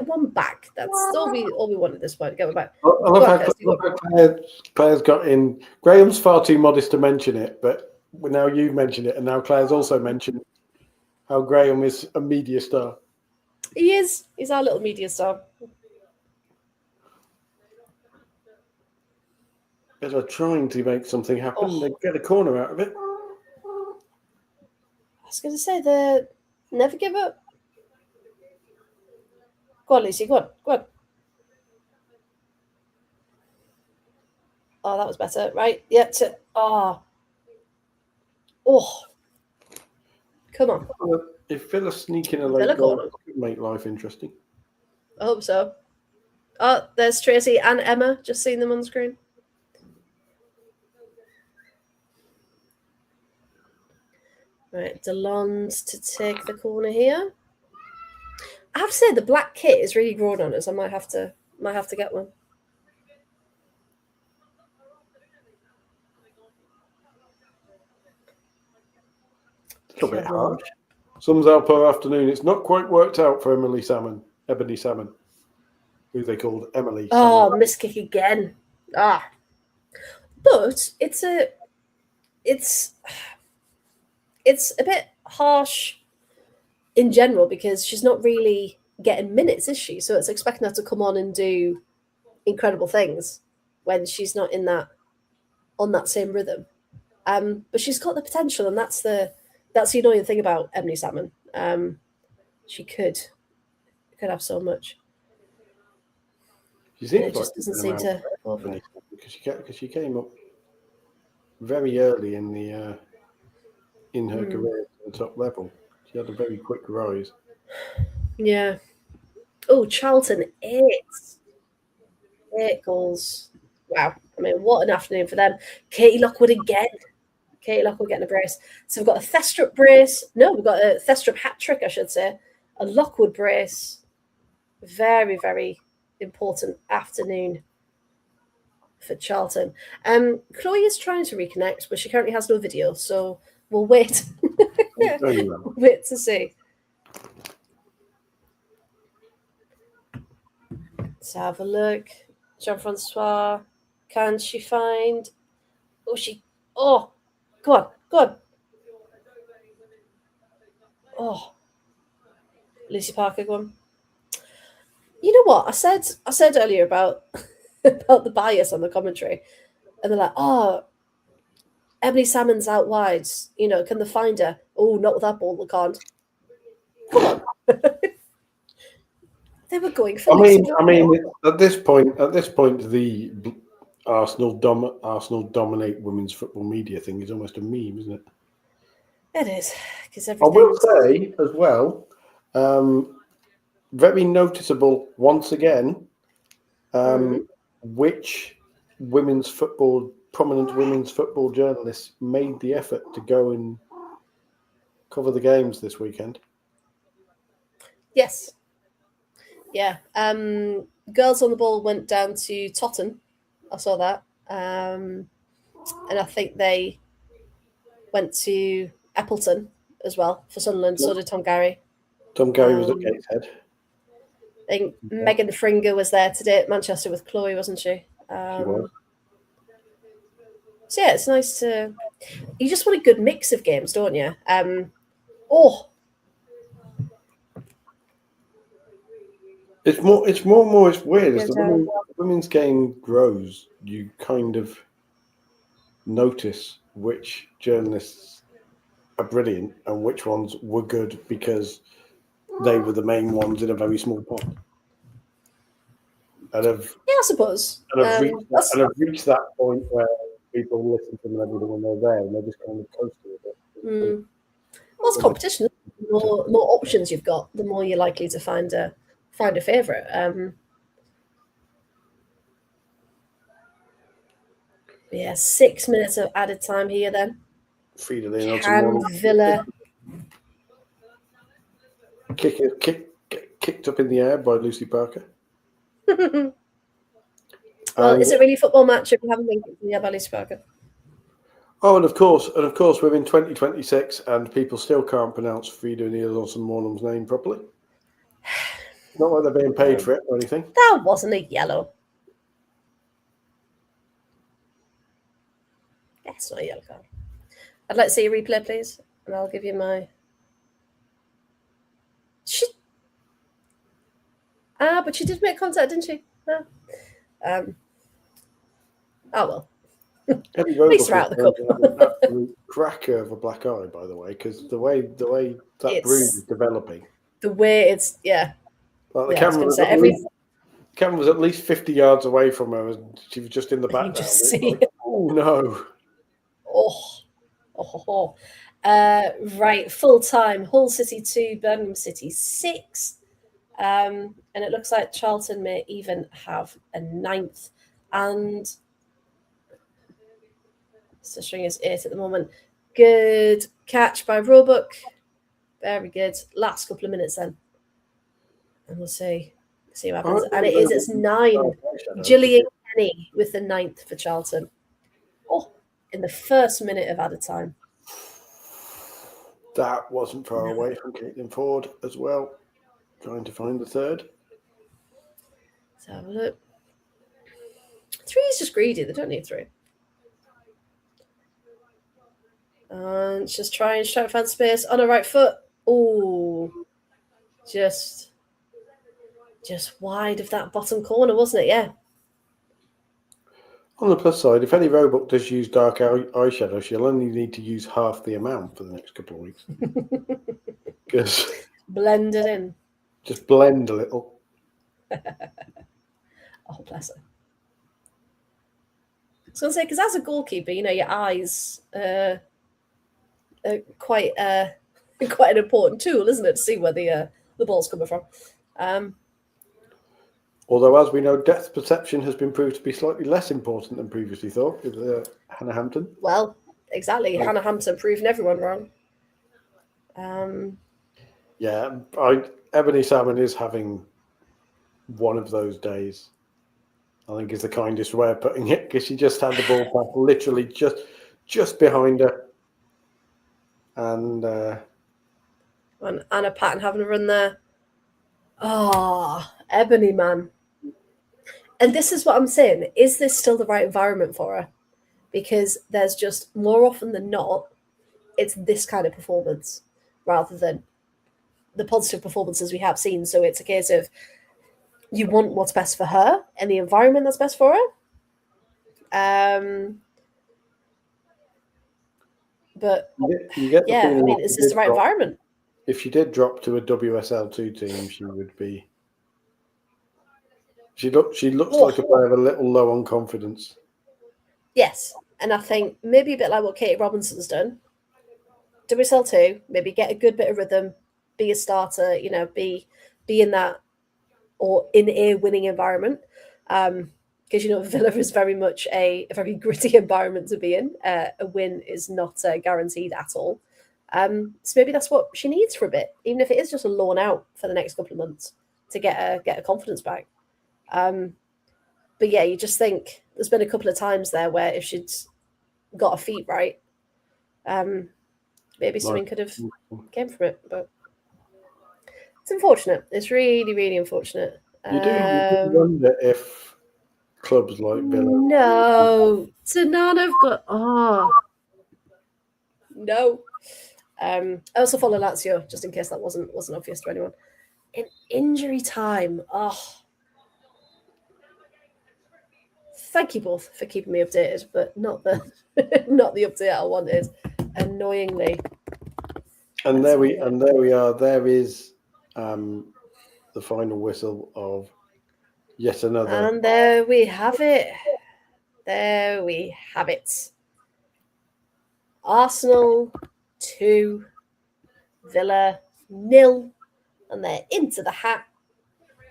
one back. That's all we want at this point. Get one back. I love how Claire's got in. Graham's far too modest to mention it, but now you mention it, and now Claire's also mentioned how Graham is a media star. He is. He's our little media star. As they're trying to make something happen, they get a corner out of it. was going to say the never give up. Go on, Lucy. Go on. Go on. Oh, that was better. Right. Yeah. Oh. Come on. If Villa sneak in a Villa late goal, corner. it could make life interesting. I hope so. Oh, there's Tracy and Emma. Just seeing them on the screen. Right, Delon's to take the corner here. I have to say the black kit is really growing on us. I might have to get one. It's a bit harsh. Sums up her afternoon. It's not quite worked out for Ebony Salmon, who they called Emily. Oh, miss kick again. But it's a bit harsh in general because she's not really getting minutes, is she? So it's expecting her to come on and do incredible things when she's not on that same rhythm. But she's got the potential, and that's the annoying thing about Emily Salmon. She could have so much. She seems it just doesn't seem to. Because she came up very early in her career at the top level. She had a very quick rise. Yeah. Oh, Charlton, 8 goals. Wow. I mean, what an afternoon for them. Katie Lockwood again. Katie Lockwood getting a brace. So we've got a Thestrup brace. No, we've got a Thestrup hat trick, I should say. A Lockwood brace. Very, very important afternoon for Charlton. Chloe is trying to reconnect, but she currently has no video, so we'll wait. Wait to see. Let's have a look. Jean-Francois. Can she find? Oh, go on. Oh, Lucy Parker, go on. You know what I said earlier about the bias on the commentary, and they're like, "Oh, Emily Salmon's out wide. You know, can they find her? Oh, not with that ball, they can't. Come on." They were going for. I mean, at this point, the Arsenal dominate women's football media thing is almost a meme, isn't it? It is, because I will say as well, very noticeable once again, which prominent women's football journalists made the effort to go and cover the games this weekend. Yes. Yeah. Girls on the Ball went down to Totton. I saw that. And I think they went to Appleton as well for Sunderland. So did Tom Gary. Tom Gary was at Gateshead. I think Megan Fringer was there today at Manchester with Chloe, wasn't she? She was. So yeah, it's nice to. You just want a good mix of games, don't you? It's more and more. It's weird as the women's game grows. You kind of notice which journalists are brilliant and which ones were good because they were the main ones in a very small pot. I suppose. And I've reached that point where people listen to them and everything when they're there, and they're just kind of coasting with it. Well, it's competition. The more options you've got, the more you're likely to find a favourite. Yeah, 6 minutes of added time here then. Can Villa kicked up in the air by Lucy Parker? Well, is it really a football match if you haven't been kicked in the air by Lucy Parker? Oh, and of course, we're in 2026, and people still can't pronounce Frida Nielsen-Mornum's name properly. Not like they're being paid for it or anything. That wasn't a yellow. That's not a yellow card. I'd like to see a replay, please, and I'll give you my. But she did make contact, didn't she? No. Oh well. Eddie At least they're Roebuck out of the cup. an absolute cracker of a black eye, by the way, because the way that bruise is developing. The way it's Like the yeah, camera was at least 50 yards away from her, and she was just in the background. just see. Like, oh no! Right, full time. Hull City 2, Birmingham City 6. And it looks like Charlton may even have a 9th. And the string is 8 at the moment. Good catch by Roebuck. Very good. Last couple of minutes then. And we'll see what happens. And it's 9. Gillian Kenny with the 9th for Charlton. In the first minute of added time. That wasn't far away from Caitlin Ford as well. Trying to find the 3rd. Let's have a look. 3 is just greedy. They don't need 3. And just try and find space on her right foot. Oh, just wide of that bottom corner, wasn't it? Yeah. On the plus side, if Eddie Roebuck does use dark eyeshadow, she'll only need to use half the amount for the next couple of weeks. Because blend it in. Just blend a little. Oh, bless her. I was going to say, because as a goalkeeper, your eyes are quite an important tool, isn't it, to see where the ball's coming from. Although, as we know, depth perception has been proved to be slightly less important than previously thought with Hannah Hampton. Well, exactly. Hannah Hampton proving everyone wrong. Ebony Salmon is having one of those days. I think is the kindest way of putting it, because she just had the ball back literally just behind her. And Anna Patton having a run there. Oh, Ebony, man. And this is what I'm saying. Is this still the right environment for her? Because there's just, more often than not, it's this kind of performance rather than the positive performances we have seen. So it's a case of you want what's best for her and the environment that's best for her. But you get the feeling is this the right environment? If she did drop to a WSL2 team, she would be. She looks like a player a little low on confidence. Yes, and I think maybe a bit like what Katie Robinson's done. WSL2, maybe get a good bit of rhythm, be a starter, be in that or in a winning environment. Because Villa is very much a very gritty environment to be in. A win is not guaranteed at all. So maybe that's what she needs for a bit, even if it is just a loan out for the next couple of months to get her confidence back. But yeah, you just think there's been a couple of times there where if she'd got her feet right, maybe something could have came from it. But it's unfortunate. It's really, really unfortunate. You do wonder if clubs like Villa. No, Tanana have got no. I also follow Lazio, just in case that wasn't obvious to anyone. In injury time, thank you both for keeping me updated, but not the not the update I wanted. Annoyingly. And there we are. There is the final whistle of yet another. And there we have it. There we have it. Arsenal 2, Villa 0, and they're into the hat,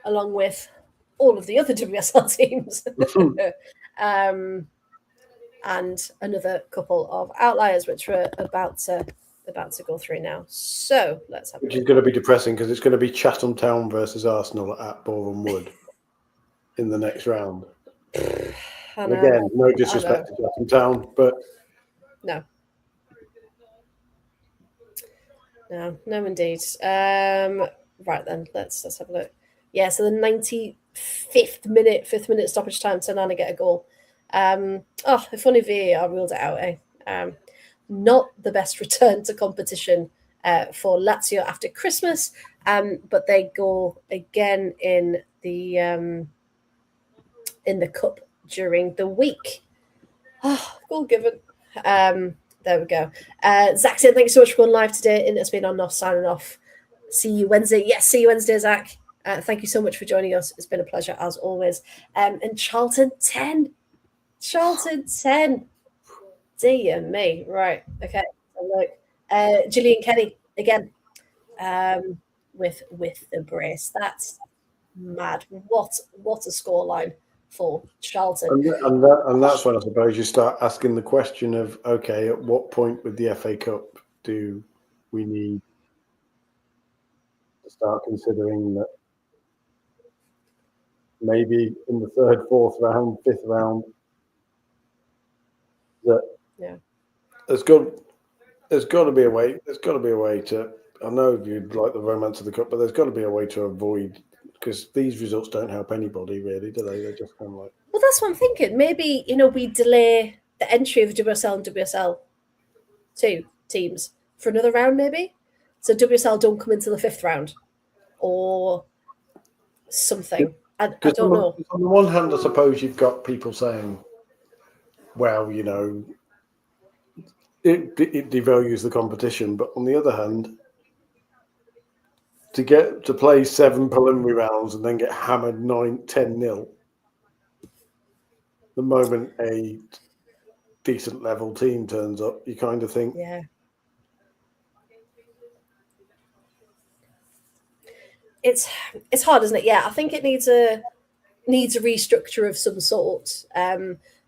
along with all of the other WSL teams. And another couple of outliers, which we're about to go through now. So let's have. Which is going to be depressing because it's going to be Chatham Town versus Arsenal at Boreham Wood in the next round. And again, no disrespect to Chatham Town, but no, indeed. Right then, let's have a look. Yeah, so the 95th minute, 5th minute stoppage time to Nana get a goal. If only VAR ruled it out, eh? Not the best return to competition for Lazio after Christmas, but they go again in the cup during the week. Oh, goal given. There we go. Zach said, thank you so much for going live today. It's been on off, signing off. See you Wednesday. Yes, see you Wednesday, Zach. Thank you so much for joining us. It's been a pleasure as always. And Charlton 10. Charlton 10. Dear me. Right. Okay. So look. Gillian Kenny again. With the brace. That's mad. What a scoreline for Charlton. And that's when I suppose you start asking the question of, okay, at what point with the FA Cup do we need to start considering that maybe in the third, fourth round, fifth round, that there's got to be a way. There's got to be a way to. I know you'd like the romance of the cup, but there's got to be a way to avoid, because these results don't help anybody really, do they? They're just kind of like. Well, that's what I'm thinking. Maybe we delay the entry of WSL and WSL 2 teams for another round, maybe. So WSL don't come into the 5th round, or something. I don't know. On the one hand, I suppose you've got people saying, well, it devalues the competition. But on the other hand, to play 7 preliminary rounds and then get hammered 9-10-0, the moment a decent level team turns up, you kind of think, yeah. It's hard, isn't it? Yeah, I think it needs a restructure of some sort.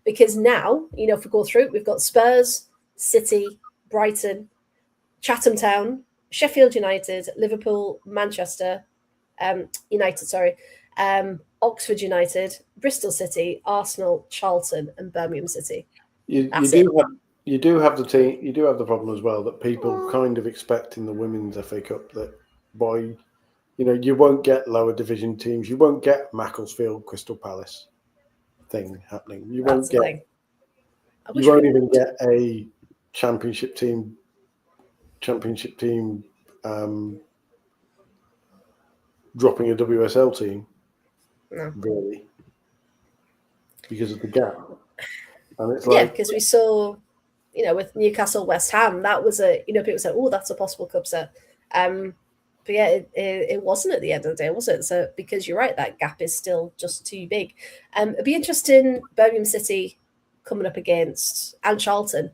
Because now, if we go through, we've got Spurs, City, Brighton, Chatham Town, Sheffield United, Liverpool, Manchester United, Oxford United, Bristol City, Arsenal, Charlton, and Birmingham City. You do have the problem as well that people kind of expect in the Women's FA Cup that you won't get lower division teams. You won't get Macclesfield, Crystal Palace thing happening. You won't even get a championship team dropping a WSL team. No. Really. Because of the gap. And it's because we saw, with Newcastle, West Ham, that was people said, oh, that's a possible cup set. But yeah, it wasn't at the end of the day, was it? So, because you're right, that gap is still just too big. It'd be interesting, Birmingham City coming up against, and Charlton,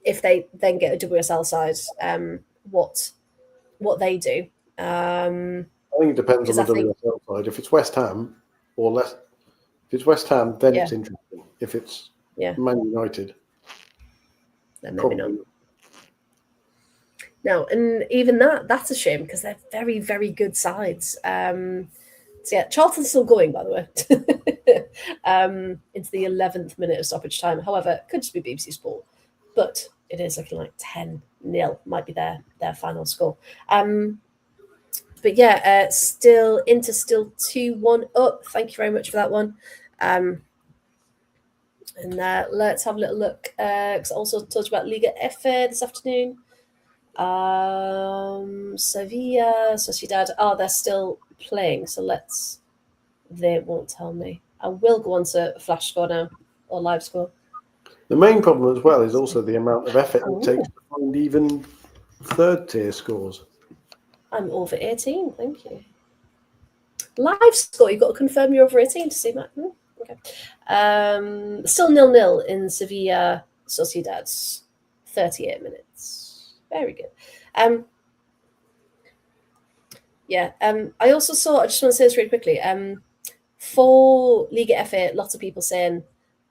if they then get a WSL side, what they do. I think it depends on the WSL side. If it's West Ham or less, if it's West Ham, then it's interesting. If it's Man United, then maybe not. No, and even that's a shame because they're very, very good sides. So yeah, Charlton's still going, by the way, into the 11th minute of stoppage time. However, it could just be BBC Sport, but it is looking like 10-0 might be their final score. But yeah, Inter still 2-1 up. Thank you very much for that one. And let's have a little look. Because I also talked about Liga FA this afternoon. Sevilla, Sociedad. Oh, they're still playing. So they won't tell me. I will go on to flash score now or live score. The main problem as well is also the amount of effort it takes to find even third tier scores. I'm over 18, thank you. Live score, you've got to confirm you're over 18 to see that. Okay. Still 0-0 in Sevilla Sociedad's 38 minutes. Very good. I also saw, I just want to say this really quickly, for Liga FA, lots of people saying,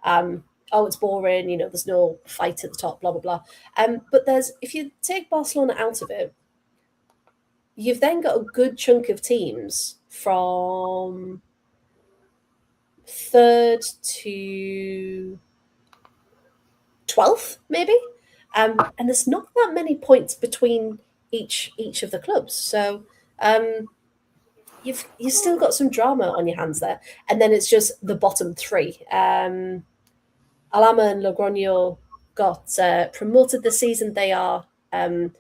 it's boring, there's no fight at the top, blah, blah, blah. But if you take Barcelona out of it, you've then got a good chunk of teams from 3rd to 12th, maybe. And there's not that many points between each of the clubs. So you've still got some drama on your hands there. And then it's just the bottom 3. Alhama and Logroño got promoted this season. They are 14th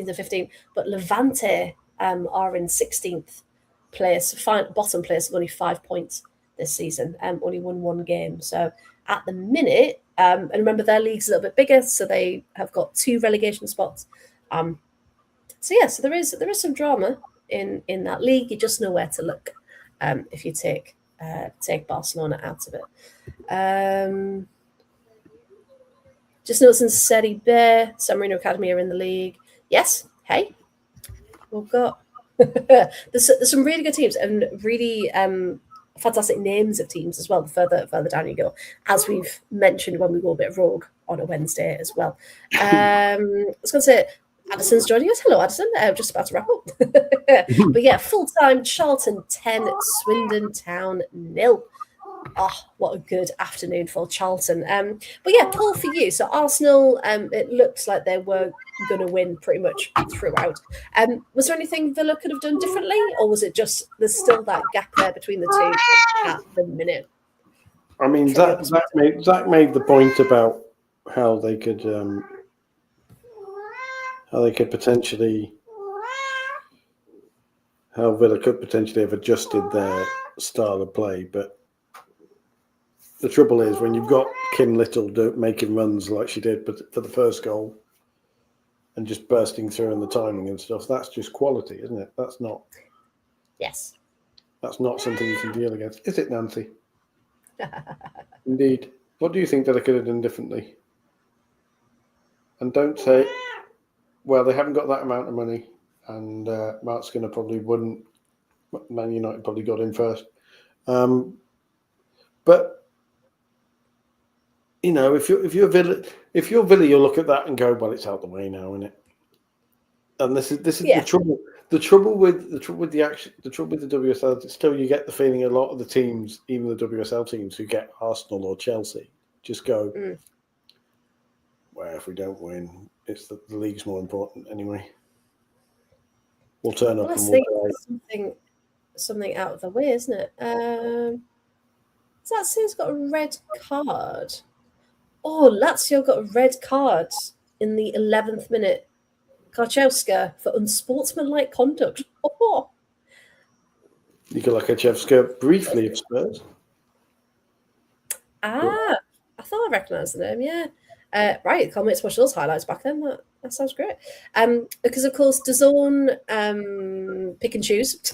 and 15th. But Levante are in 16th place, bottom place, with only 5 points this season. Only won 1 game. So at the minute, And remember, their league's a little bit bigger, so they have got 2 relegation spots. So there is some drama in that league. You just know where to look if you take Barcelona out of it. Just noticing Serie B, San Marino Academy are in the league. Yes, hey, we've got there's some really good teams and really fantastic names of teams as well. The further down you go, as we've mentioned when we go a bit rogue on a Wednesday as well. I was going to say Addison's joining us. Hello, Addison. Just about to wrap up. But yeah, full-time Charlton 10, Swindon Town 0. Oh, what a good afternoon for Charlton. But yeah, Paul, for you. So Arsenal, it looks like they were going to win pretty much throughout. Was there anything Villa could have done differently, or was it just there's still that gap there between the two at the minute? I mean, Zach made the point about how they could potentially, how Villa could potentially have adjusted their style of play, but the trouble is when you've got Kim Little making runs like she did for the first goal and just bursting through and the timing and stuff, that's just quality, isn't it? That's not. Yes. That's not something you can deal against, is it, Nancy? Indeed. What do you think that I could have done differently? And don't say, well, they haven't got that amount of money, and Mark Skinner probably wouldn't. Man United probably got in first, but. You know, if you're Villa, you'll look at that and go, "Well, it's out the way now, isn't it?" And this is the trouble. The trouble with the WSL is still you get the feeling a lot of the teams, even the WSL teams who get Arsenal or Chelsea, just go, "Well, if we don't win, it's the league's more important anyway. We'll turn up and we'll play." Something out of the way, isn't it? Lazio's got a red card. Oh, Lazio got a red card in the 11th minute. Karczewska for unsportsmanlike conduct. Oh. Nikola Karczewska briefly of Spurs. I thought I recognised the name, yeah. Right, can't wait to watch those highlights back then. That sounds great. Because, of course, DAZN pick and choose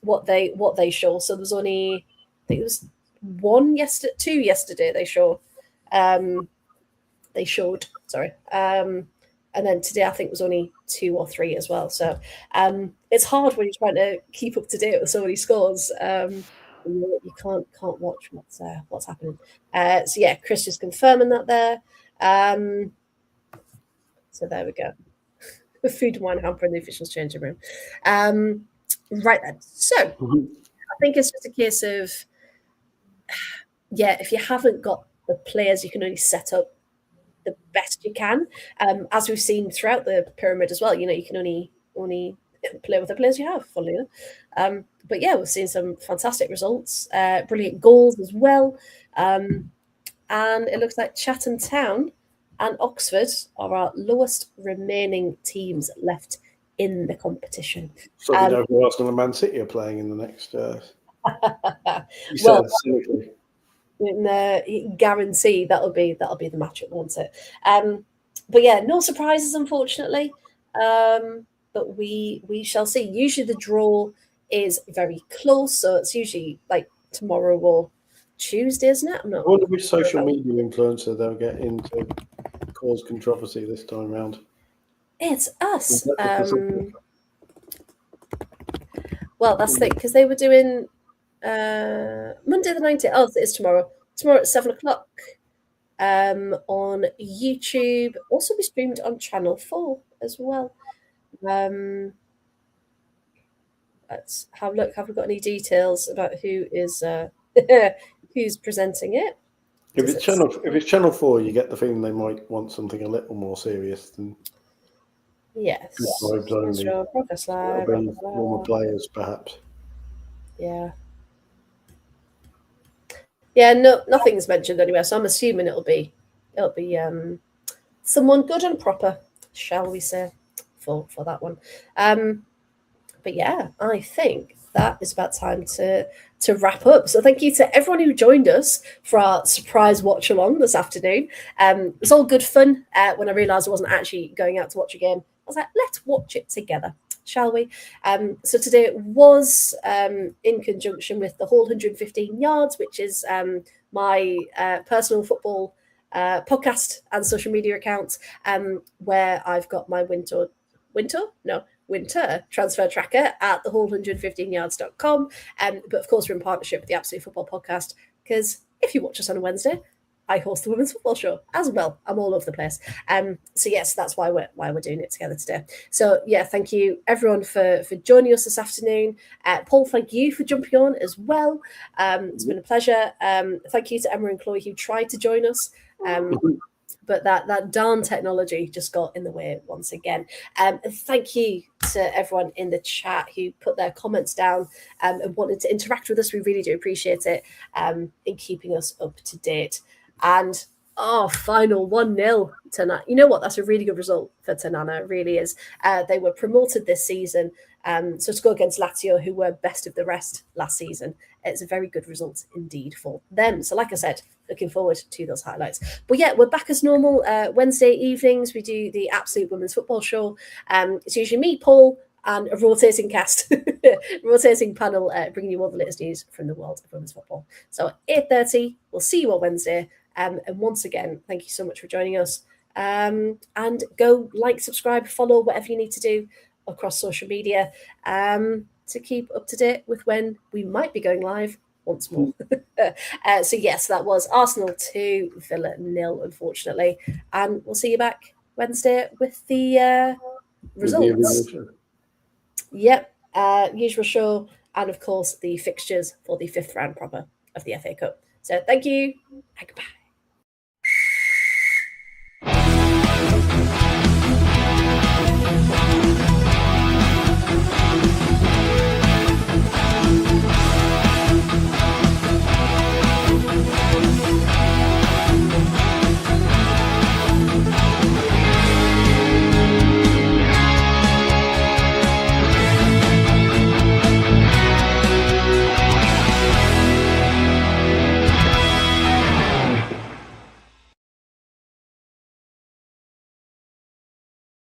what they show. So there's only, I think there was two yesterday they showed. Sorry. And then today I think was only 2 or 3 as well. So it's hard when you're trying to keep up to date with so many scores. You can't watch what's happening. So yeah, Chris just confirming that there. So there we go. The food and wine hamper in the officials' changing room. Right then. So I think it's just a case of if you haven't got the players, you can only set up the best you can. As we've seen throughout the pyramid as well, you can only play with the players you have, funnily enough. But yeah, we've seen some fantastic results, brilliant goals as well. And it looks like Chatham Town and Oxford are our lowest remaining teams left in the competition. So we know who Arsenal and Man City are playing in the next. Guarantee that'll be the matchup, won't it? But yeah, no surprises, unfortunately. But we shall see. Usually the draw is very close, so it's usually like tomorrow or Tuesday, isn't it? I wonder which social media influencer they'll get in to cause controversy this time round. It's us. Well, that's the thing, because they were doing Monday the 19th. Oh, it's tomorrow. Tomorrow at 7 o'clock on YouTube. Also be streamed on Channel 4 as well. Let's have a look. Have we got any details about who is who's presenting it? If it's Channel 4, you get the feeling they might want something a little more serious than vibes only. Progress Live, normal players, perhaps. Yeah. Yeah, no, nothing's mentioned anywhere, so I'm assuming it'll be someone good and proper, shall we say, for that one. But yeah, I think that is about time to wrap up. So thank you to everyone who joined us for our surprise watch along this afternoon. It was all good fun. When I realised I wasn't actually going out to watch a game, I was like, let's watch it together, shall we? So today was in conjunction with the Whole 115 Yards, which is my personal football podcast and social media account, where I've got my winter transfer tracker at thewhole115yards.com. But of course, we're in partnership with the Absolute Football Podcast, because if you watch us on a Wednesday, I host the Women's Football Show as well. I'm all over the place. So yes, that's why we're doing it together today. So yeah, thank you everyone for joining us this afternoon. Paul, thank you for jumping on as well. It's been a pleasure. Thank you to Emma and Chloe who tried to join us. But that darn technology just got in the way once again. Thank you to everyone in the chat who put their comments down and wanted to interact with us. We really do appreciate it in keeping us up to date. And final 1-0 tonight. You know what? That's a really good result for Tanana. It really is. They were promoted this season. So to go against Lazio, who were best of the rest last season, it's a very good result indeed for them. So like I said, looking forward to those highlights. But yeah, we're back as normal. Wednesday evenings, we do the Absolute Women's Football Show. It's usually me, Paul, and a rotating cast, rotating panel, bringing you all the latest news from the world of women's football. So 8:30, we'll see you on Wednesday. And once again, thank you so much for joining us. And go like, subscribe, follow, whatever you need to do across social media to keep up to date with when we might be going live once more. So yes, that was Arsenal 2, Villa 0, unfortunately. And we'll see you back Wednesday with the results. Yep, usual show, and of course the fixtures for the 5th round proper of the FA Cup. So thank you, and goodbye.